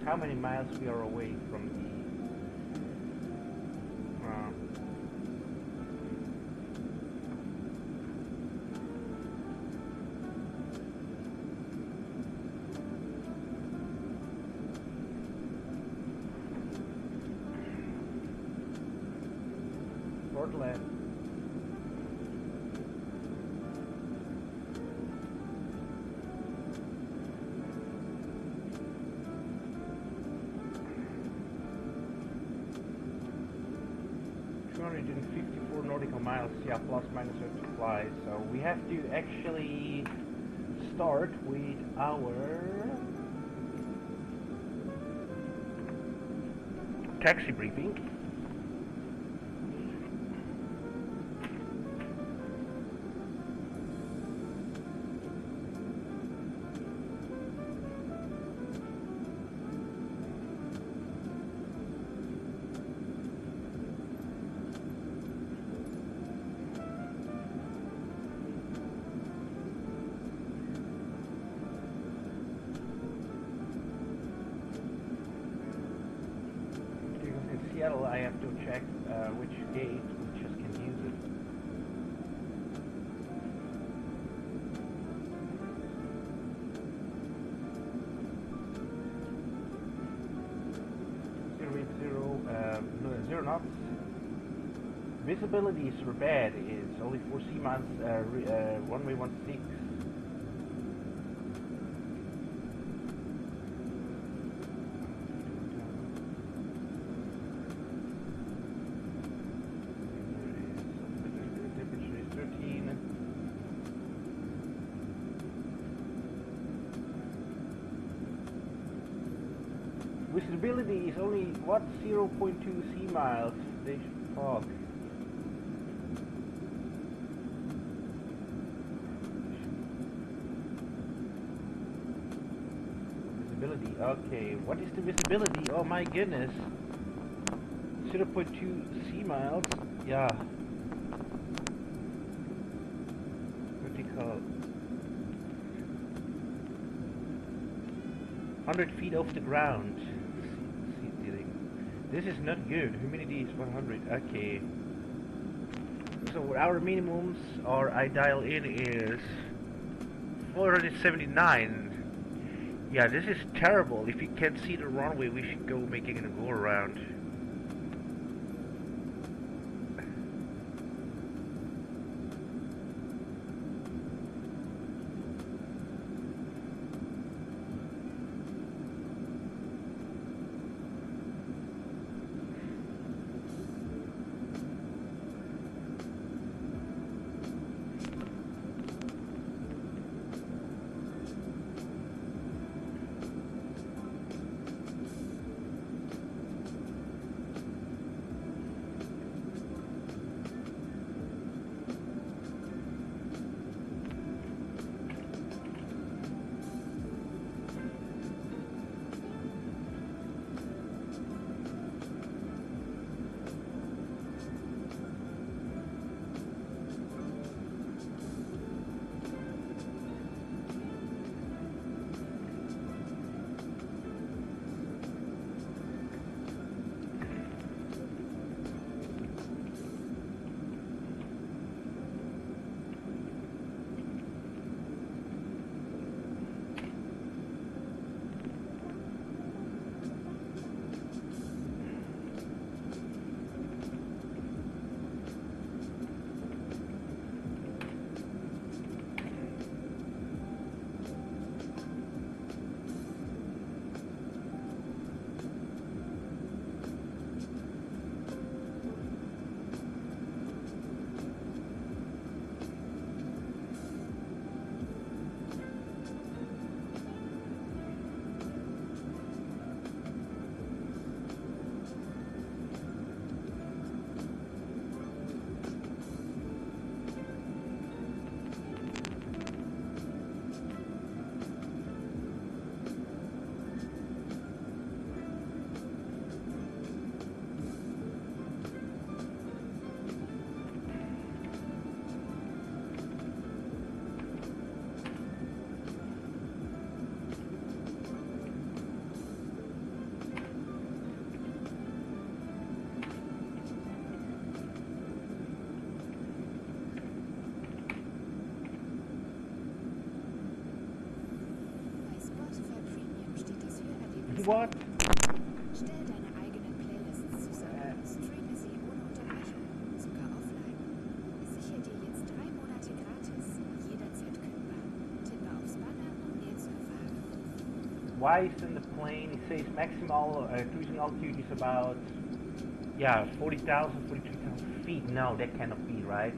how many miles we are away from the Portland. 254 nautical miles, yeah, plus minus to fly. So we have to actually start with our taxi briefing. Seattle, I have to check which gate we just can use it. Zero knots. Visibility is bad. It's only 4 Seaman's runway 16. Visibility is only, what, 0.2 sea miles. They fog. Visibility, okay. What is the visibility? Oh my goodness. 0.2 sea miles. Yeah. Vertical. 100 feet off the ground. This is not good. Humidity is 100. Okay. So our minimums, or I dial in, is 479. Yeah, this is terrible. If you can't see the runway, we should go making a go around. what? Stell deine eigenen Playlists zusammen. Streame sie ohne Unterbrechung, sogar offline. Sichere dir jetzt 3 Monate gratis, jederzeit kündbar. Tippe aufs Banner, um mehr zu erfahren. Why is in the plane? It says maximal cruising altitude is about 40,000, 43,000 feet. No, that cannot be right.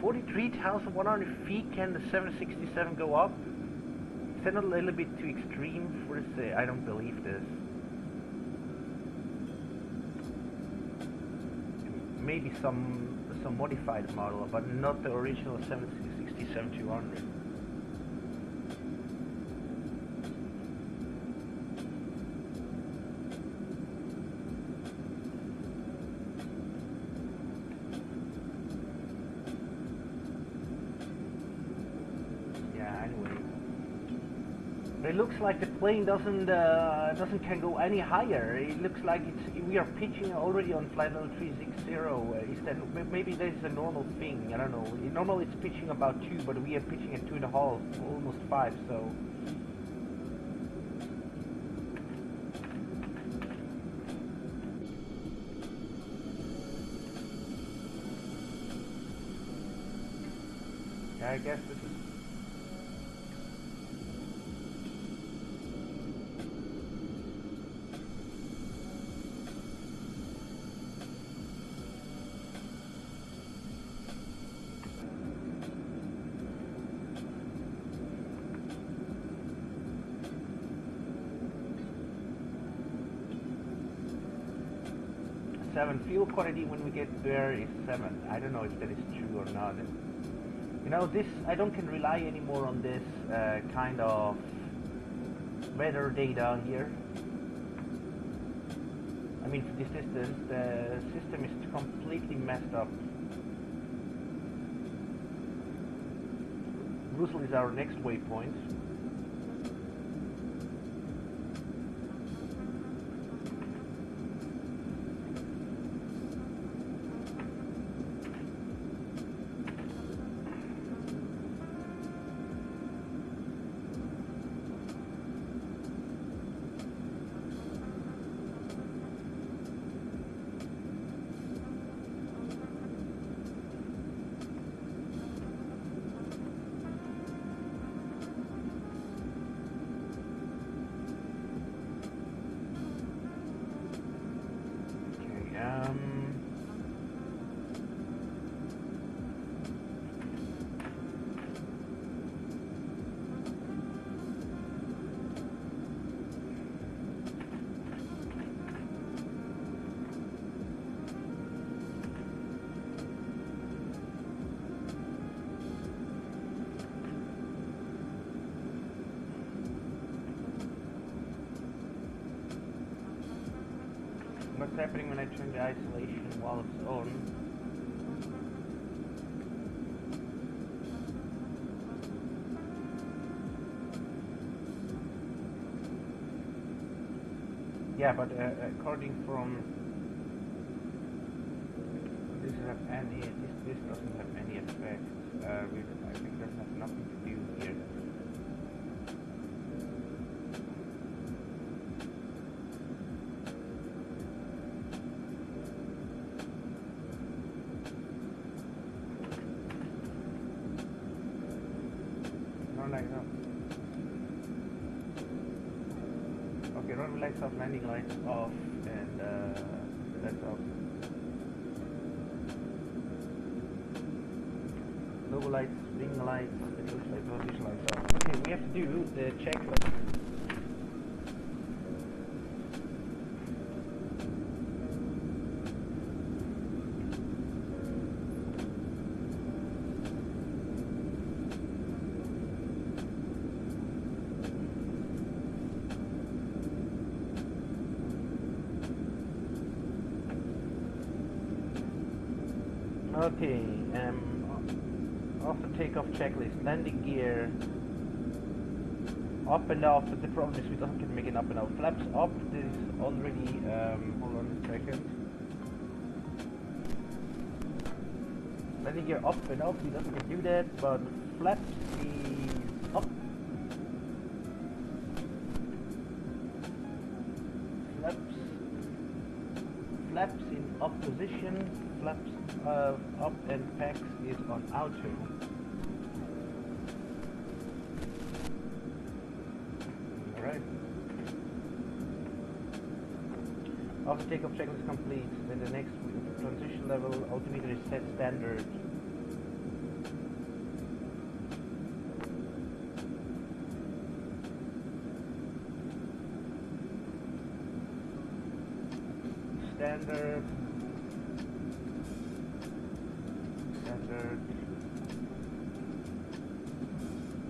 43,100 feet. Can the 767 go up? Is that not a little bit too extreme for this? I don't believe this. Maybe some modified model, but not the original 767-200. It looks like the plane doesn't can go any higher. It looks like we are pitching already on flight level 360. Is that maybe that is a normal thing? I don't know. Normally it's pitching about 2, but we are pitching at 2.5, almost 5. So. Yeah, I guess this is. Fuel quantity when we get there is 7. I don't know if that is true or not. You know, this I don't can rely anymore on this kind of weather data here. I mean, for this distance, the system is completely messed up. Brussels is our next waypoint. What's happening when I turn the isolation while it's on? Yeah, but according from this doesn't have any effect. I think it doesn't have nothing to do here. Okay, runway lights off, landing lights off, and that's off. Logo lights, wing lights, it looks like position lights off. Okay, we have to do the checklist. Okay, after takeoff checklist, landing gear, up and off, but the problem is we don't can make it up and off. Flaps up, this is already, hold on a second. Landing gear up and off, we don't do that, but flaps is up. position, flaps up and packs is on auto. Alright. After takeoff checklist is complete, then the next transition level altimeter is set standard. Standard. Standard.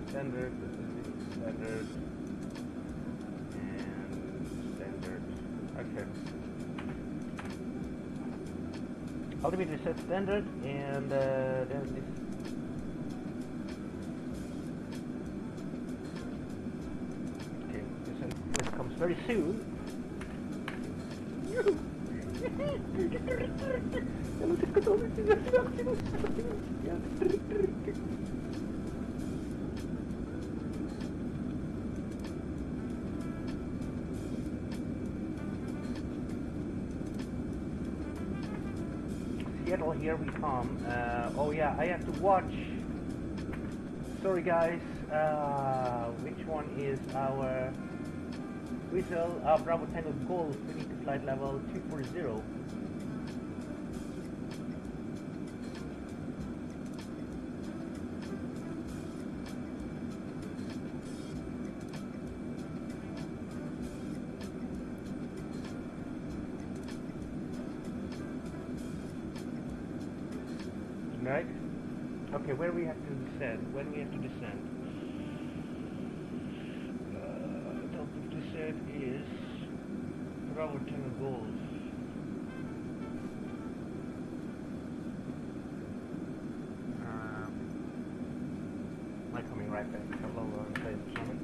Standard. Standard. And standard. Okay. Altimeter is set standard, and there's this. Okay, this comes very soon. Seattle, here we come. Oh yeah, I have to watch. Sorry guys, which one is our whistle? Bravo Tango Golf. We need to flight level 240. Right? Okay, where we have to descend? When we have to descend? Top of descent is Bravo Tango Golf. Am I coming right back? Hello, ladies and gentlemen.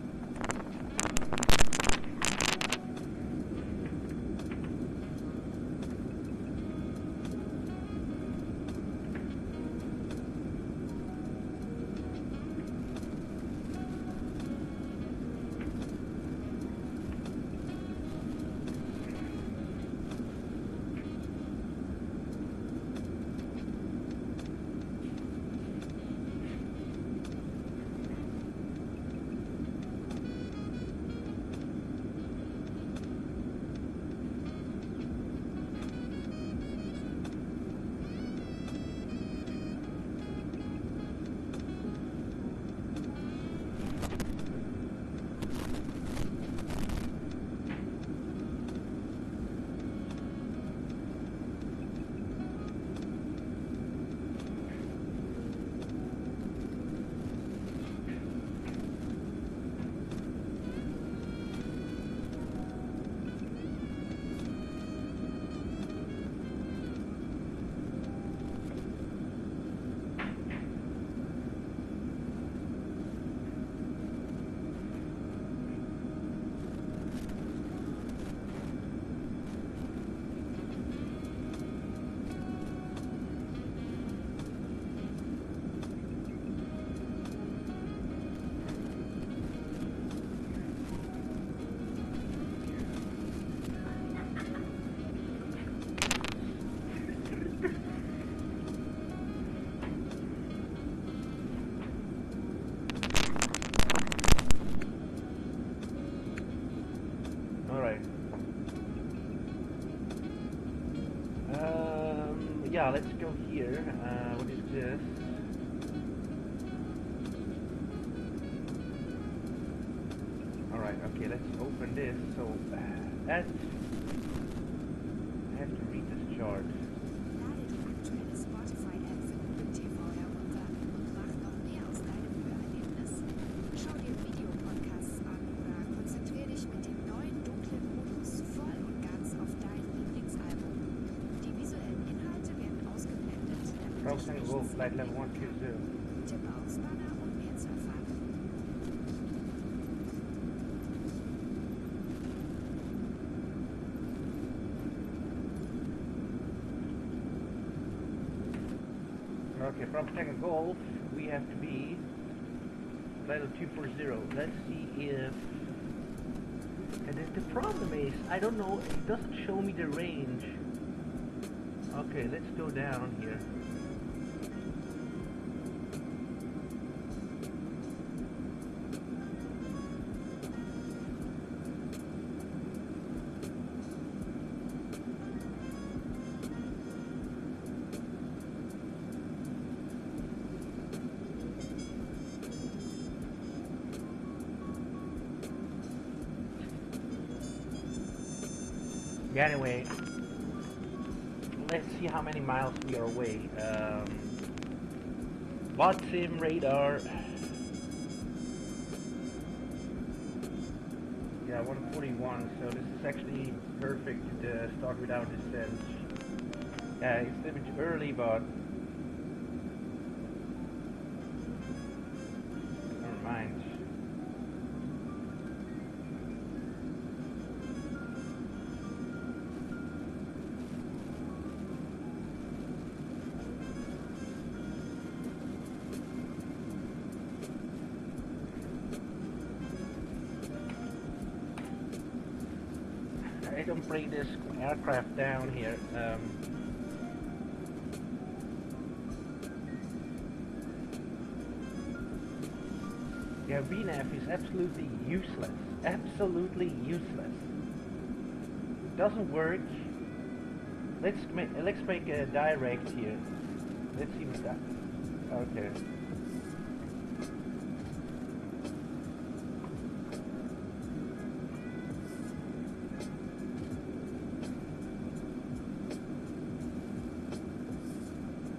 Yeah, let's go here. What is this? Alright, okay, let's open this. So, I have to read this chart. Lade die aktuelle Spotify-App für Google TV herunter und mach noch mehr aus deinem Hörerlebnis. Schau dir Videopodcasts an oder konzentrier dich mit dem neuen dunklen Modus voll und ganz auf dein Lieblingsalbum. Die visuellen Inhalte werden ausgeblendet, damit Bravo dich Tango nichts Flight Level ablenken 120. kann. Tippe aufs Banner, um mehr zu erfahren. Okay, from Tango Golf, we have to be level 240. Let's see if... And the problem is, I don't know, it doesn't show me the range Okay, let's go down here. Yeah, anyway, let's see how many miles we are away. Bot sim radar. Yeah, 141. So this is actually perfect to start without descent. Yeah, it's a little bit early, but never mind. I don't bring this aircraft down here. Yeah, VNAV is absolutely useless. Absolutely useless. Doesn't work. Let's make a direct here. Let's see what's that. Okay.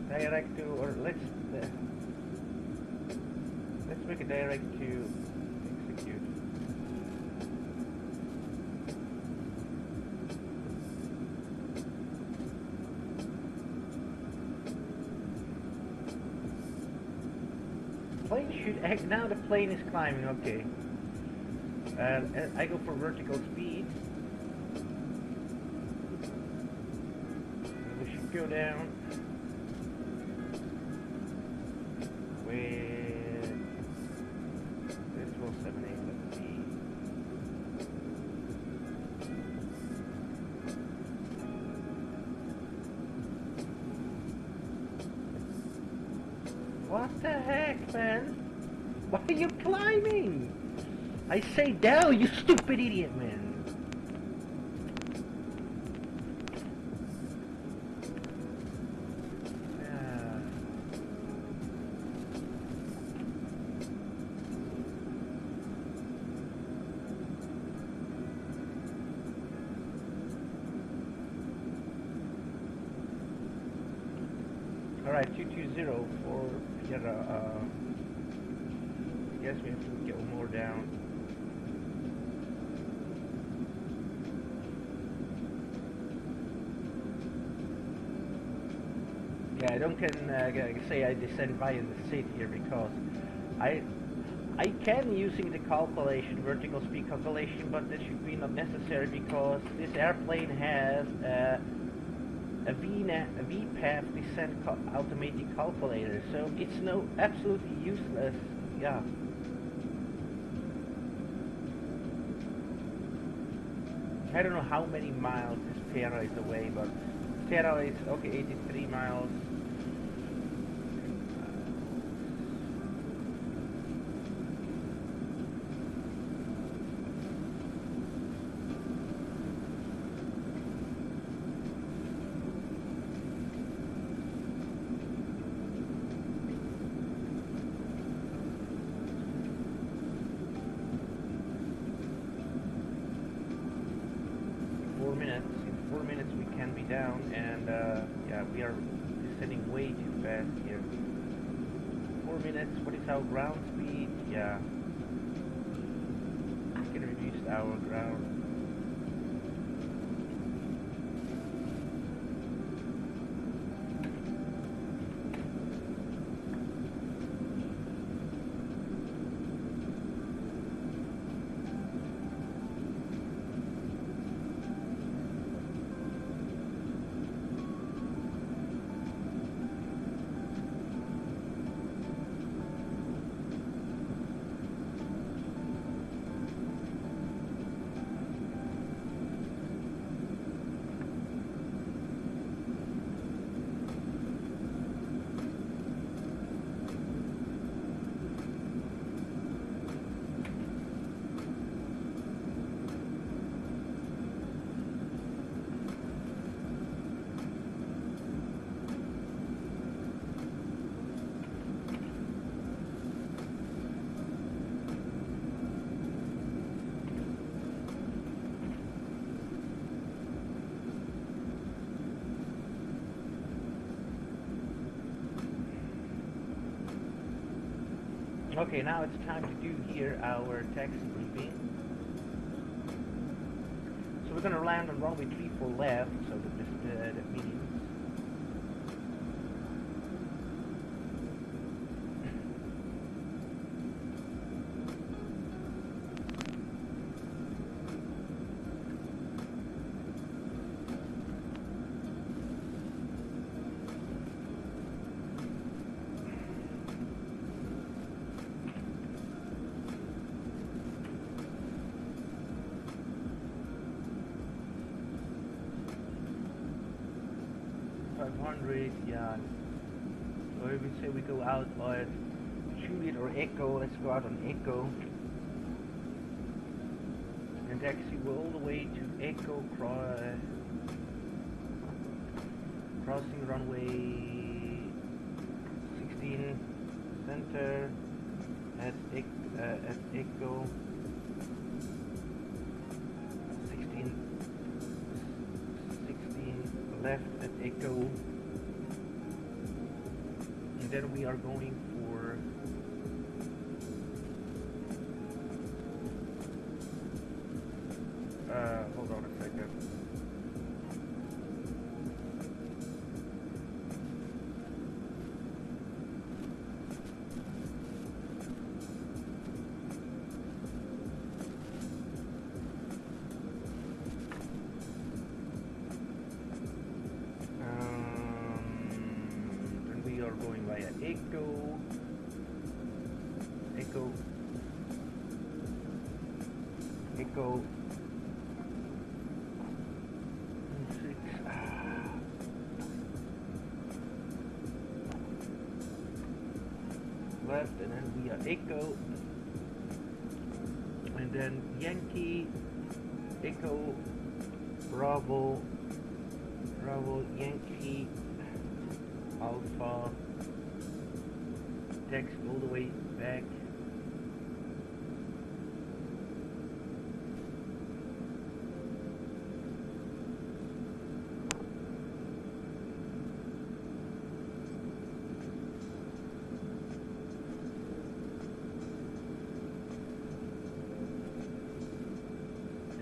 Direct to, or let's make a direct to execute. Plane should act now. The plane is climbing. Okay. I go for vertical speed. We should go down. This will 78, let's see. What the heck, man? Why are you climbing? I say down, you stupid idiot, man. Alright, 220 for Pierre. Guess we have to get more down. Yeah, I don't can say I descend via the seat here because I can using the calculation, vertical speed calculation, but this should be not necessary because this airplane has a VPAF descent automatic calculator, so it's absolutely useless. Yeah. I don't know how many miles this Terra is away, but Terra is okay, 83 miles. 4 minutes. In 4 minutes we can be down, and yeah, we are descending way too fast here. 4 minutes. What is our ground speed? Yeah, we can reduce our ground. Okay, now it's time to do here our taxi briefing. So we're gonna land on runway 34 left, so that means yeah. So if we say we go out on Juliet or Echo, let's go out on Echo. And taxi all the way to Echo, crossing runway 16 center at Echo 16 left at Echo, and then we are going for hold on a second. Then we are going via Echo, Echo, Echo 6. Left, and then we are Echo, and then Yankee, Echo, Bravo, Bravo, Yankee, Alpha, text all the way back.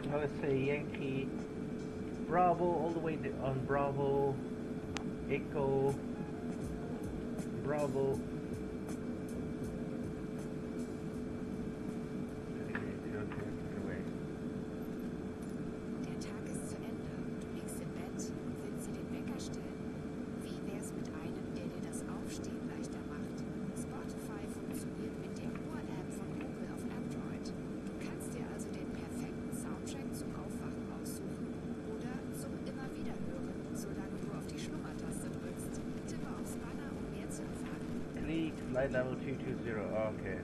Now let's say Yankee, Bravo, all the way on Bravo, Echo, Bravo. Der Tag ist zu Ende. Du liegst im Bett und willst dir den Wecker stellen. Wie wär's mit einem, der dir das Aufstehen leichter macht? Spotify funktioniert mit der Uhr-App von Google auf Android. Du kannst dir also den perfekten Soundtrack zum Aufwachen aussuchen oder zum immer wieder hören, solange du auf die Schlummertaste drückst. Tippe aufs Banner, um mehr zu erfahren. Click flight level 220. Okay.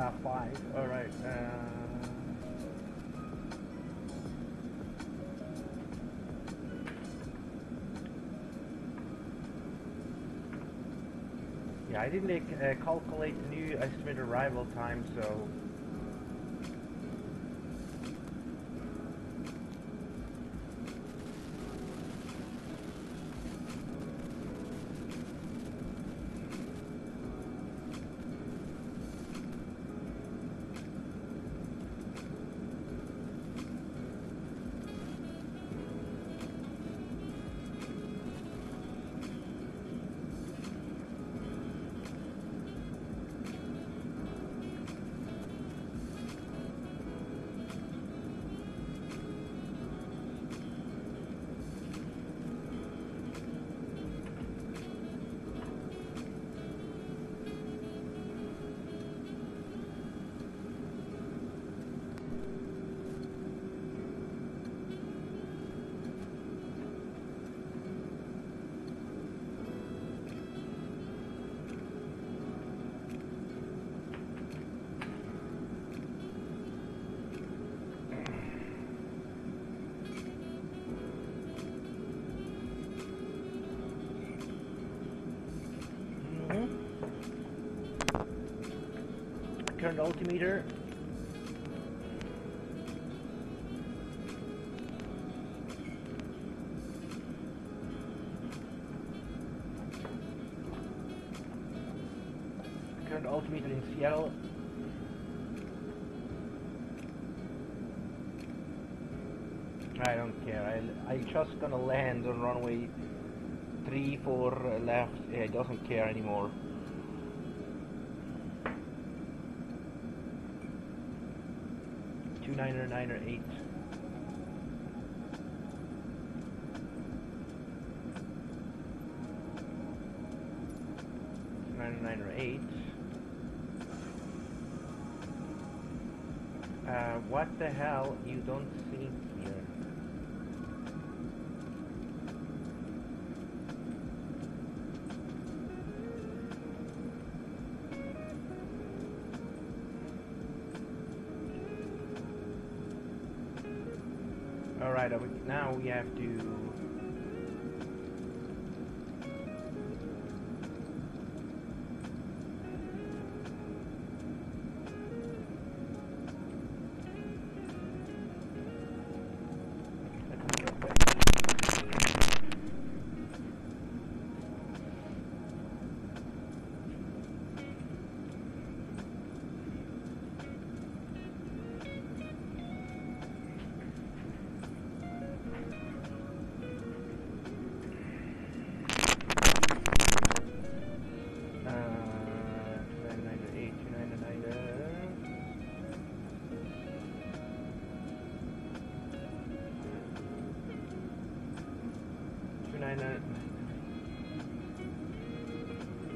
5. Alright. Yeah, I didn't calculate the new estimated arrival time, so... Current altimeter. Current altimeter in Seattle. I don't care. I just gonna land on runway 34 left. Yeah, it doesn't care anymore. 2998. What the hell? You don't see here. Alright, now we have to...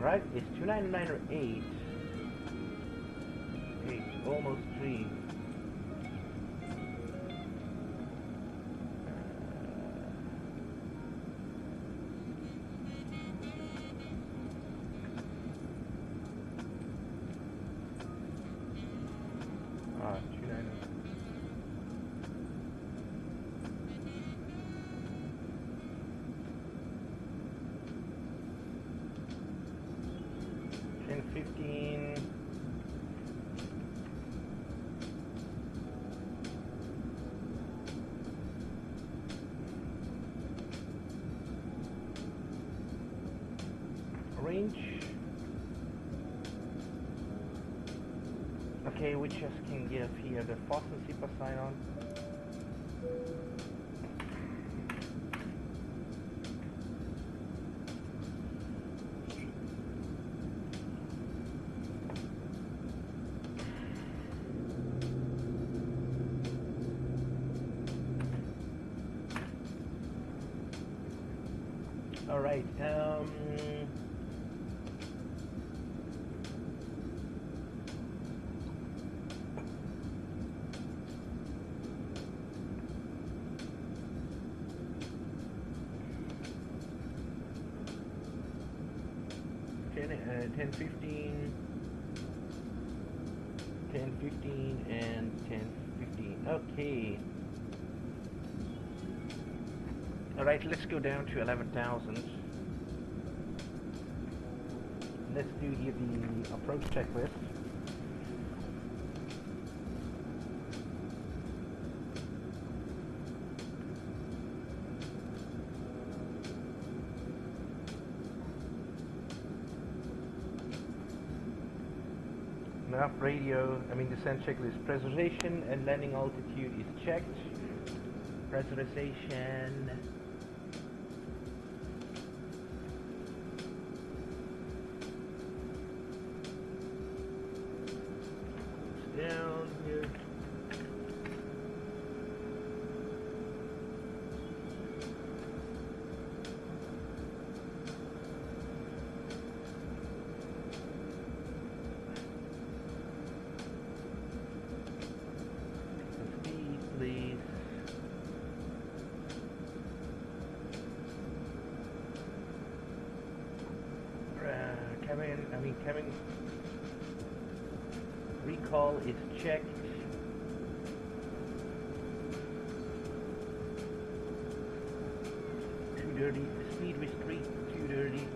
Right, it's 2998. 8, almost 3. Ah, 29. 10:15. Range. Okay, we just can give here the Fasten Zipper sign on. All right. 10:15. 15 and 10, 15. Okay. Alright, let's go down to 11,000. Let's do here the approach checklist. Nav radio, descent checklist. Pressurization and landing altitude is checked. Pressurization. Down here. Speed, please. Cabin recall is checked. Too dirty. Speed restrict. Too dirty.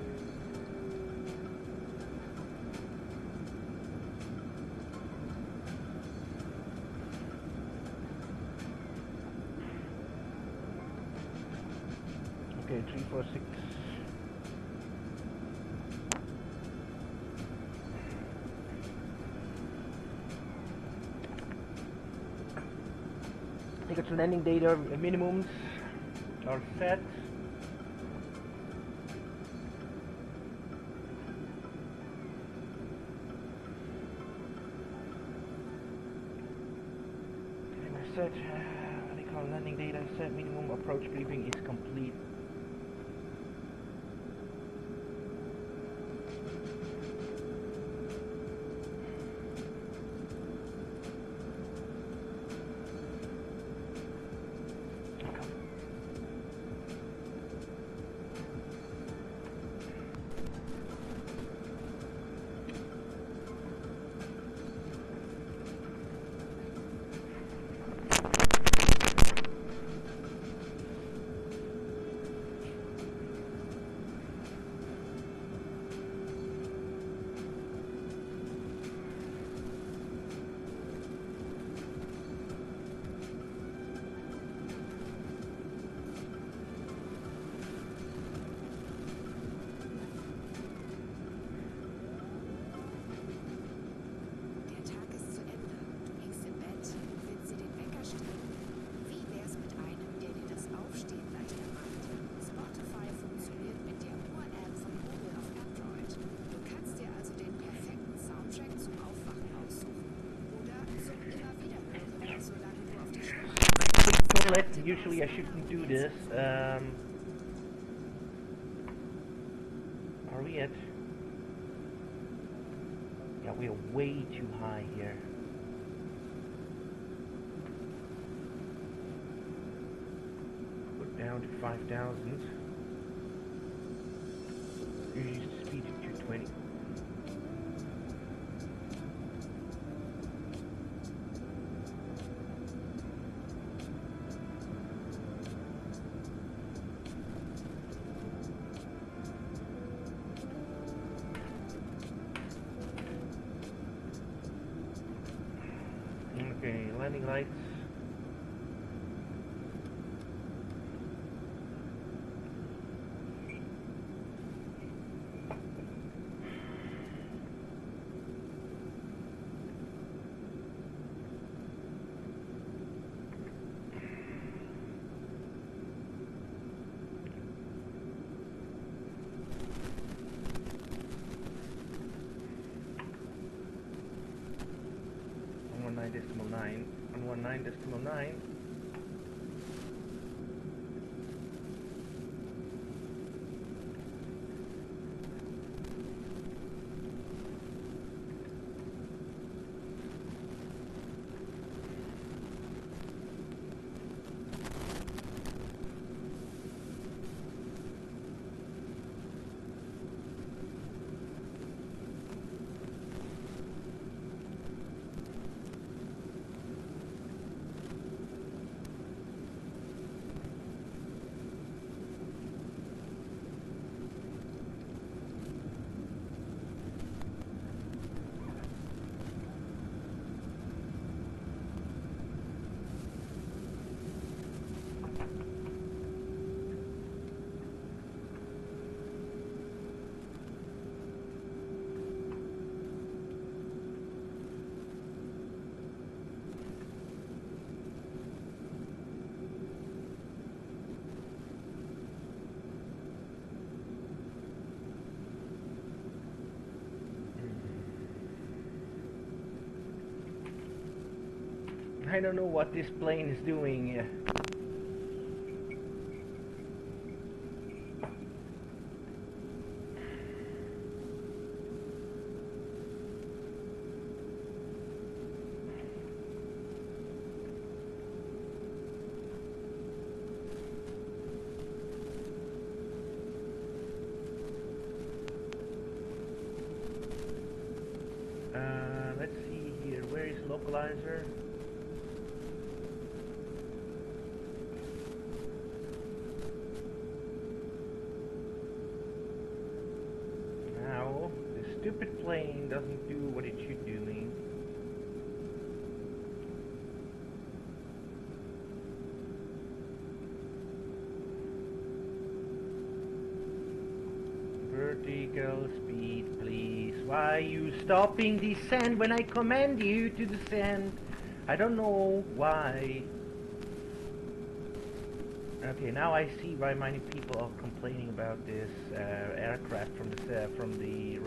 Okay, 346. Tickets landing data minimums are set. Set. What they call landing data set. Minimum approach briefing is complete. Der Tag ist zu Ende. Du liegst im Bett, willst dir den Wecker stellen. Wie wär's mit einem, der dir das Aufstehen leichter macht? Spotify funktioniert mit der Uhr-App von Google auf Android. Du kannst dir also den perfekten Soundtrack zum Aufwachen aussuchen. Oder zum immer wieder hören, solange du auf die Schnur Toilet. Usually I shouldn't do this. Are we at? Yeah, we are way too high here. Put down to 5,000. Use speed to 220. Okay, landing lights. Decimal 9 119.9. I don't know what this plane is doing. Let's see here. Where is localizer? Now, the stupid plane doesn't do what it should doing. Vertical speed, please. Why are you stopping descent when I command you to descend? I don't know why. Okay, now I see why many people are complaining about this aircraft from the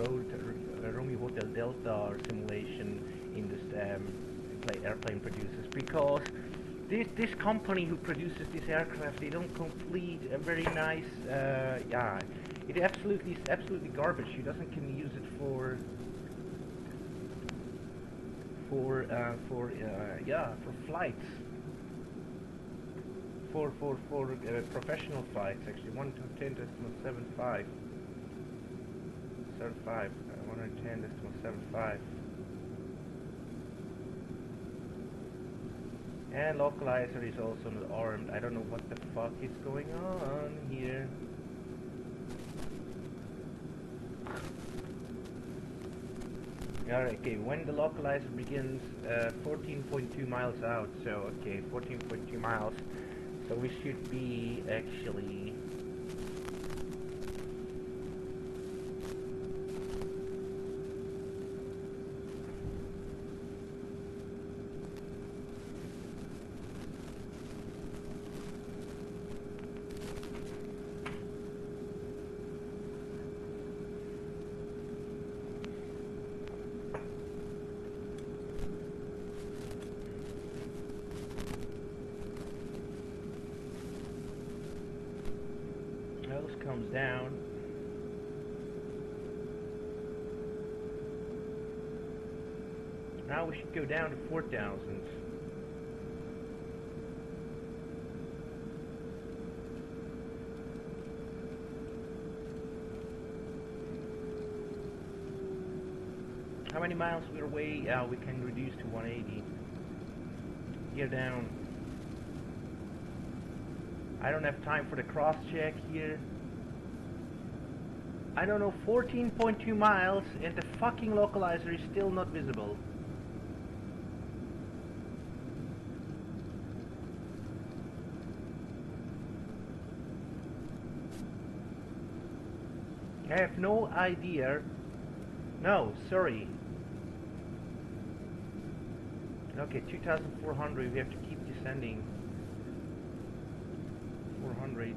Romeo Hotel Delta simulation in this airplane producers, because this company who produces this aircraft, they don't complete a very nice yeah. It is absolutely garbage. She doesn't can use it for flights, for professional flights. Actually, 110.75, 110.75, and localizer is also not armed. I don't know what the fuck is going on here. Alright, okay, when the localizer begins, 14.2 miles out, so okay, 14.2 miles, so we should be actually comes down. Now we should go down to 4,000. How many miles we're away? We can reduce to 180. Gear down. I don't have time for the cross check here. I don't know, 14.2 miles and the fucking localizer is still not visible. I have no idea. No, sorry. Okay, 2,400, we have to keep descending. 400.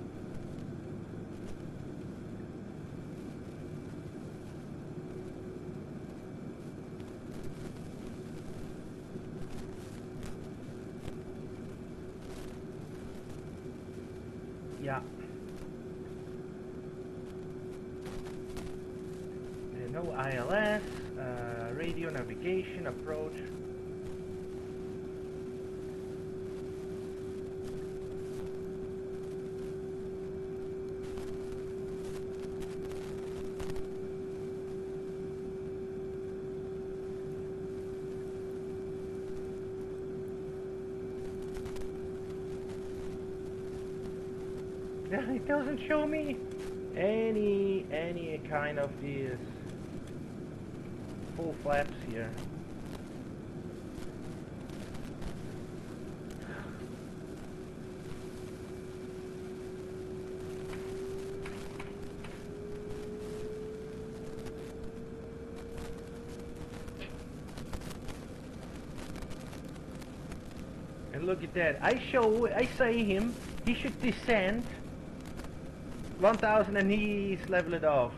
Yeah. No ILS, radio navigation, approach. It doesn't show me any kind of these full flaps here. And look at that. I say him, he should descend 1,000 and he's level it off.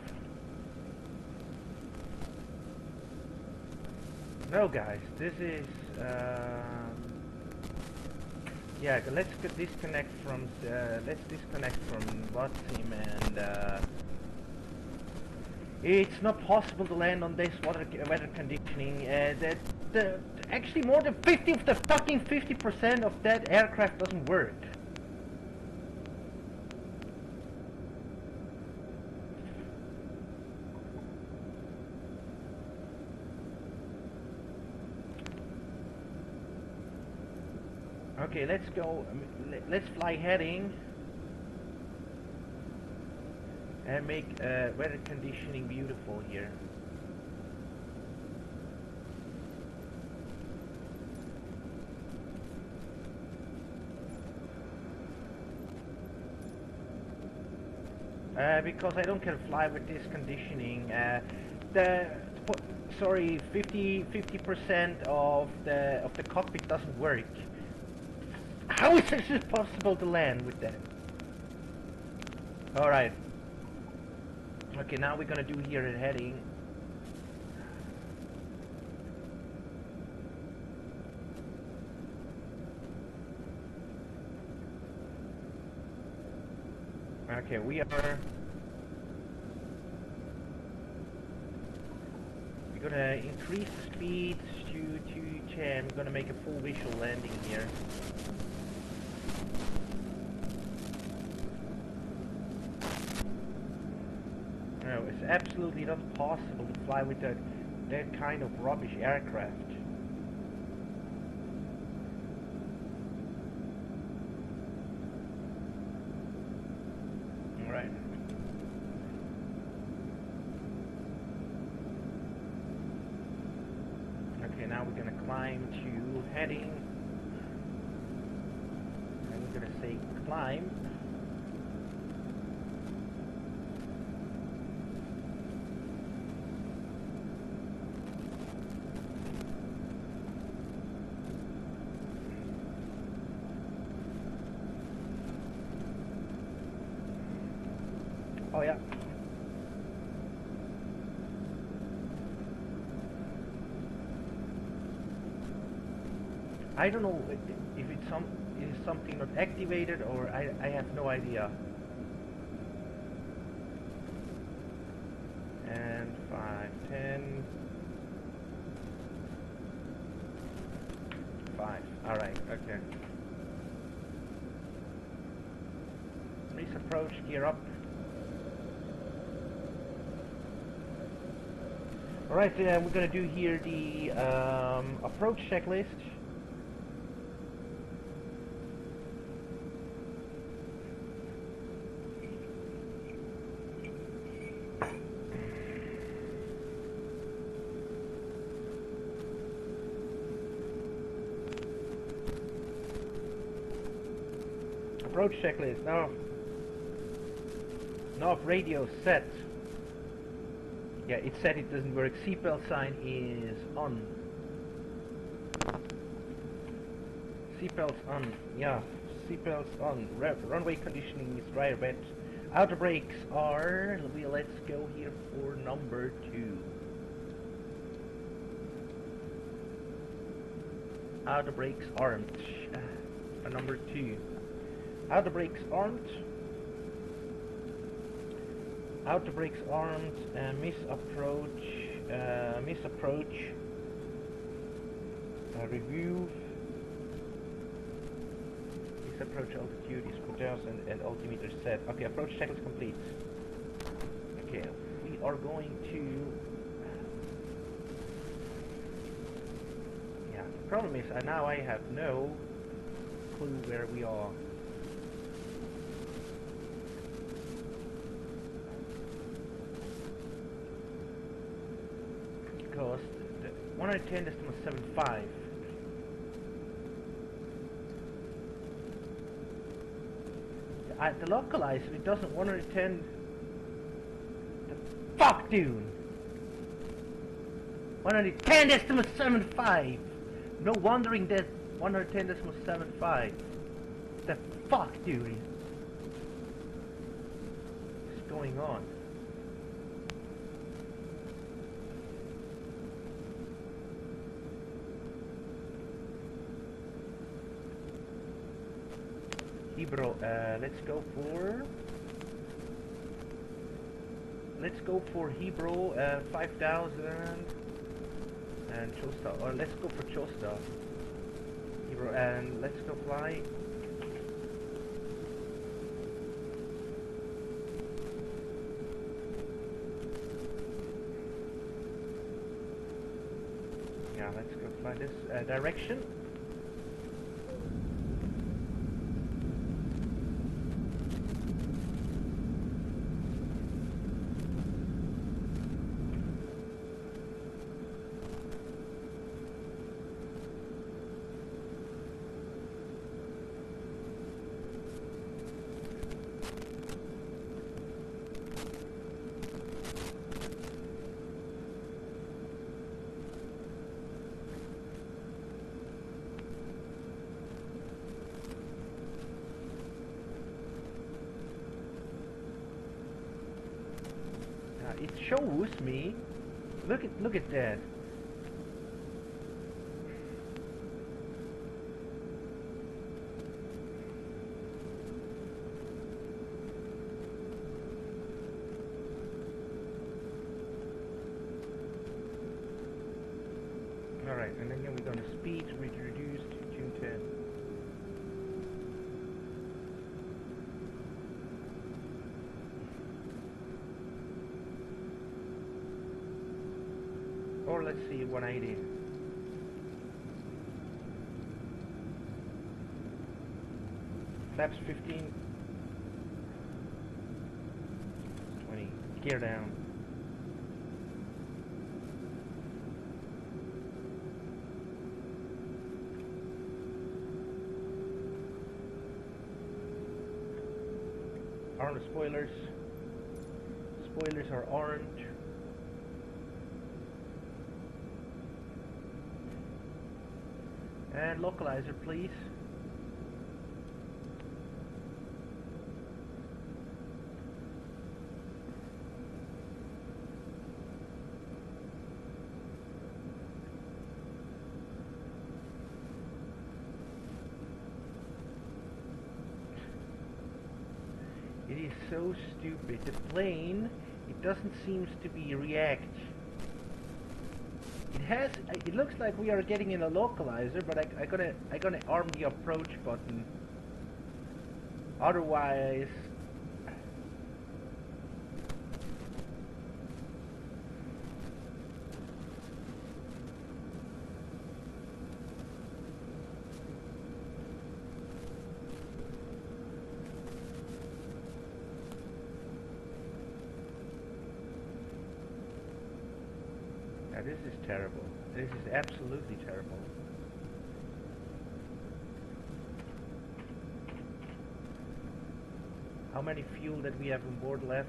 No guys, this is Yeah, disconnect from Watsim and it's not possible to land on this weather conditioning. Actually more than 50 of the fucking 50% of that aircraft doesn't work. Okay, let's go. Let's fly heading and make weather conditioning beautiful here. Because I don't can fly with this conditioning. Sorry, 50% of the cockpit doesn't work. How is it possible to land with that? All right. Okay, now we're gonna do here a heading. Okay, we're gonna increase the speed to 210. We're gonna make a full visual landing here. No, it's absolutely not possible to fly with that kind of rubbish aircraft. Alright. Okay, now we're gonna climb to heading. And we're gonna say climb. Oh yeah. I don't know if it's something not activated or I have no idea. And 5, 10, 5. All right. Okay. Please approach. Gear up. Alright, we're gonna do here the approach checklist. Approach checklist. Now radio set. Yeah, it said it doesn't work. Seatbelt sign is on. Seatbelts on. Yeah, seatbelts on. Runway conditioning is dry wet. Outer brakes are. Let's go here for number 2. Outer brakes armed. For number 2. Outer brakes armed. Outer brakes armed, misapproach, review, misapproach altitude is 4000 and altimeter set. Okay, approach check is complete. Okay, we are going to, yeah, the problem is now I have no clue where we are. Because the 110.75. The localizer, it doesn't 110. The fuck, dude! 110.75. No wondering that 110.75. The fuck, dude! What's going on? Hebrew. Let's go for Hebrew 5000 and Chosta, or let's go for Chosta. Hebrew, and let's go fly. Yeah, let's go fly this direction. It shows me. Look at that. All right, and then we're gonna speed reduce to June 10. Or let's see, 180. Flaps 15. 20. Gear down. Armed spoilers. Spoilers are orange. And localizer, please. It is so stupid. The plane, it doesn't seem to be react. It looks like we are getting in a localizer, but I gonna arm the approach button. Otherwise, yeah, this is terrible. This is absolutely terrible. How many fuel that we have on board left?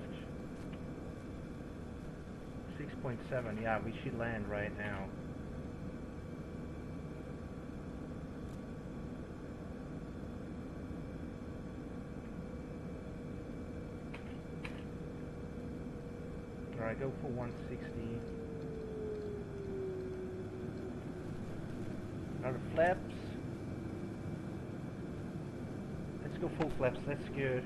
6.7. Yeah, we should land right now. Alright, go for 160. Now the flaps. Let's go full flaps, that's good.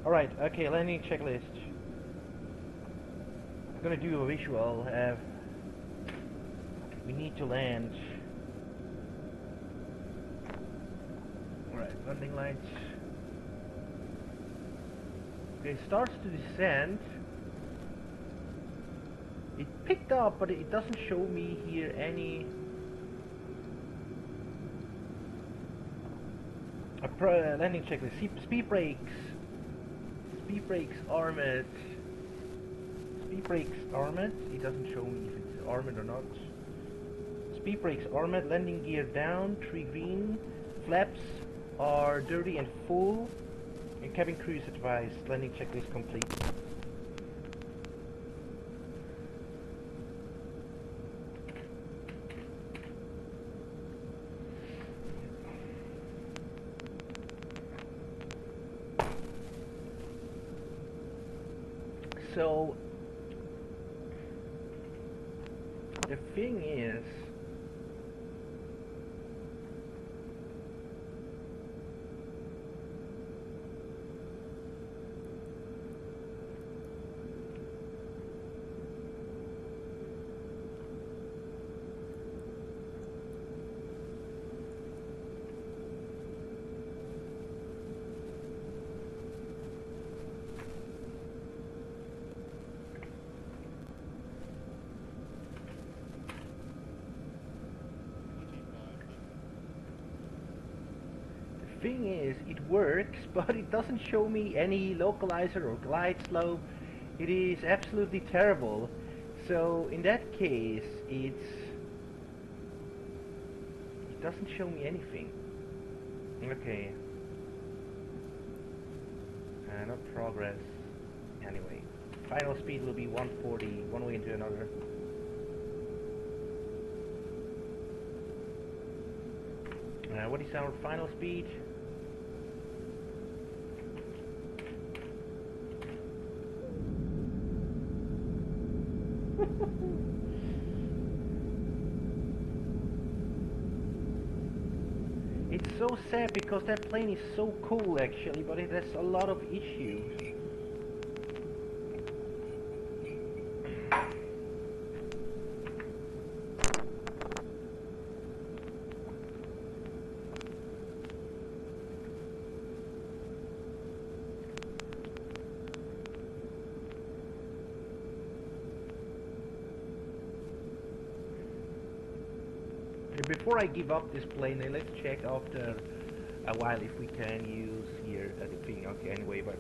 Alright, okay, landing checklist. I'm gonna do a visual. We need to land. Alright, landing lights. Okay, it starts to descend. It picked up, but it doesn't show me here any landing checklist. Speed brakes. Speed brakes armored. Speed brakes armored. It doesn't show me if it's armored or not. Speed brakes armored. Landing gear down. Tree green. Flaps are dirty and full. And cabin crew is advised. Landing checklist complete. So The thing is, it works, but it doesn't show me any localizer or glide slope. It is absolutely terrible. So in that case, it doesn't show me anything. Okay. No progress. Anyway, final speed will be 140 one way into another. What is our final speed? It's so sad because that plane is so cool actually, but it has a lot of issues. Before I give up this plane, let's check after a while if we can use here the thing. Okay, anyway, but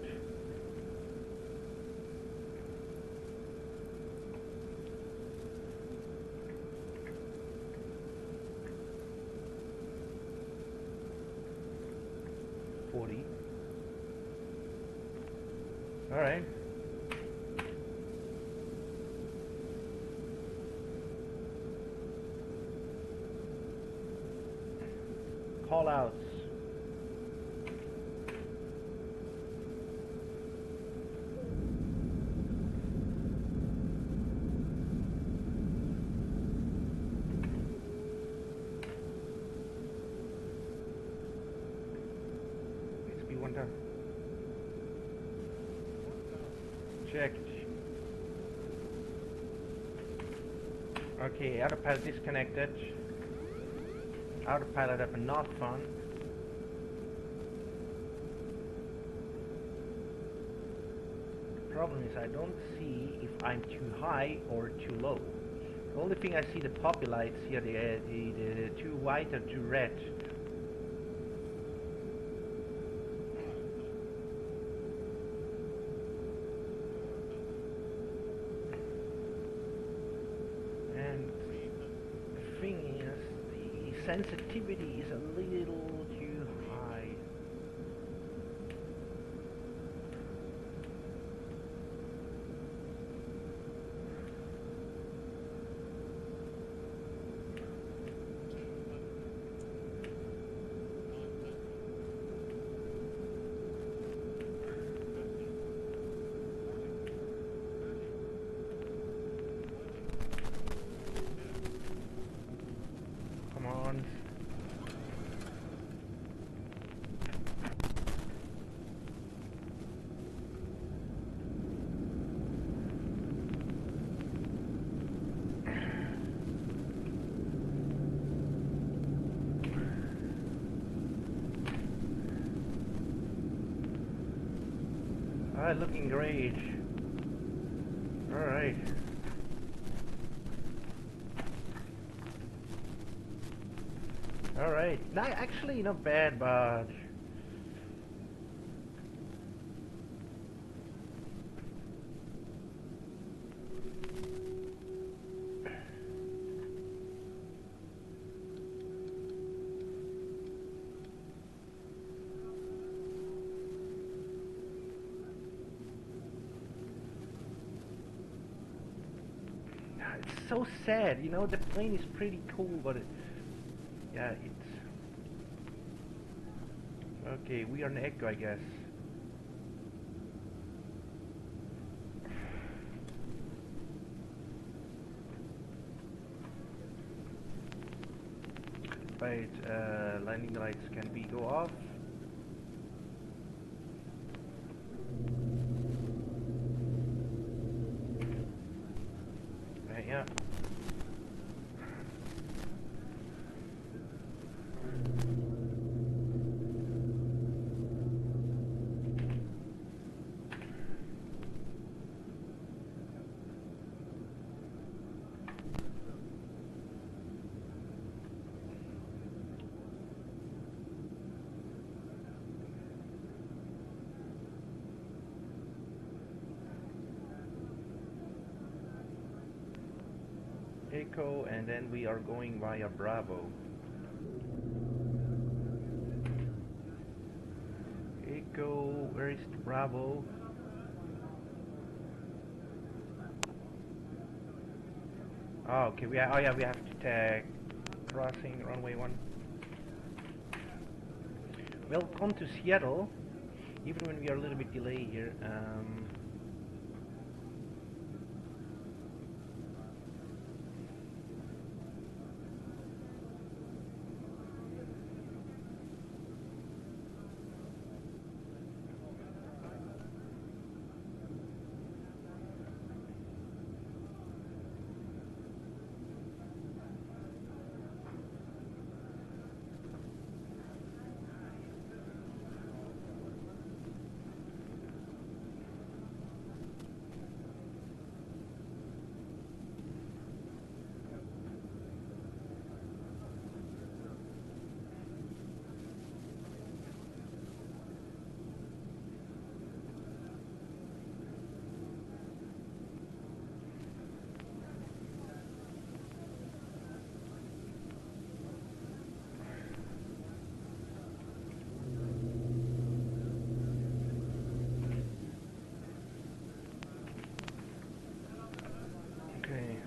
$40. All right. Call outs. Speed 1 down. Checked. Okay, autopilot disconnected. Autopilot up and not fun. The problem is I don't see if I'm too high or too low. The only thing I see the poppy lights here, the too white or too red. And the thing is, sensitivity is a little too high. Come on. Looking great. Alright. Alright. Not actually not bad, but it's so sad, you know, the plane is pretty cool, but yeah, it's okay. We are in Echo, I guess. Right, landing lights can be go off. Right, yeah. Echo, and then we are going via Bravo. Echo, where is Bravo? Oh, okay. We oh yeah, we have to tag crossing runway 1. Welcome to Seattle. Even when we are a little bit delayed here. Okay.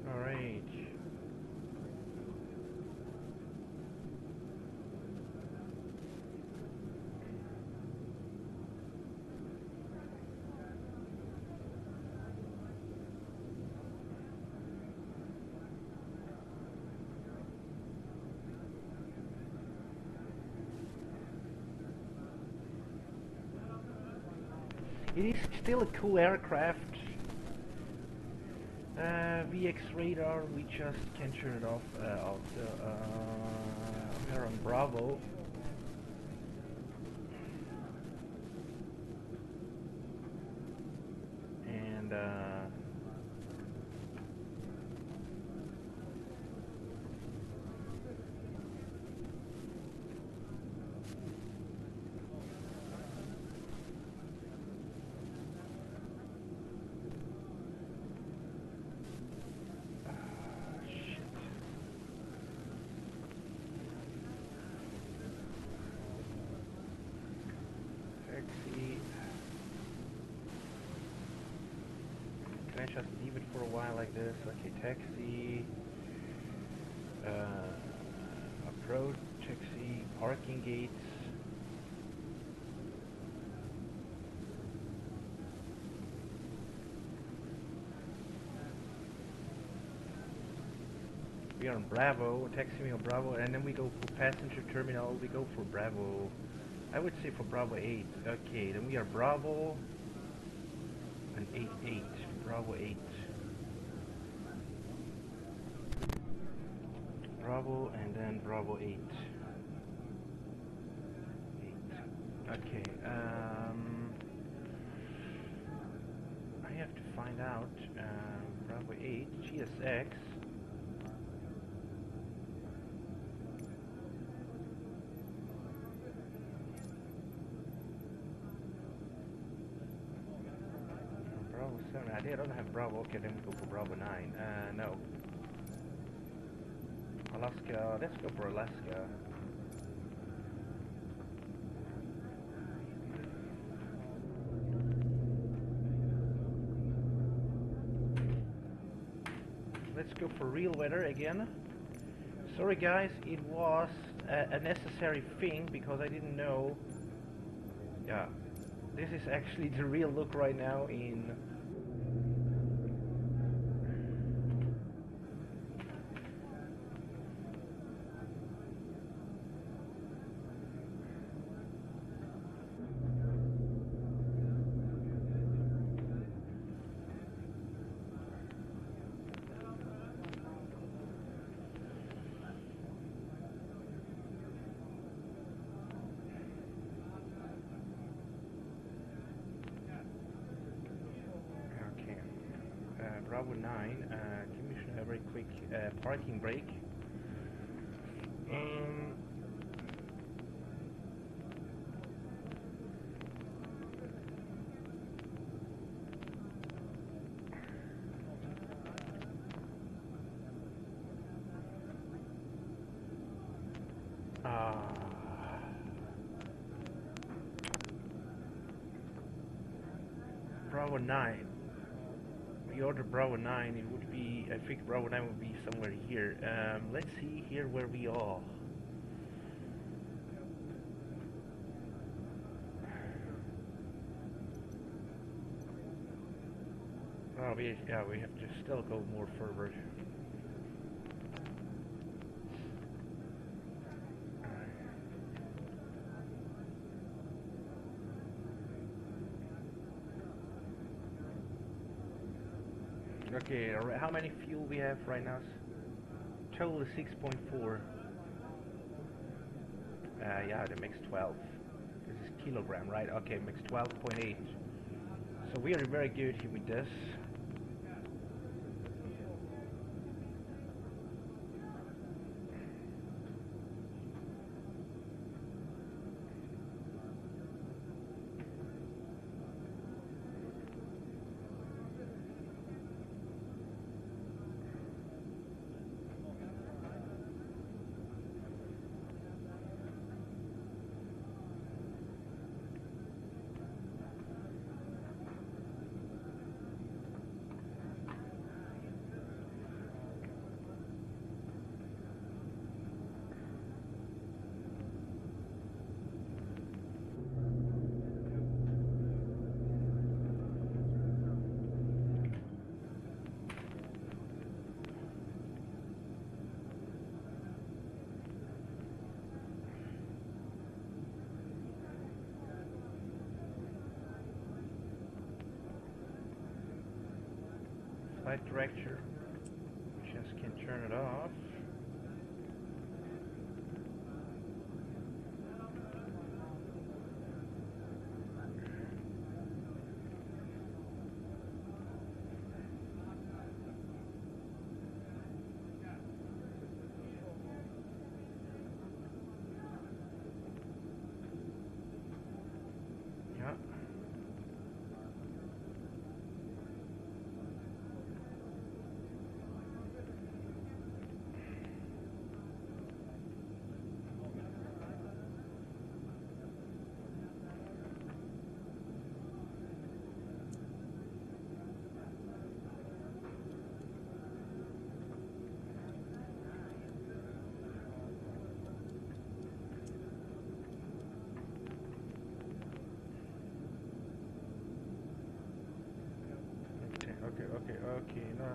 All right. It is still a cool aircraft. VX radar, we just can turn it off. We're on Bravo. And taxi. Can I just leave it for a while like this? Okay, taxi. Approach, taxi, parking gates. We are on Bravo, taxi me on Bravo, and then we go for passenger terminal, we go for Bravo. I would say for Bravo 8. Okay, then we are Bravo and 8. Bravo 8. Bravo and then Bravo 8. 8. Okay, have to find out. Bravo 8, GSX. Bravo 7. I don't have Bravo. Okay, then we go for Bravo 9. No. Alaska. Let's go for Alaska. Let's go for real weather again. Sorry guys, it was a necessary thing because I didn't know. Yeah, this is actually the real look right now in Bravo 9, give me a very quick parking brake. Bravo 9. We ordered Bravo 9, it would be, I think Bravo 9 would be somewhere here. Let's see here where we are. Oh, we have to still go more forward. Okay, how many fuel we have right now? Total is 6.4. Yeah, that makes 12. This is kilogram, right? Okay, makes 12.8. So we are very good here with this. Flight director, just can turn it off. Yeah. Okay, no.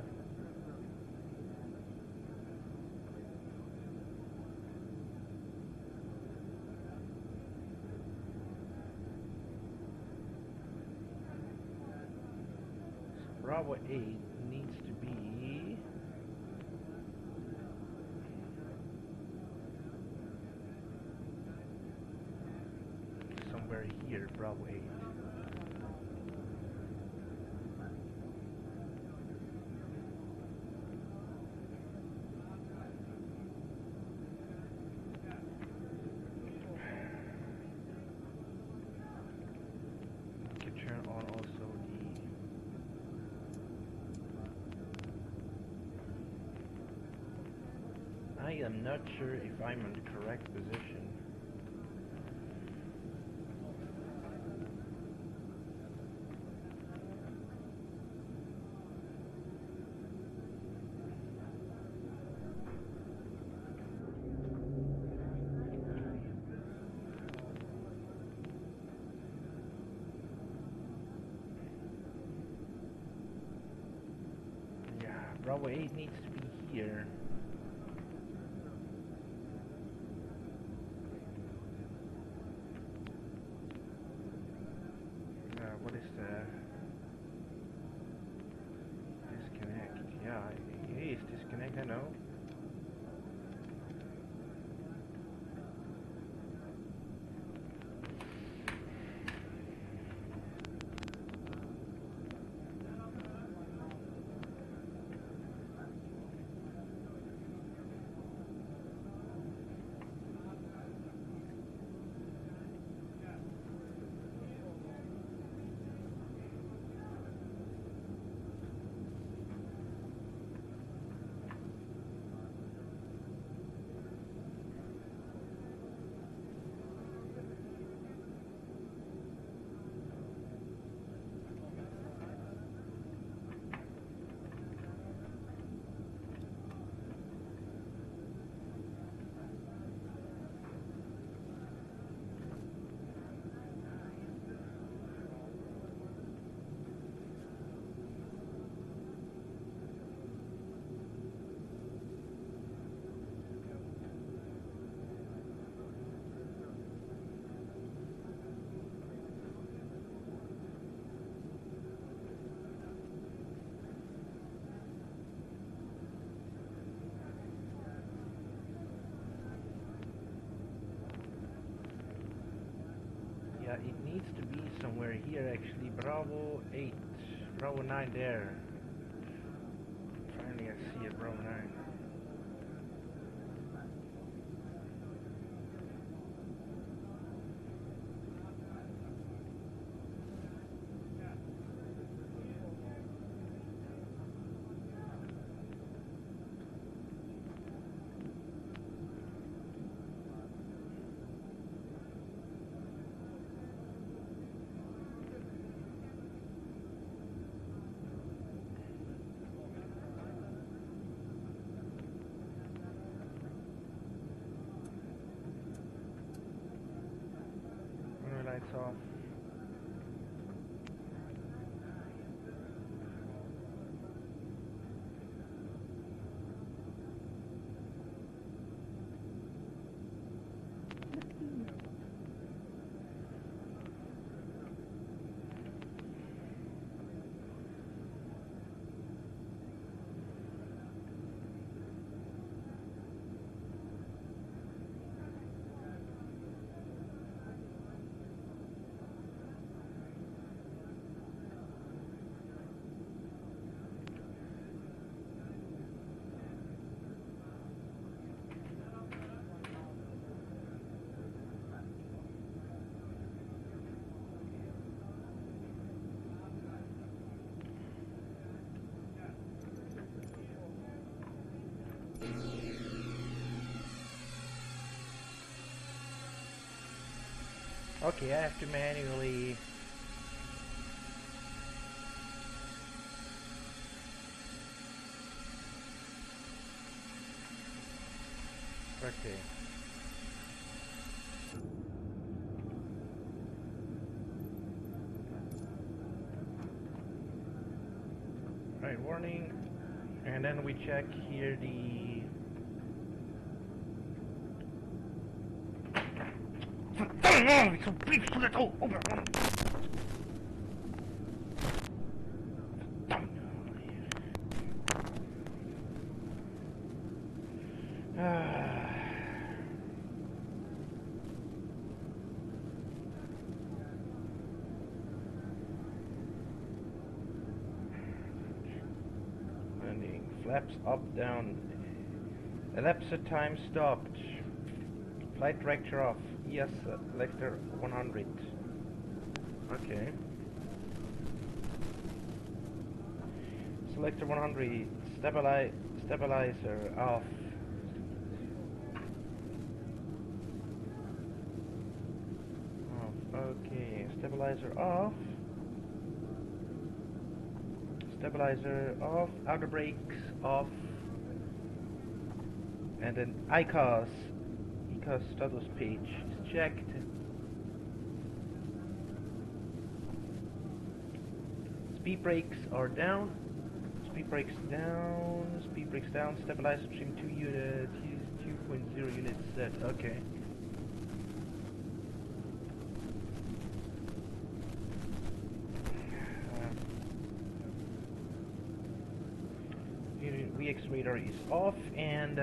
So Bravo 8 needs to be somewhere here, Bravo 8. I am not sure if I'm in the correct position. Yeah, Bravo 8 needs to be here. What is the disconnect? Yeah, it is disconnect, I know. Yeah, it needs to be somewhere here actually. Bravo 8, Bravo 9 there. Finally I see it, Bravo 9. Lights off. Okay, I have to manually... Okay. Right, warning. And then we check here the... So big, so that's all over. Landing, flaps up, down. Elapsed time stopped. Flight director off. Yes, selector 100. Okay. Selector 100. Stabilizer off. Stabilizer off. Stabilizer off. Outer brakes off. And then ICOS status page is checked. Speed brakes are down. Speed brakes down. Speed brakes down. Stabilizer trim 2 units. 2.0 units set. Okay. VX radar is off, and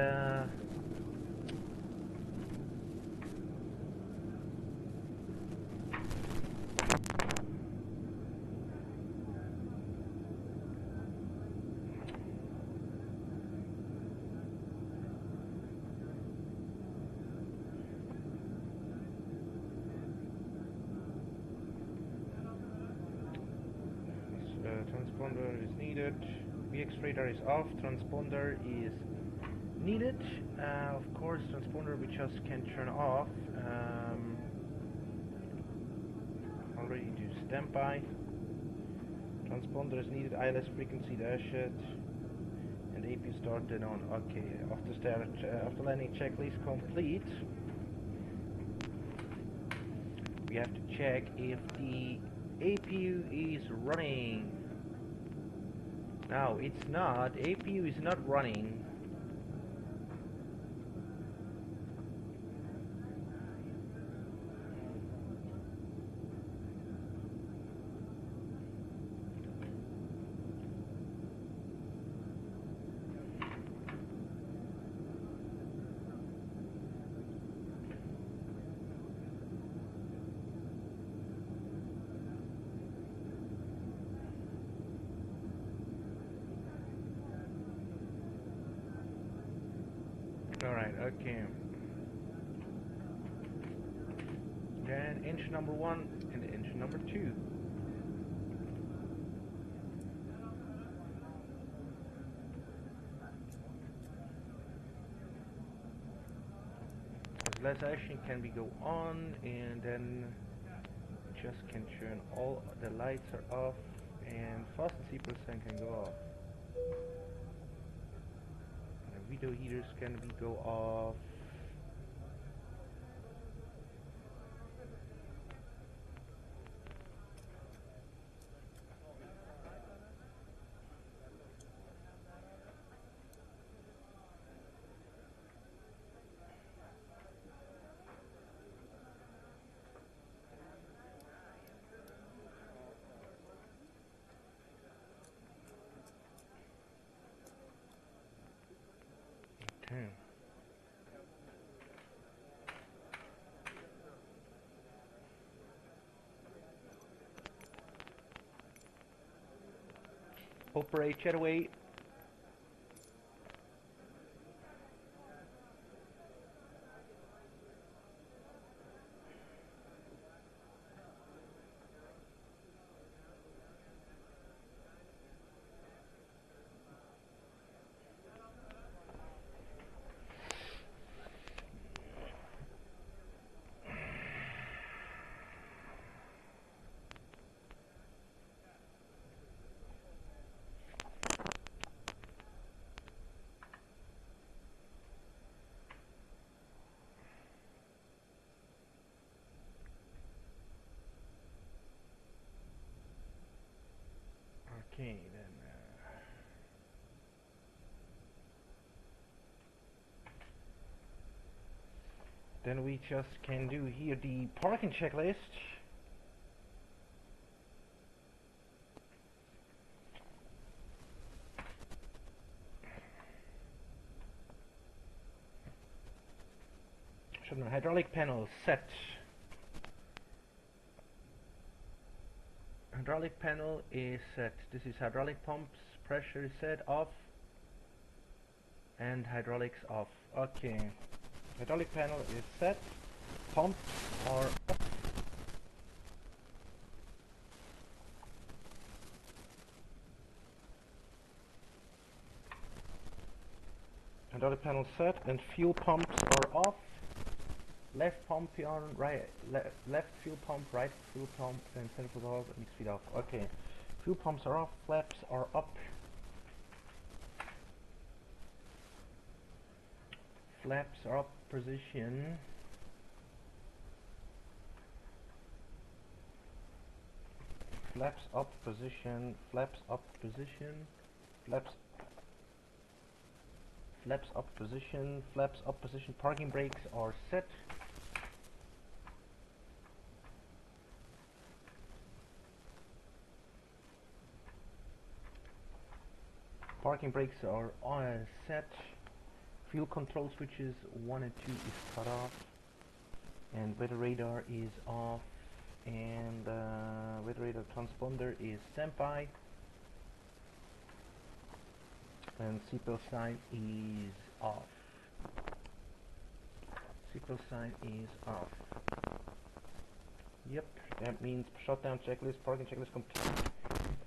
transponder is needed. VX radar is off. Transponder is needed. Of course, transponder we just can turn off. Already do standby. Transponder is needed. ILS frequency dashed, and AP started on. Okay, after landing checklist complete. We have to check if the APU is running. No, it's not. APU is not running. Alright, okay. Then engine number 1 and engine number 2. Visualization can be go on, and then just can turn all the lights are off, and fasten seatbelts can go off. Window heaters can be go off. Okay. Operate jetway. Okay, then we just can do here the parking checklist. Hydraulic panel set. Hydraulic panel is set. This is hydraulic pumps. Pressure is set off. And hydraulics off. Okay. Hydraulic panel is set. Pumps are off. Hydraulic panel set and fuel pumps are off. Left pump on, right, left fuel pump, right fuel pump, and center fuel pump, and speed off. Okay, fuel pumps are off, flaps are up. Flaps are up, position. Flaps up, position. Flaps up, position. Flaps. Flaps up, position. Flaps up, position. Parking brakes are set. Parking brakes are on set. Fuel control switches 1 and 2 is cut off, and weather radar is off, and weather radar transponder is standby, and seatbelt sign is off. Seatbelt sign is off. Yep, that means shutdown checklist, parking checklist complete,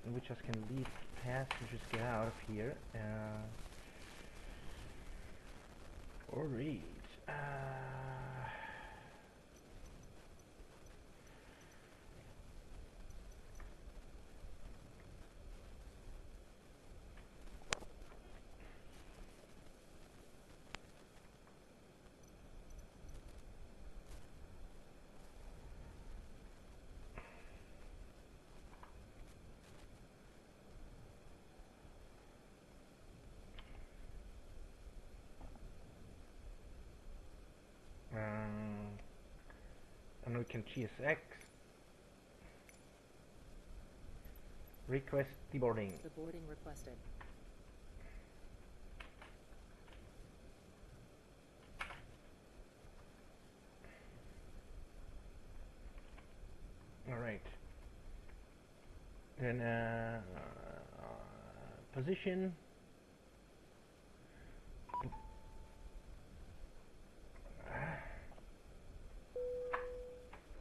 and we just can leave passengers, get out of here. Alright. And we can GSX. Request deboarding. The boarding requested. Alright. Then position.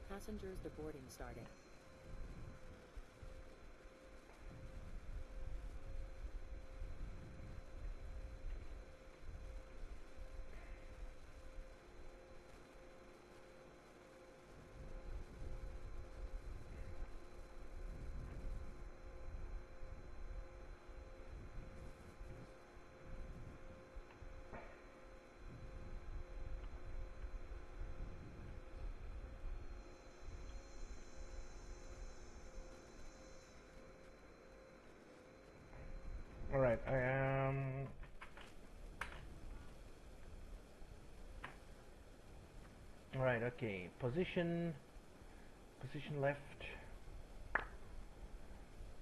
Passengers, the boarding starting. Alright, Alright, okay. Position left.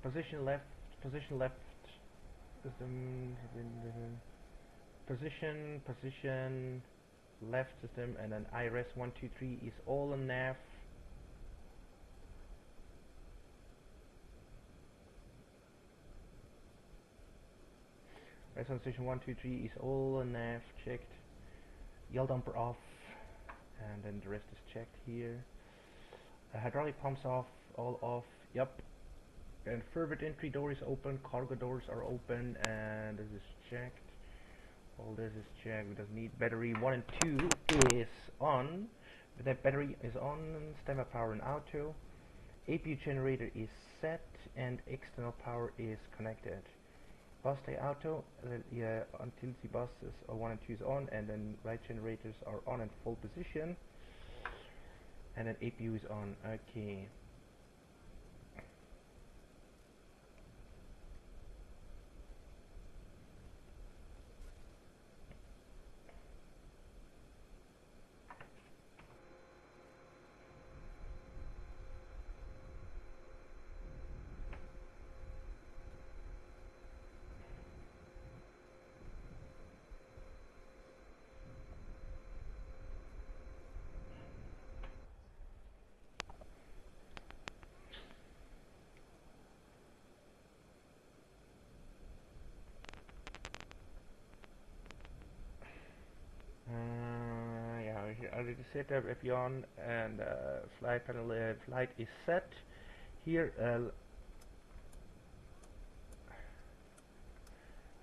Position left. Position left. Position left system, and then IRS 123 is all on nav. Rest station 123 is all on nav checked. Yell dumper off, and then the rest is checked here. Hydraulic pumps off, all off. Yep. And forward entry door is open, cargo doors are open, and this is checked. All this is checked. We just need battery 1 and 2 is on. But that battery is on, standby power and auto. APU generator is set, and external power is connected. Bus stay auto, until the buses 1 and 2 is on, and then right generators are on in full position. And then APU is on. Okay. Yeah, I already set up Epion, and flight panel flight is set. Here,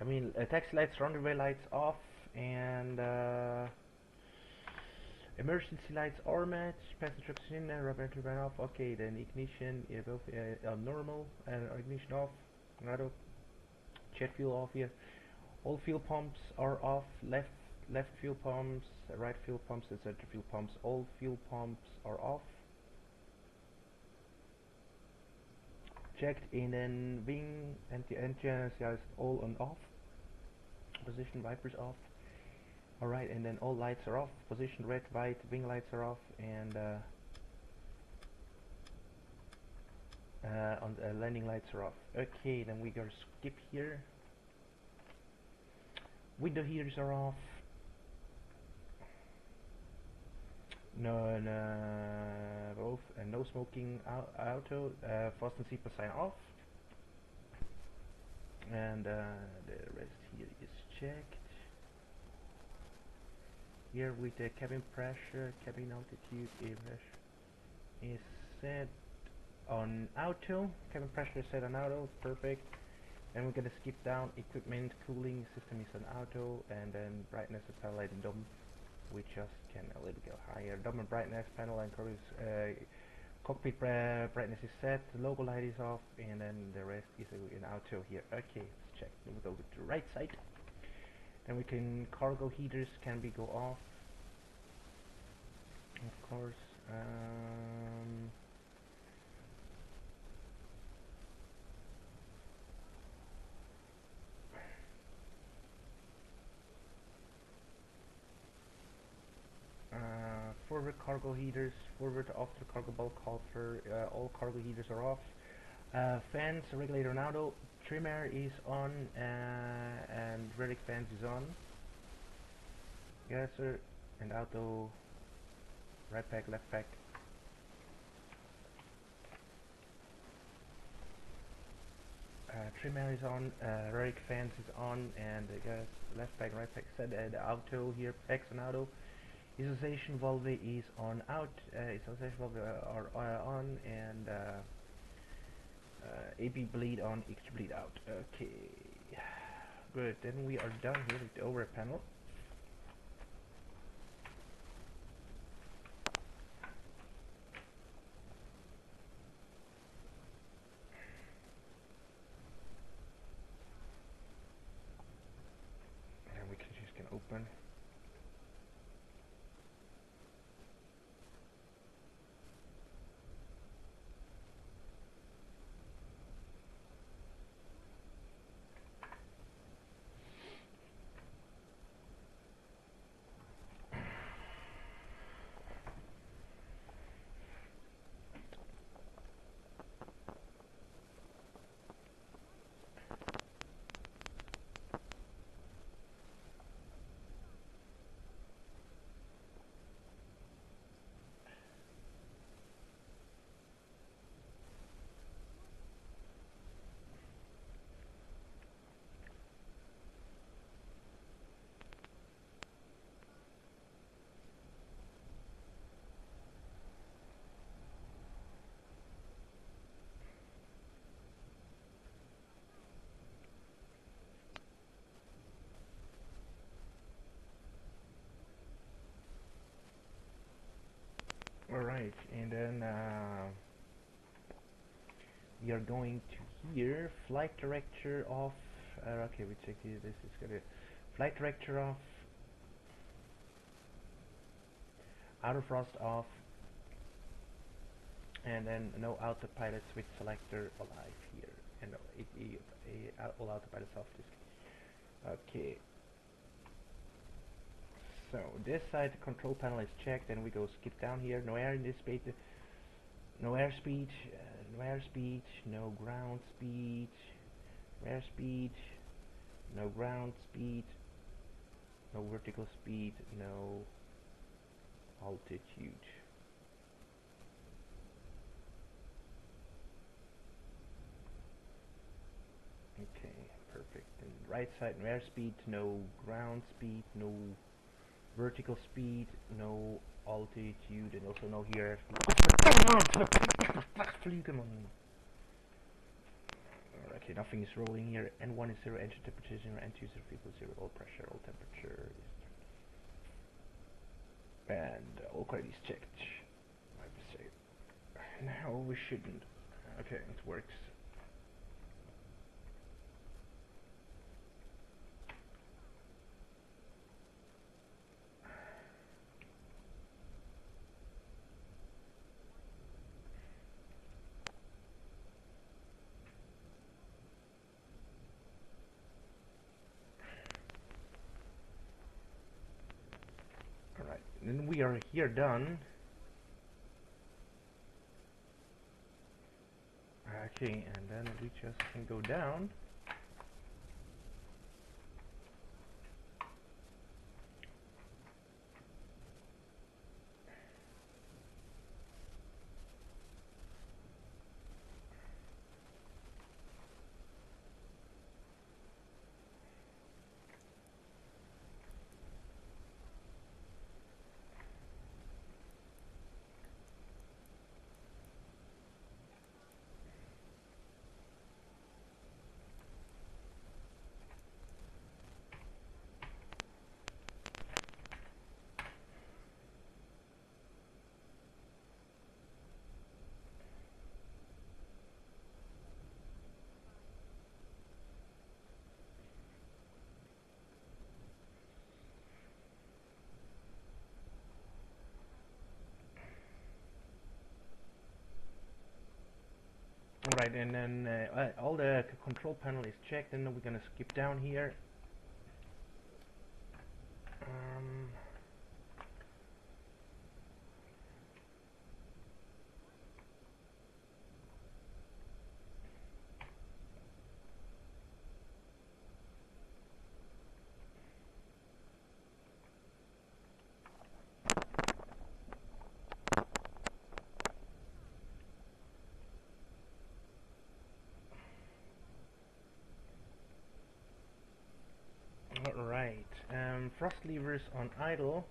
I mean, taxi lights, runway lights off, and Emergency lights are matched. Passenger oxygen and rubber turbine off. Okay, then ignition both normal and ignition off. Auto. Jet fuel off here. All fuel pumps are off. Left fuel pumps, right fuel pumps, and center fuel pumps. All fuel pumps are off. Checked in and wing engine is all on off. Position wipers off. Alright, and then all lights are off. Position red, white, wing lights are off, and on landing lights are off. Okay, then we gotta skip here. Window heaters are off. No, both, and no smoking auto. Fasten seatbelt sign off, and the rest here is checked. Here with the cabin pressure, cabin altitude, air pressure is set on auto. Cabin pressure is set on auto, perfect. And we're gonna skip down. Equipment, cooling system is on auto, and then brightness of panel light and dome. We just can a little go higher. Dome and brightness, panel and cockpit brightness is set. Logo light is off, and then the rest is in auto here. Okay, let's check. Then we go to the right side. Then we can cargo heaters can be go off. Of course. Forward cargo heaters, forward after cargo bulk halter, all cargo heaters are off. Fans, regulator and auto, trim air is on, and relic fans is on. Gasser and auto, right pack, left pack. Trim air is on, relic fans is on, and gas, left pack, right pack set, and auto here, packs and auto. Isolation valve is on out, isolation valve are on, and AB bleed on, extra bleed out. Okay, good. Then we are done here with the overhead panel. And we can just open. Alright, and then we are going to here, flight director off. Okay, we check here, this is gonna flight director off, auto frost off, and then no autopilot switch selector alive here, and no, all autopilots off this. Okay. So this side the control panel is checked, and we go skip down here. No air in this speed, no airspeed, no airspeed, no ground speed, no airspeed, no ground speed, no vertical speed, no altitude. Okay, perfect. And right side, no airspeed, no ground speed, no vertical speed, no altitude, and also no here. Okay, nothing is rolling here. N1 is 0, engine temperature 0, N2 is 0, fuel 0, all pressure, all temperature is And all credits checked. Let's see. No, we shouldn't. Okay, it works. Alright, then we are here done. Okay, and then we just can go down. Alright, and then all the control panel is checked, and then we're gonna skip down here. Alright, thrust levers on idle.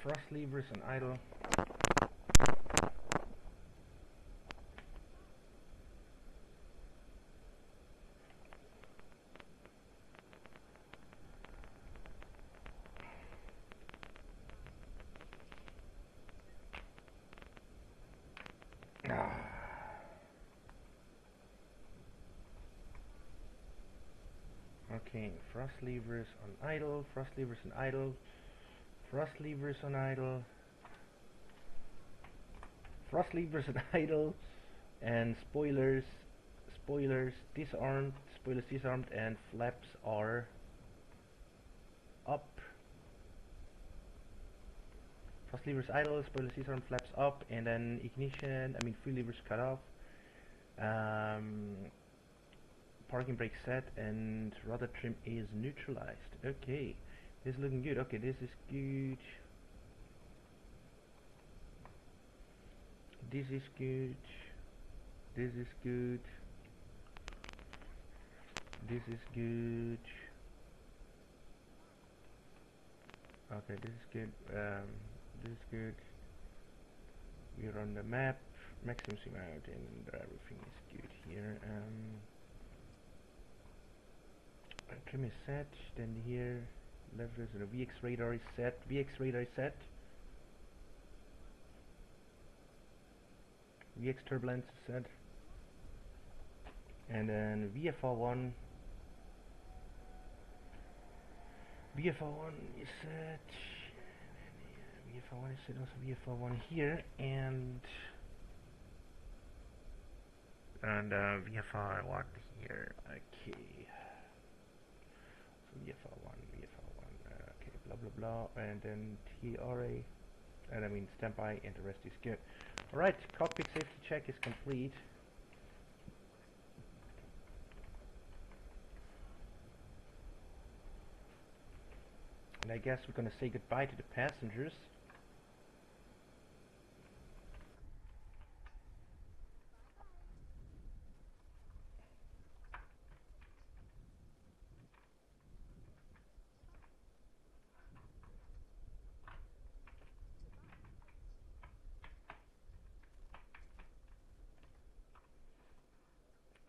Thrust levers on idle. Okay, thrust levers on idle, thrust levers on idle, thrust levers on idle, thrust levers on idle, and spoilers disarmed, and flaps are up. Thrust levers idle, spoilers disarmed, flaps up, and then ignition, fuel levers cut off. Parking brake set, and rudder trim is neutralized. Okay, this is looking good. Okay, this is good. This is good. This is good. This is good. Okay, this is good. This is good. We're on the map. Maximum zoom out, and everything is good here. Trim is set. Then here, left is the VX radar is set. VX radar is set. VX turbulence is set. And then VFR1. VFR1 is set. VFR1 is set. Also VFR1 here, and VFR1 here. Okay. VFR1, okay, blah blah blah, and then TRA, and standby, and the rest is good. Alright, cockpit safety check is complete. And I guess we're gonna say goodbye to the passengers.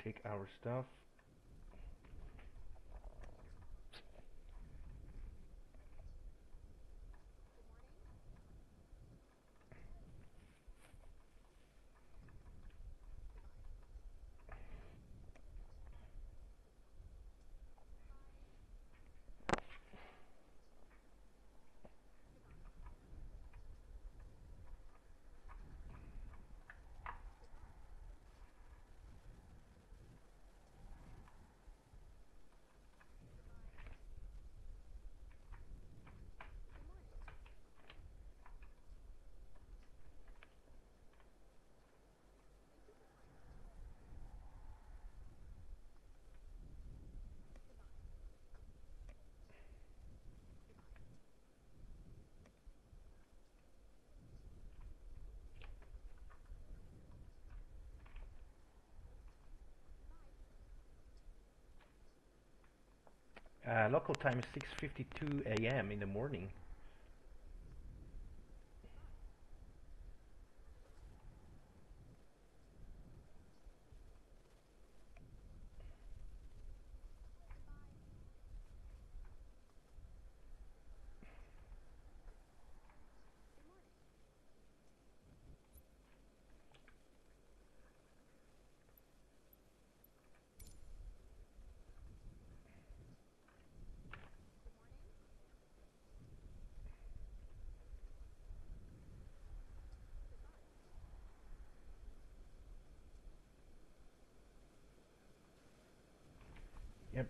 take our stuff. Local time is 6:52 a.m. in the morning. Yep,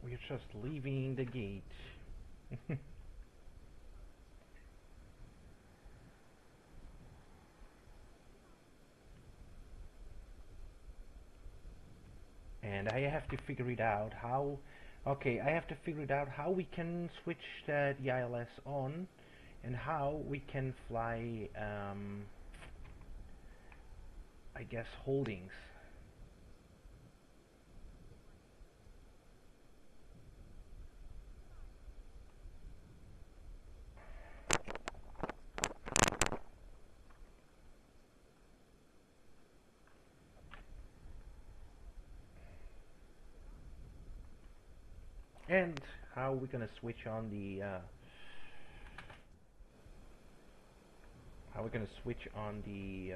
we're just leaving the gate. And I have to figure it out how. Okay, I have to figure it out how we can switch the ILS on, and how we can fly. I guess holdings. And how we're gonna switch on the how we're gonna switch on the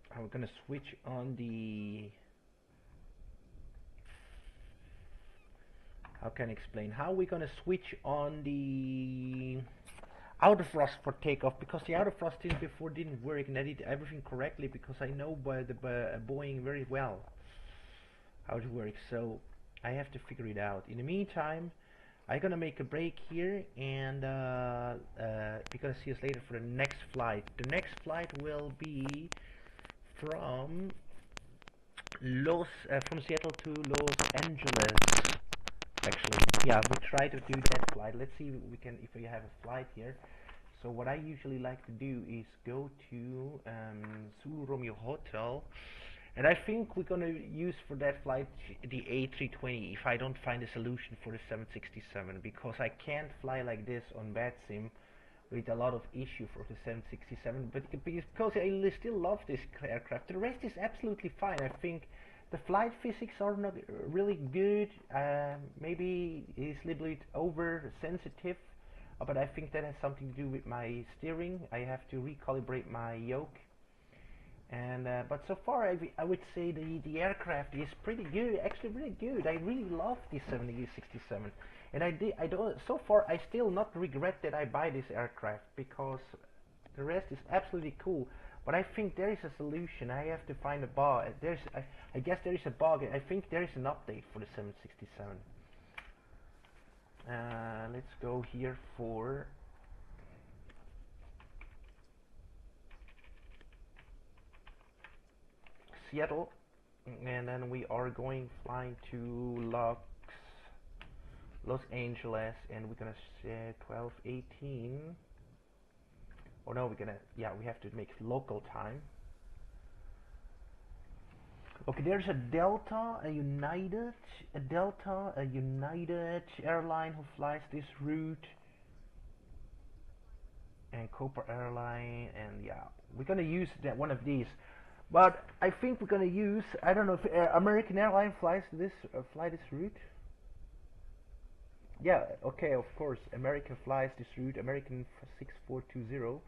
how we're gonna switch on the how can I explain how we're gonna switch on the out of thrust for takeoff, because the out of thrust before didn't work, and I did everything correctly because I know by the Boeing very well how it works. So I have to figure it out. In the meantime, I'm gonna make a break here, and we're gonna see us later for the next flight. The next flight will be from from Seattle to Los Angeles. Actually, yeah, we try to do that flight. Let's see if we have a flight here. So what I usually like to do is go to Zulu Romeo Hotel, and I think we're gonna use for that flight the A320 if I don't find a solution for the 767, because I can't fly like this on bad sim with a lot of issue for the 767. But because I still love this aircraft, the rest is absolutely fine. I think the flight physics are not really good. Maybe it's a little bit oversensitive, but I think that has something to do with my steering. I have to recalibrate my yoke. And but so far, I would say the aircraft is pretty good. Actually, really good. I really love this 767, and I don't. So far, I still not regret that I buy this aircraft, because the rest is absolutely cool. But I think there is a solution. I have to find a bug. I guess there is a bug. I think there is an update for the 767. Let's go here for Seattle, and then we are going flying to Los Angeles, and we're gonna say 12:18. Oh no, we have to make local time. Okay, there's a Delta, a United airline who flies this route. and Cooper Airline, and yeah, we're gonna use that one of these. But I think we're gonna use, I don't know if American Airlines flies this fly this route. Yeah, okay, of course, American flies this route, American 6420.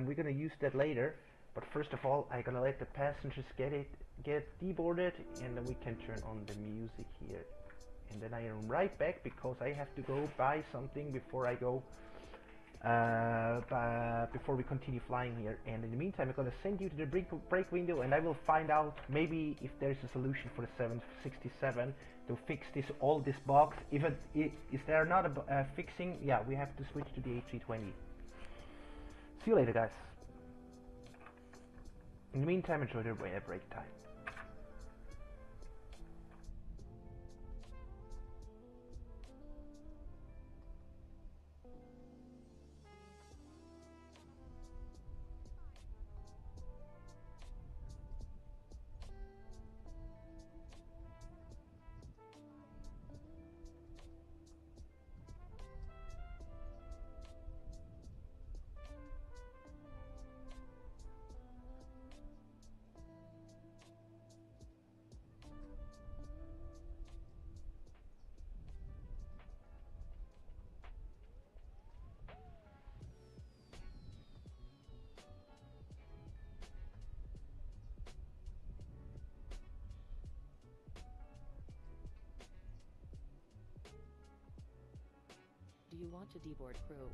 We're gonna use that later. But first of all, I'm gonna let the passengers get deboarded, and then we can turn on the music here. And then I am right back because I have to go buy something before I go. Before we continue flying here, and in the meantime I'm gonna send you to the break window, and I will find out maybe if there's a solution for the 767 to fix all this bugs. If is there not a fixing, yeah, we have to switch to the A320. See you later, guys. In the meantime, enjoy the break time. Do you want to deboard crew?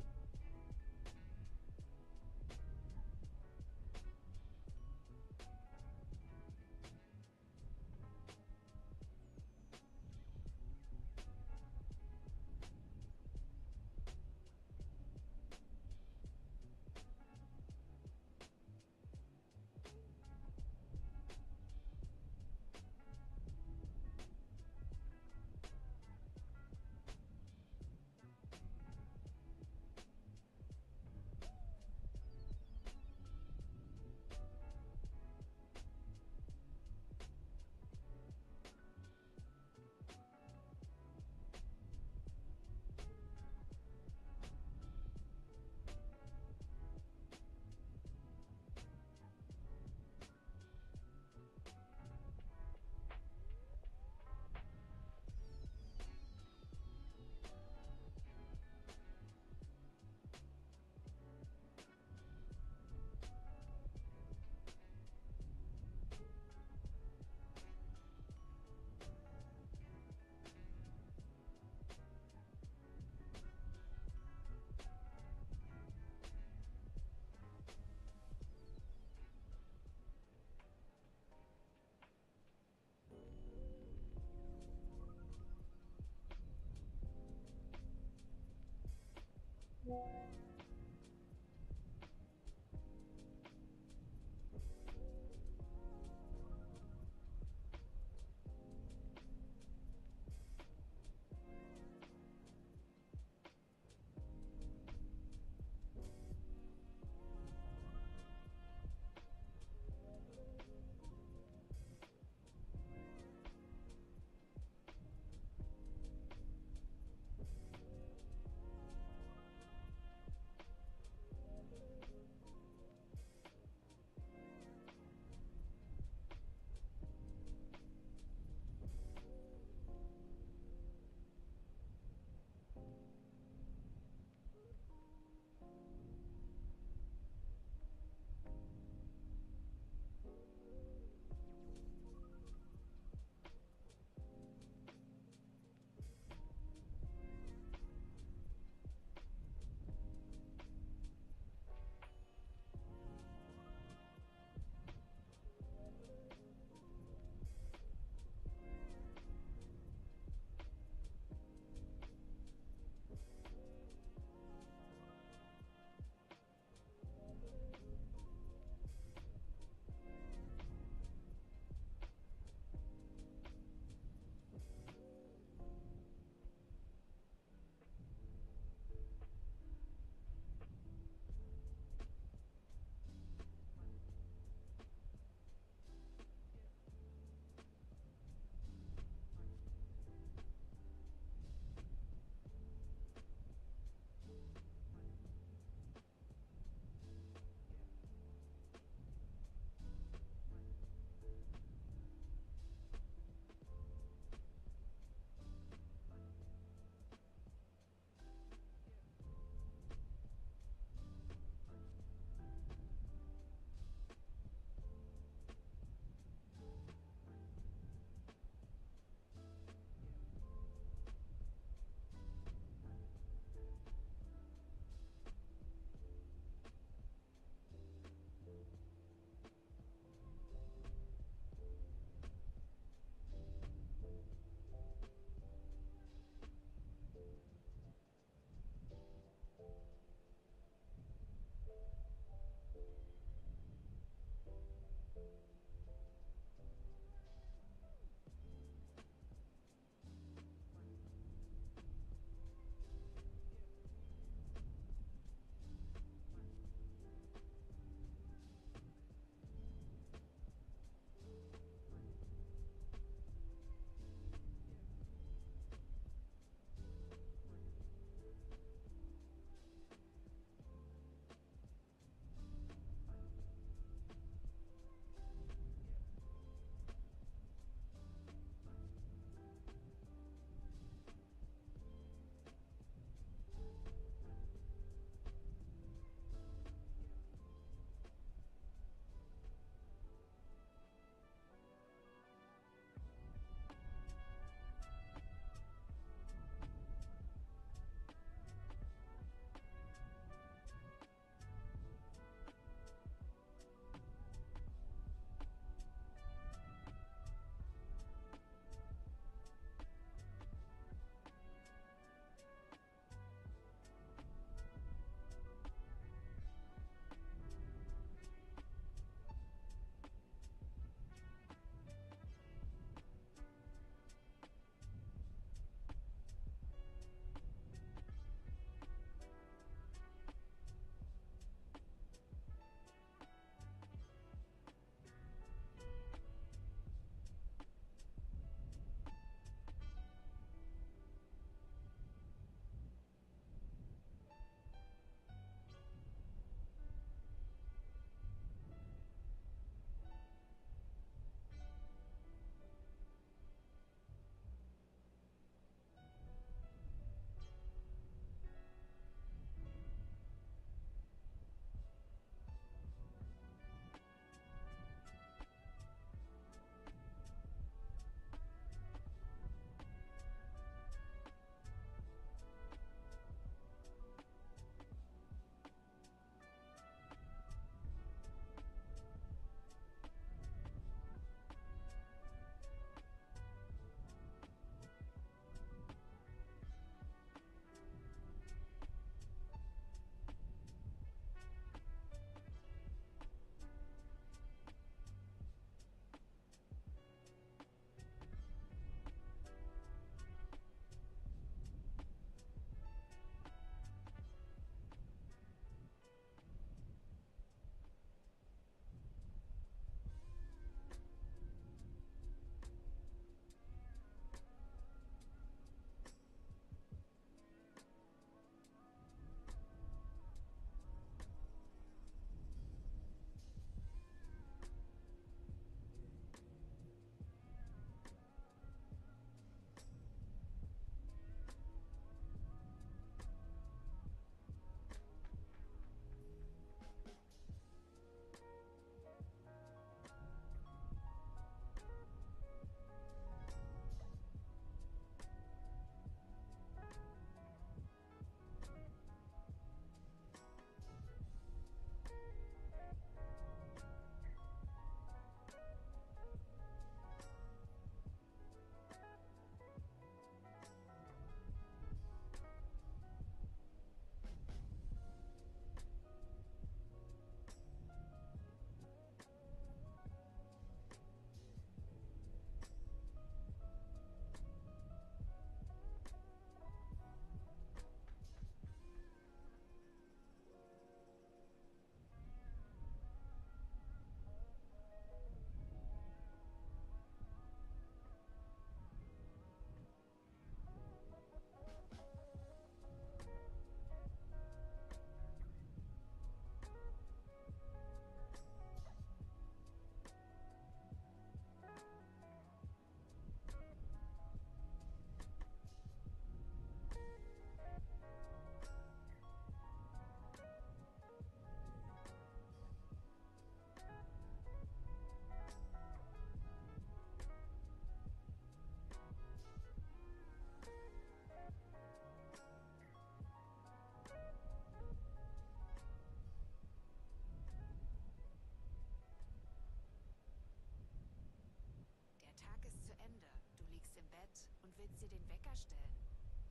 und willst dir den Wecker stellen.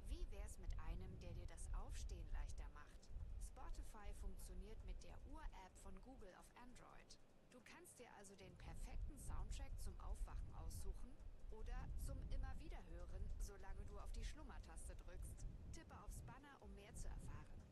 Wie wär's mit einem, der dir das Aufstehen leichter macht? Spotify funktioniert mit der Uhr-App von Google auf Android. Du kannst dir also den perfekten Soundtrack zum Aufwachen aussuchen oder zum immer wieder hören, solange du auf die Schlummertaste drückst. Tippe aufs Banner, um mehr zu erfahren.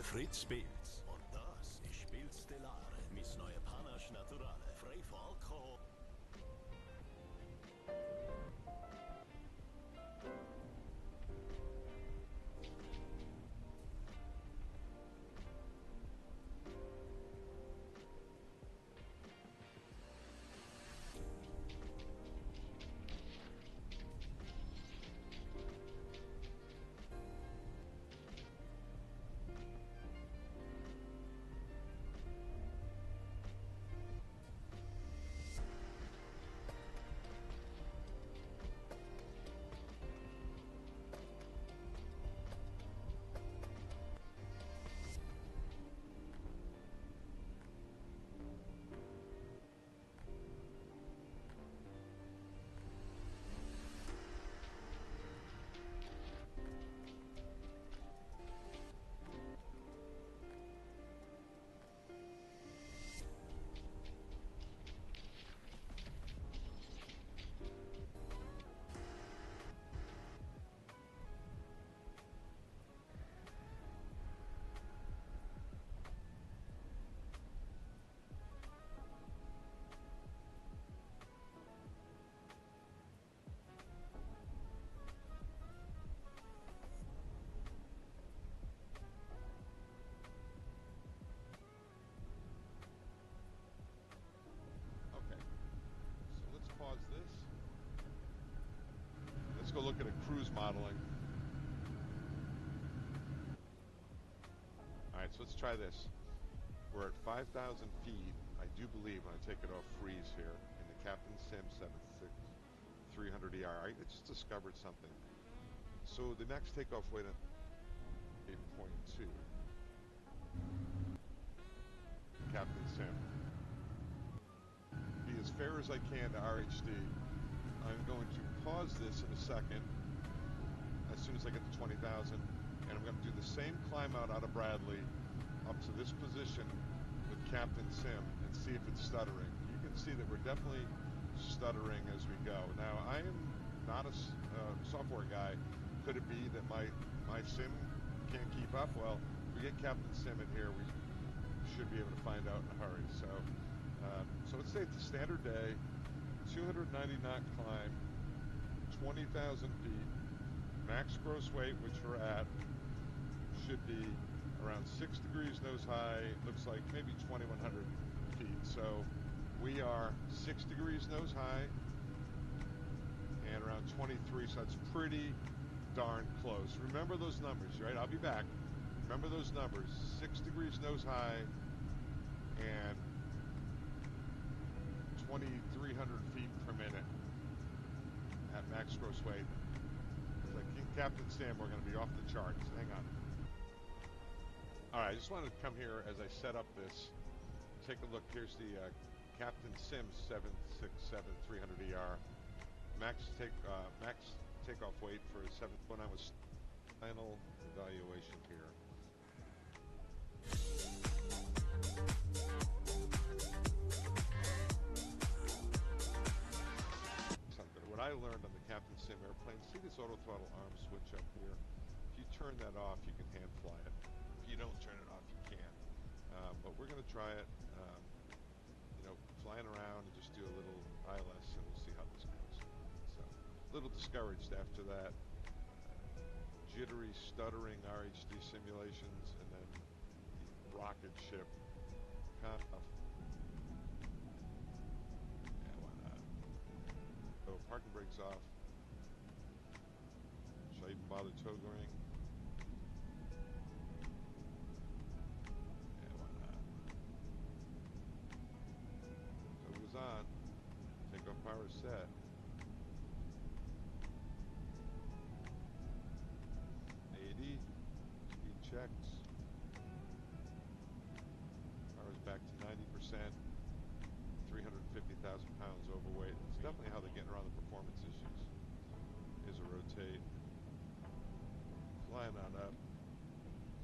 Fritz spielt's. Und das ist Spiel Stellare. Mis neue Panache Naturale. Frei von Alkohol. Pause this. Let's go look at a cruise modeling. Alright, so let's try this. We're at 5,000 feet, I do believe, when I take it off freeze here, in the Captain Sim 76300ER. I just discovered something. So the max takeoff weight at 8.2. Captain Sim. Be as fair as I can to RHD. I'm going to pause this in a second as soon as I get to 20,000, and I'm going to do the same climb out of Bradley up to this position with Captain Sim and see if it's stuttering. You can see that we're definitely stuttering as we go. Now, I am not a software guy. Could it be that my sim can't keep up? Well, if we get Captain Sim in here, we should be able to find out in a hurry. So let's say it's a standard day, 290 knot climb, 20,000 feet, max gross weight, which we're at, should be around 6 degrees nose high, looks like maybe 2,100 feet. So we are 6 degrees nose high and around 23, so that's pretty darn close. Remember those numbers, right? I'll be back. Remember those numbers, 6 degrees nose high and 2,300 feet per minute at max gross weight. It's like King Captain Sam, we're going to be off the charts. Hang on. All right, I just wanted to come here as I set up this. Take a look. Here's the Captain Sim 767-300ER. Max takeoff weight for 7. When I was final evaluation here. What I learned on the Captain Sim airplane, see this auto throttle arm switch up here? If you turn that off, you can hand fly it. If you don't turn it off, you can't. But we're going to try it, flying around and just do a little ILS, and we'll see how this goes. So, a little discouraged after that. Jittery, stuttering RHD simulations, and then the rocket ship kind of. Yeah, why not? So parking brakes off. Should I even bother toggling? Yeah, why not? Toggle's on. Takeoff power set. Speed checks. Power's back to 90%. 350,000 pounds overweight. It's definitely how they're getting around the performance issues. Here's a rotate. Flying on up.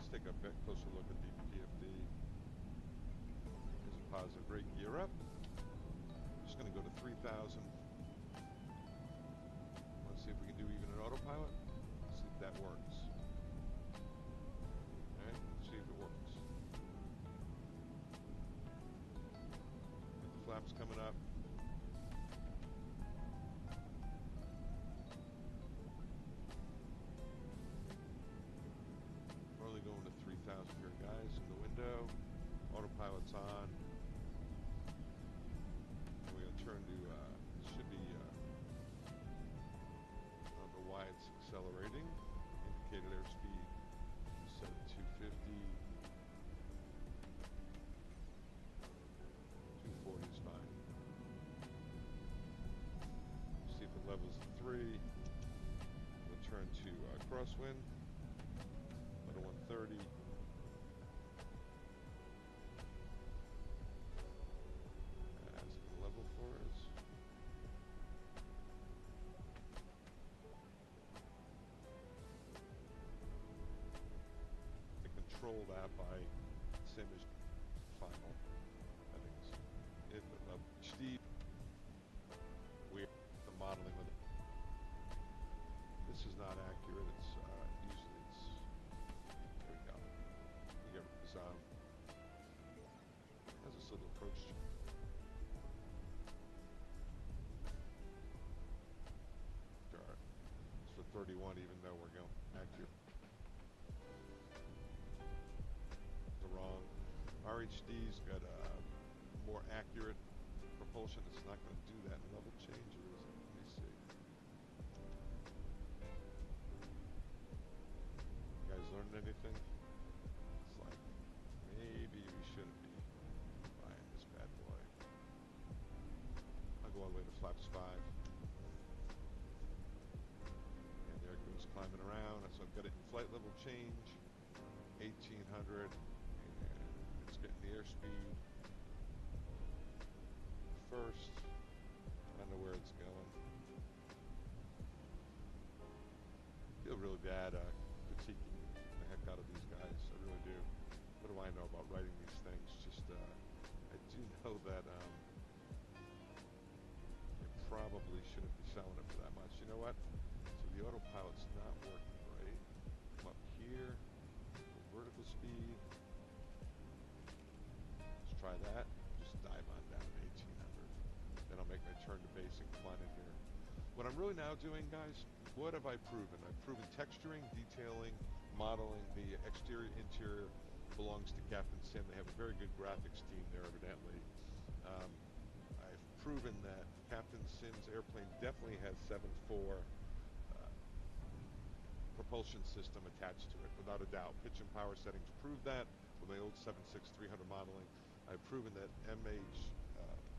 Let's take a bit closer look at the PFD. Here's a positive rate. Gear up. Just going to go to 3,000. Let's see if we can do even an autopilot. See if that works. See if it works. flaps coming up. We're only going to 3,000 here, guys. In the window, autopilot's on. And we're going to turn to, should be, I don't know why it's accelerating. Indicated airspeed set at 250. 240 is fine. See if it levels at 3. We'll turn to crosswind. Level 130. That's the level for us. To control that by sim is final. I think it's it, but Steve, we're the modeling with it. This is not accurate. It's usually it's there we go. You get this has this little approach. Sure. It's for 31, even though we're going accurate. The wrong. RHD's got a more accurate propulsion. It's not going to do that in level change, or is it? Let me see. You guys learned anything? It's like maybe we shouldn't be buying this bad boy. I'll go all the way to flaps 5. And there it goes climbing around. So I've got it in flight level change, 1800. It's getting the airspeed first. I don't know where it's going. Feel really bad critiquing the heck out of these guys. I really do. What do I know about writing these things? Just I do know that you probably shouldn't be selling it for that much. You know what? So the autopilot's not working right. Come up here, vertical speed. Let's try that. Just dive on down to 1800. Then I'll make my turn to base and climb in here. What I'm really now doing, guys, what have I proven? I've proven texturing, detailing, modeling. The exterior, interior belongs to Captain Sim. They have a very good graphics team there, evidently. I've proven that Captain Sim's airplane definitely has 7.4 propulsion system attached to it, without a doubt. Pitch and power settings prove that with my old 76300 modeling. I've proven that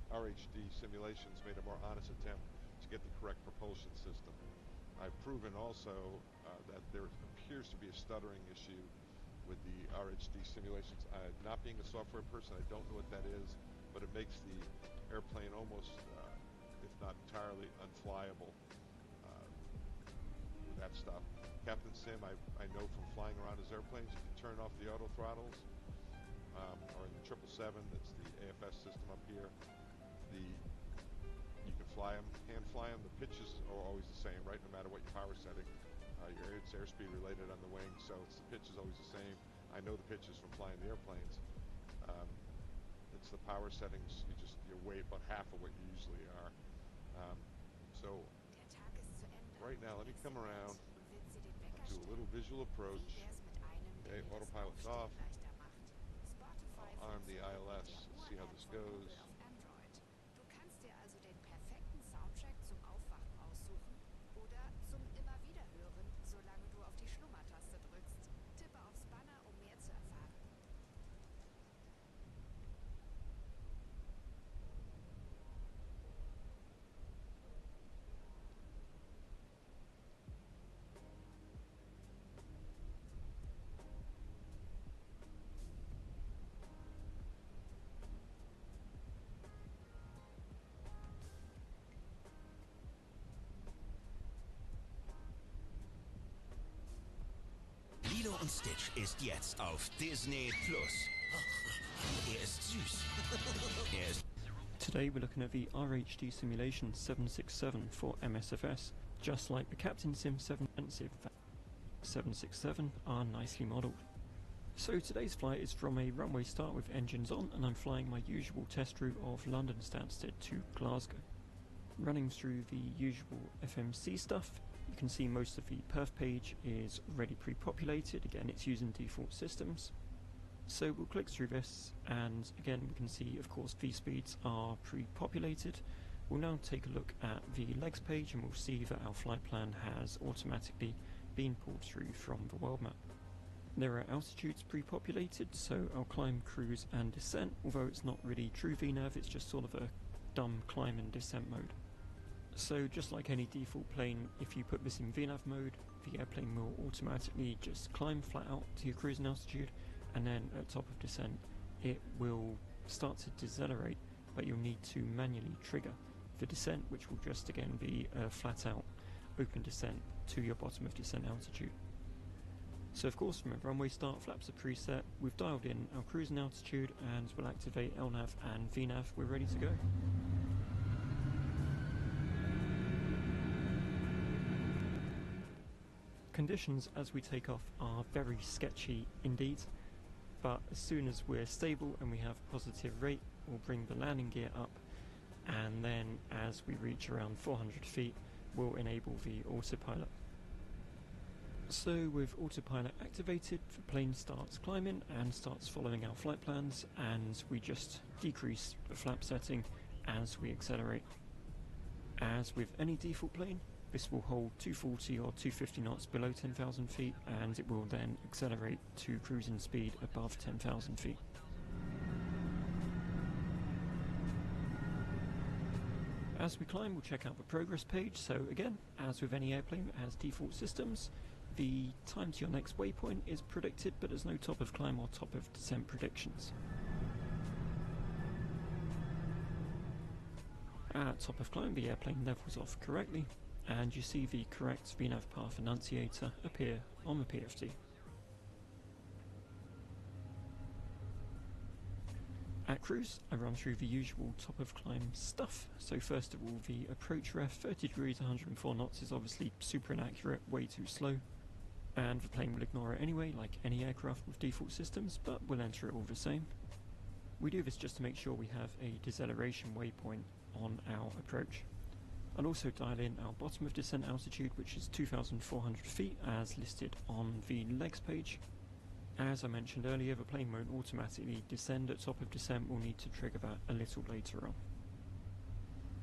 RHD simulations made a more honest attempt to get the correct propulsion system. I've proven also that there appears to be a stuttering issue with the RHD simulations. Not being a software person, I don't know what that is, but it makes the airplane almost, if not entirely, unflyable with that stuff. Captain Sim, I know from flying around his airplanes, if you turn off the auto throttles, or in the 777, that's the AFS system up here, you can fly them, hand fly them. The pitches are always the same, right? No matter what your power setting. It's airspeed related on the wing, so the pitch is always the same. I know the pitches from flying the airplanes. It's the power settings. You're way about half of what you usually are. So right now, let me come around, do a little visual approach. Okay, autopilot's off. I'll arm the ILS. See how this goes. Du kannst dir also den perfekten Soundtrack zum Aufwachen aussuchen oder zum immer wieder hören, solange du auf die Schlummertaste drückst. Tippe aufs Banner, um mehr zu erfahren. Lilo und Stitch ist jetzt auf Disney Plus. Er ist süß. Er ist Today we're looking at the RHD Simulation 767 for MSFS. Just like the Captain Sim 7 and 767 are nicely modelled. So today's flight is from a runway start with engines on, and I'm flying my usual test route of London Stansted to Glasgow. Running through the usual FMC stuff, you can see most of the perf page is already pre-populated. Again, it's using default systems. So we'll click through this, and again we can see, of course, V-speeds are pre-populated. We'll now take a look at the legs page, and we'll see that our flight plan has automatically been pulled through from the world map. There are altitudes pre-populated, so I'll climb, cruise and descent, although it's not really true VNAV, it's just sort of a dumb climb and descent mode. So just like any default plane, if you put this in VNAV mode, the airplane will automatically just climb flat out to your cruising altitude, and then at top of descent it will start to decelerate, but you'll need to manually trigger the descent, which will just again be a flat out open descent to your bottom of descent altitude. So of course from a runway start, flaps are preset, we've dialed in our cruising altitude, and we'll activate LNAV and VNAV, we're ready to go. Conditions as we take off are very sketchy indeed, but as soon as we're stable and we have positive rate, we'll bring the landing gear up, and then as we reach around 400 feet, we'll enable the autopilot. So with autopilot activated, the plane starts climbing and starts following our flight plans, and we just decrease the flap setting as we accelerate. As with any default plane, this will hold 240 or 250 knots below 10,000 feet, and it will then accelerate to cruising speed above 10,000 feet. As we climb, we'll check out the progress page. So again, as with any airplane that has default systems, the time to your next waypoint is predicted, but there's no top of climb or top of descent predictions. At top of climb, the airplane levels off correctly, and you see the correct VNAV path annunciator appear on the PFD. At cruise, I run through the usual top of climb stuff. So first of all, the approach ref 30 degrees 104 knots is obviously super inaccurate, way too slow, and the plane will ignore it anyway, like any aircraft with default systems, but we'll enter it all the same. We do this just to make sure we have a deceleration waypoint on our approach. I'll also dial in our bottom of descent altitude, which is 2,400 feet as listed on the legs page. As I mentioned earlier, the plane won't automatically descend at top of descent, we'll need to trigger that a little later on.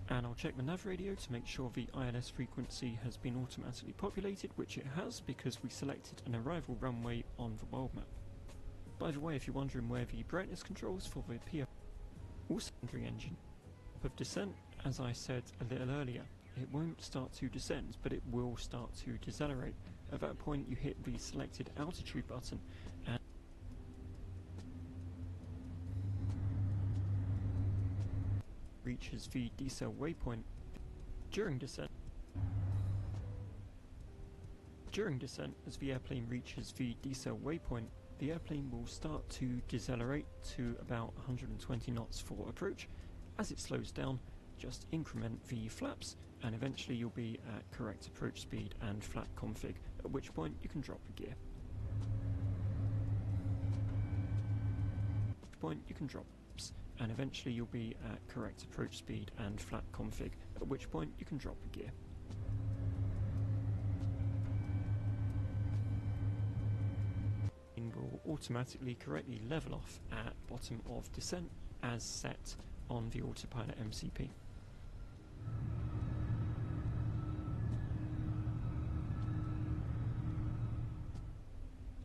And I'll check the nav radio to make sure the ILS frequency has been automatically populated, which it has because we selected an arrival runway on the world map. By the way, if you're wondering where the brightness controls for the PF or secondary engine of descent, as I said a little earlier, it won't start to descend, but it will start to decelerate. At that point you hit the selected altitude button and reaches the decel waypoint. During descent, as the airplane reaches the decel waypoint, the airplane will start to decelerate to about 120 knots for approach. As it slows down, just increment the flaps, and eventually you'll be at correct approach speed and flat config, at which point you can drop the gear. And eventually you'll be at correct approach speed and flat config, at which point you can drop the gear. It will automatically correctly level off at bottom of descent as set on the autopilot MCP.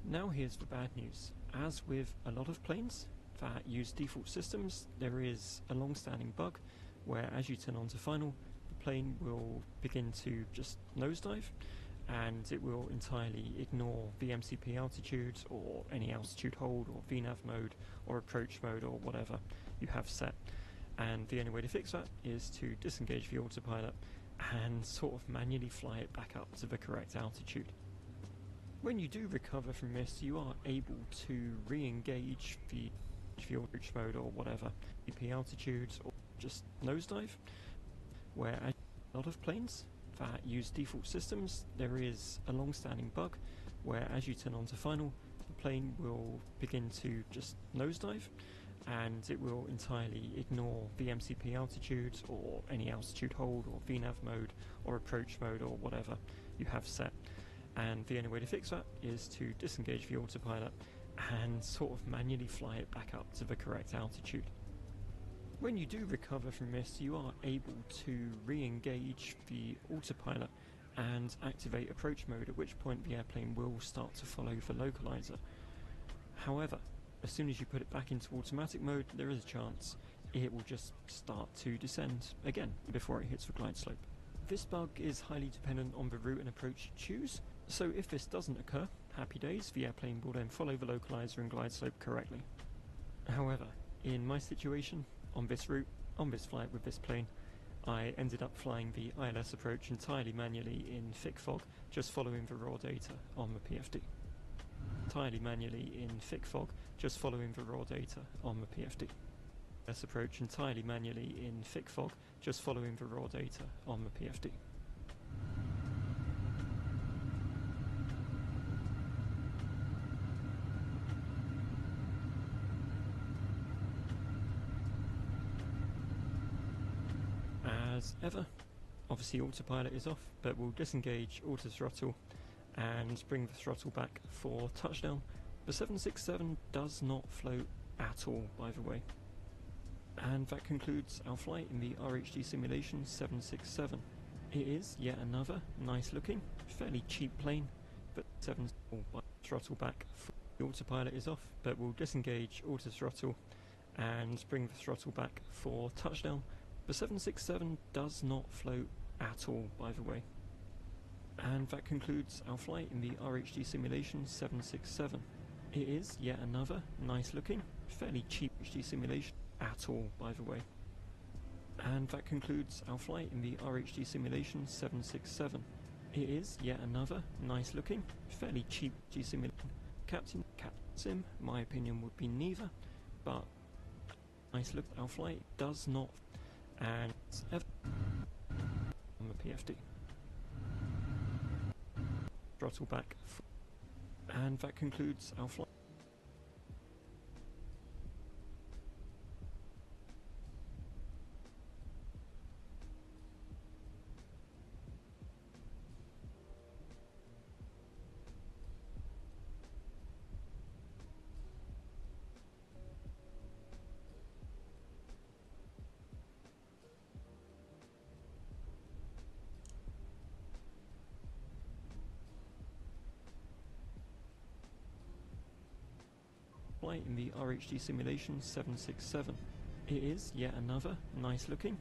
Now here's the bad news. As with a lot of planes that use default systems, there is a long-standing bug where as you turn on to final, the plane will begin to just nosedive, and it will entirely ignore the MCP altitude or any altitude hold or VNAV mode or approach mode or whatever you have set. And the only way to fix that is to disengage the autopilot and sort of manually fly it back up to the correct altitude. When you do recover from this, you are able to re-engage the approach mode or whatever, VP altitudes, or just nosedive, where a lot of planes that use default systems, there is a long-standing bug where as you turn on to final, the plane plane will begin to just nosedive, and it will entirely ignore VMCP altitude or any altitude hold or VNAV mode or approach mode or whatever you have set. And the only way to fix that is to disengage the autopilot and sort of manually fly it back up to the correct altitude. When you do recover from this, you are able to re-engage the autopilot and activate approach mode, at which point the airplane will start to follow the localizer. However, as soon as you put it back into automatic mode, there is a chance it will just start to descend again before it hits the glide slope. This bug is highly dependent on the route and approach you choose, so if this doesn't occur, happy days, the airplane will then follow the localizer and glide slope correctly. However, in my situation, on this route, on this flight with this plane, I ended up flying the ILS approach entirely manually in thick fog, just following the raw data on the PFD. Entirely manually in thick fog, just following the raw data on the PFD. ILS approach entirely manually in thick fog, just following the raw data on the PFD. As ever, obviously autopilot is off, but we'll disengage auto throttle and bring the throttle back for touchdown. The 767 does not float at all, by the way. And that concludes our flight in the RHD Simulation 767. It is yet another nice looking, fairly cheap plane, but throttle back. The autopilot is off, but we'll disengage auto throttle and bring the throttle back for touchdown. The 767 does not float at all, by the way. And that concludes our flight in the RHD Simulation 767. It is yet another nice looking, fairly cheap RHD simulation at all, by the way. And that concludes our flight in the RHD Simulation 767. It is yet another nice looking, fairly cheap RHD simulation. Captain Sim, my opinion would be neither, but nice look. Our flight does not, and ever on the PFD. Throttle back, and that concludes our flight. Flight in the RHD Simulation 767. It is yet another nice looking,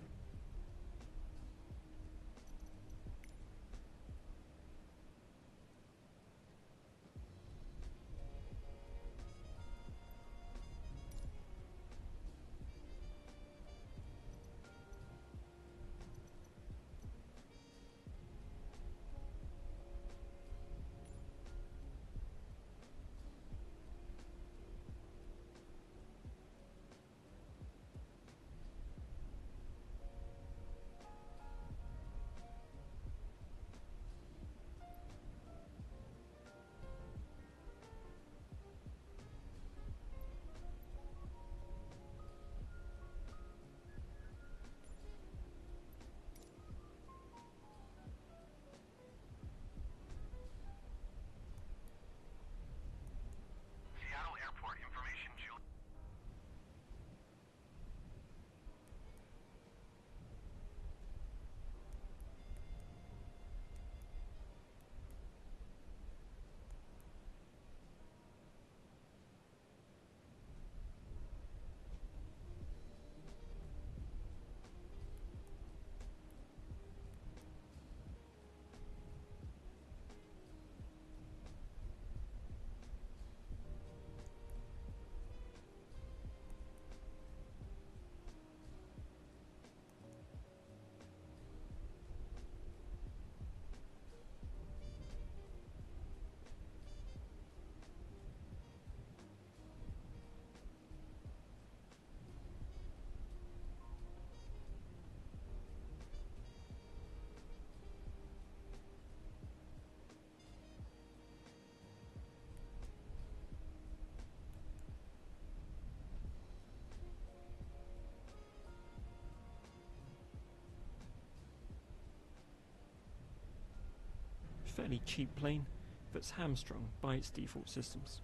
fairly cheap plane that's hamstrung by its default systems.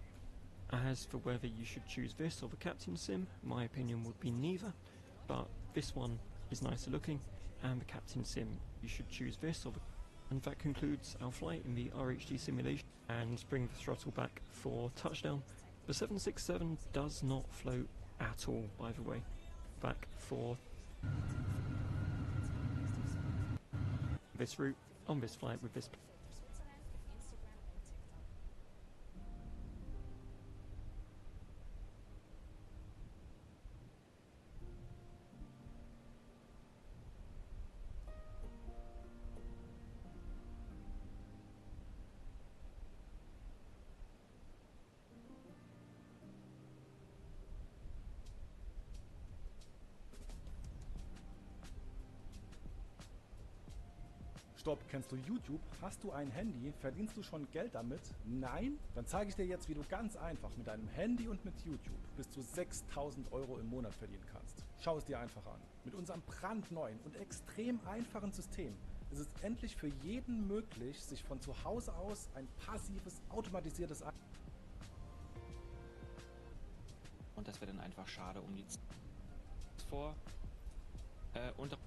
As for whether you should choose this or the Captain Sim, my opinion would be neither, but this one is nicer looking, and the Captain Sim, you should choose this or the... And that concludes our flight in the RHD simulation. And bring the throttle back for touchdown. The 767 does not float at all, by the way. Back for this route, on this flight with this... Stopp, kennst du YouTube? Hast du ein Handy? Verdienst du schon Geld damit? Nein? Dann zeige ich dir jetzt, wie du ganz einfach mit deinem Handy und mit YouTube bis zu 6.000 € im Monat verdienen kannst. Schau es dir einfach an. Mit unserem brandneuen und extrem einfachen System ist es endlich für jeden möglich, sich von zu Hause aus ein passives, automatisiertes... Und das wäre dann einfach schade um die vor und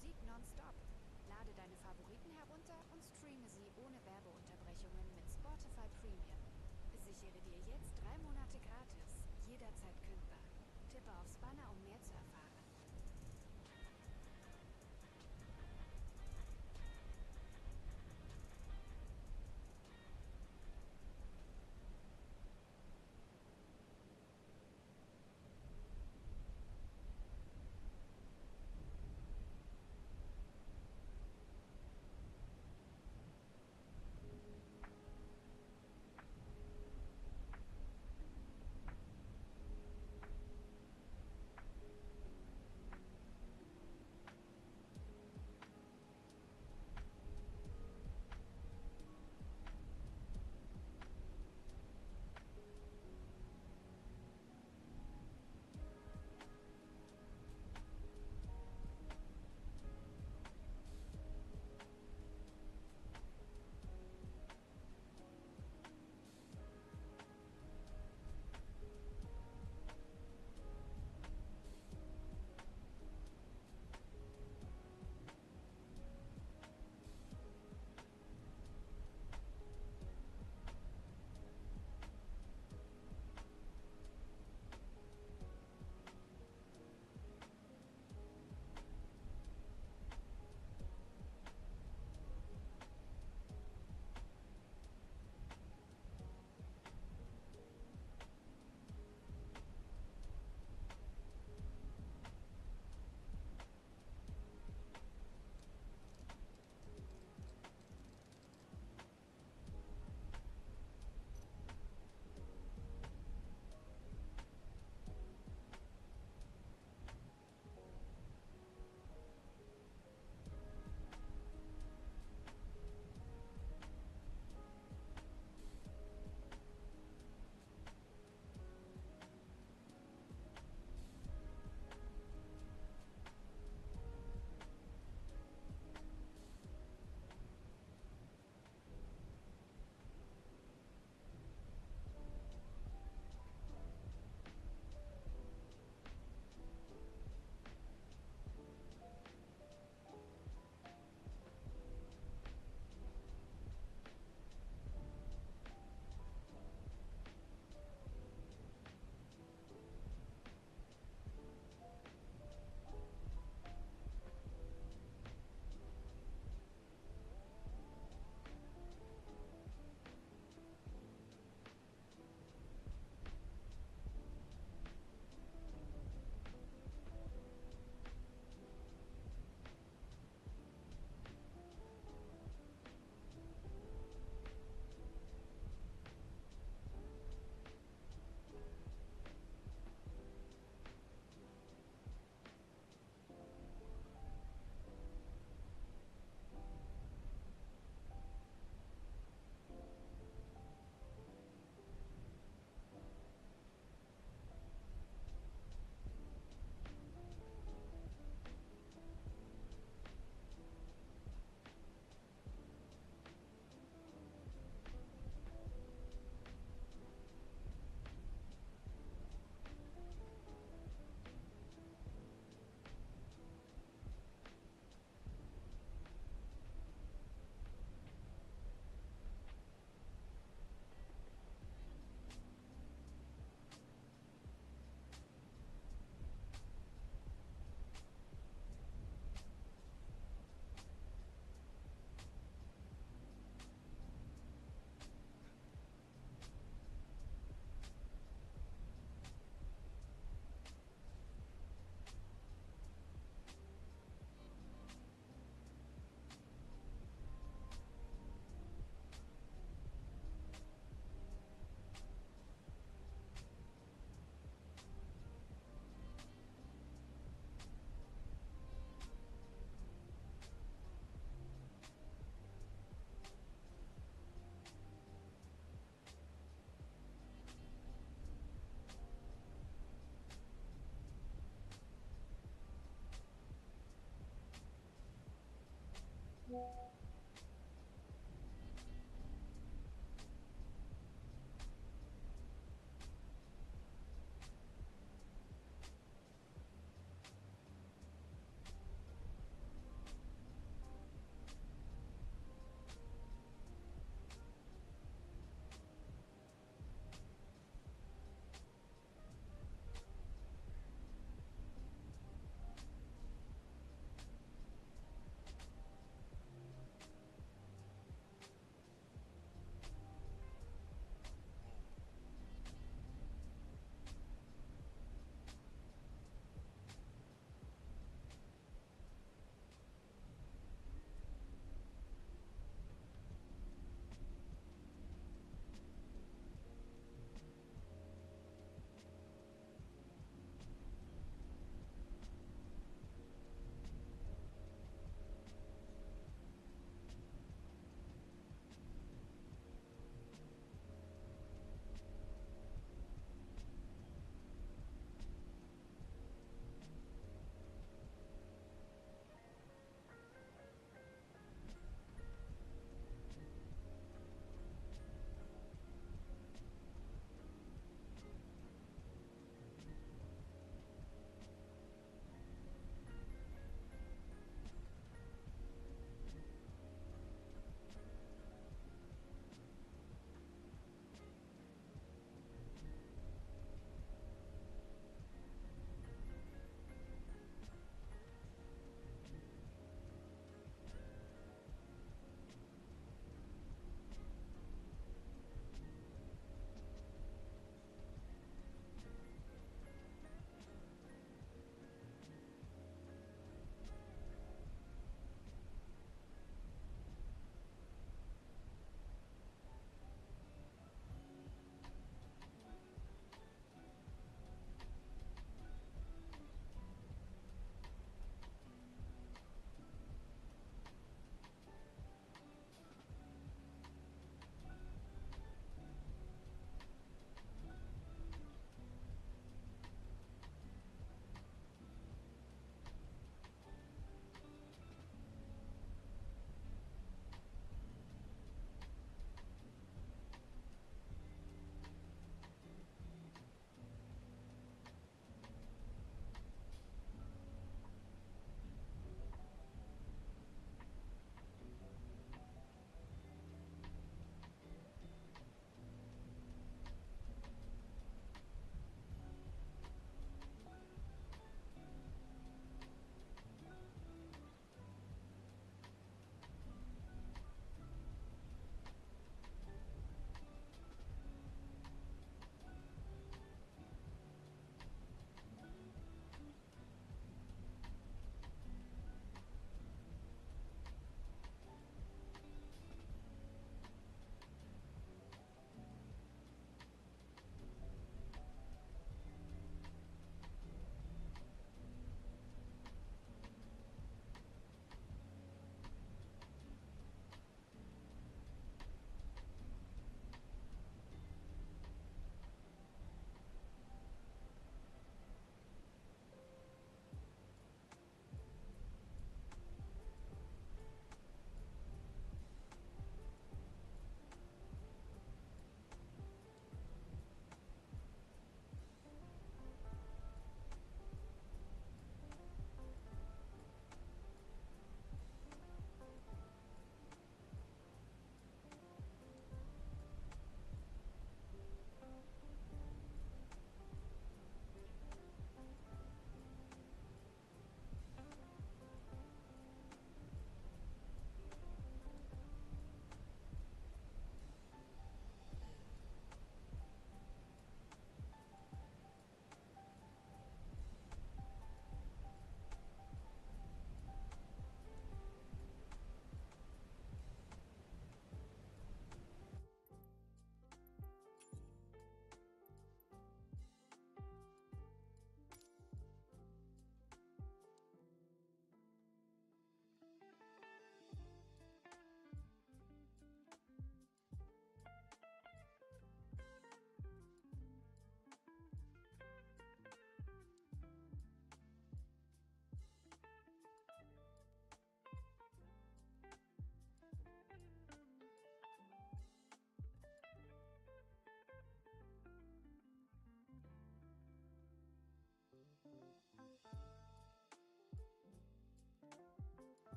Musik nonstop. Lade deine Favoriten herunter und streame sie ohne Werbeunterbrechungen mit Spotify Premium. Sichere dir jetzt 3 Monate gratis, jederzeit kündbar. Tippe aufs Banner, um mehr zu erfahren.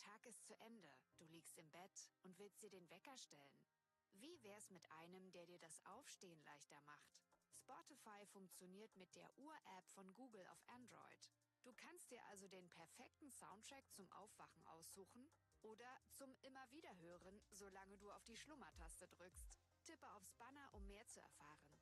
Tag ist zu Ende, du liegst im Bett und willst dir den Wecker stellen. Wie wär's mit einem, der dir das Aufstehen leichter macht? Spotify funktioniert mit der Uhr-App von Google auf Android. Du kannst dir also den perfekten Soundtrack zum Aufwachen aussuchen oder zum Immer-Wieder-Hören, solange du auf die Schlummertaste drückst. Tippe aufs Banner, um mehr zu erfahren.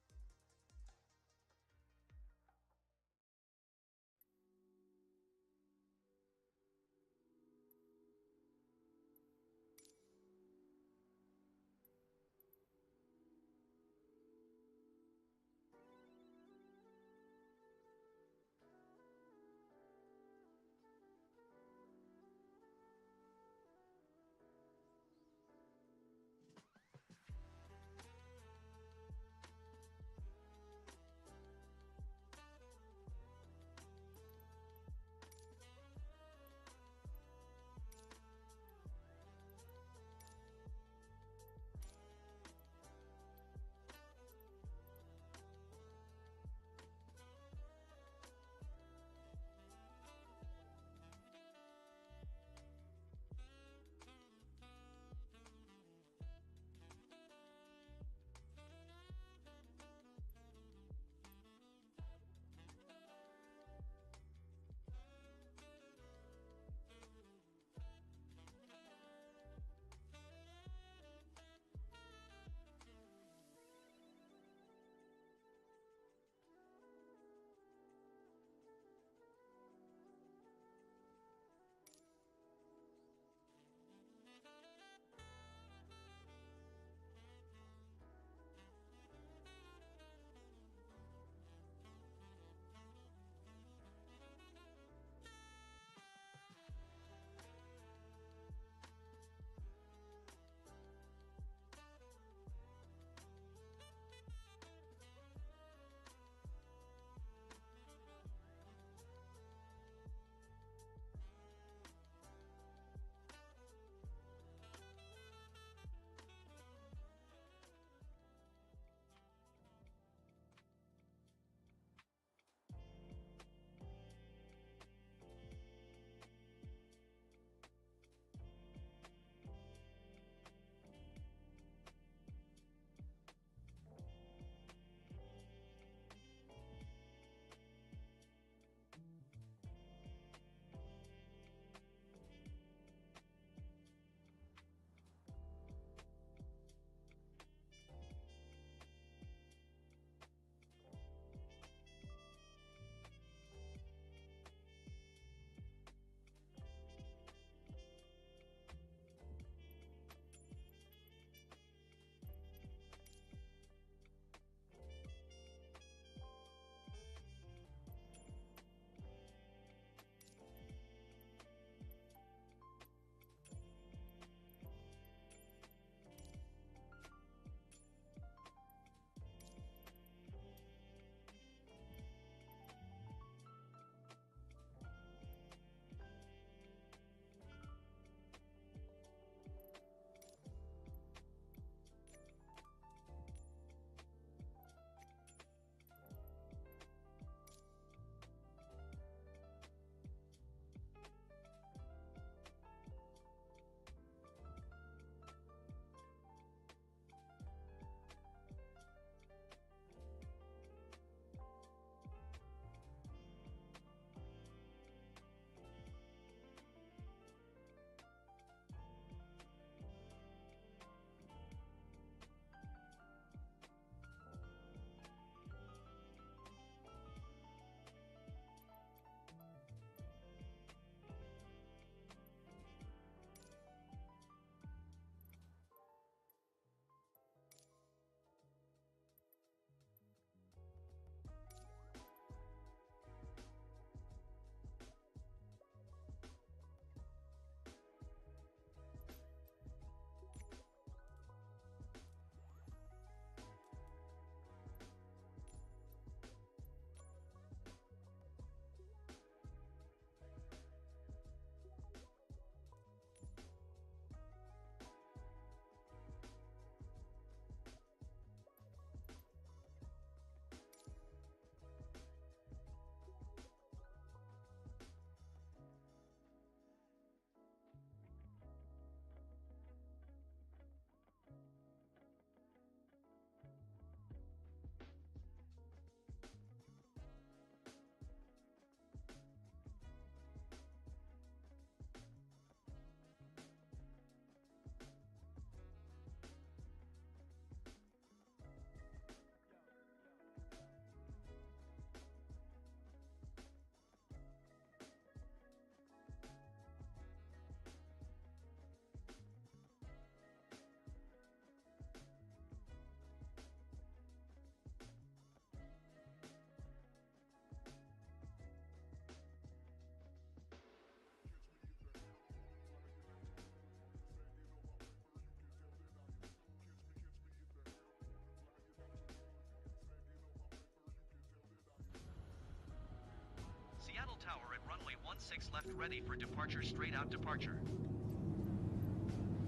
6 left ready for departure, straight out departure.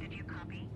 Did you copy?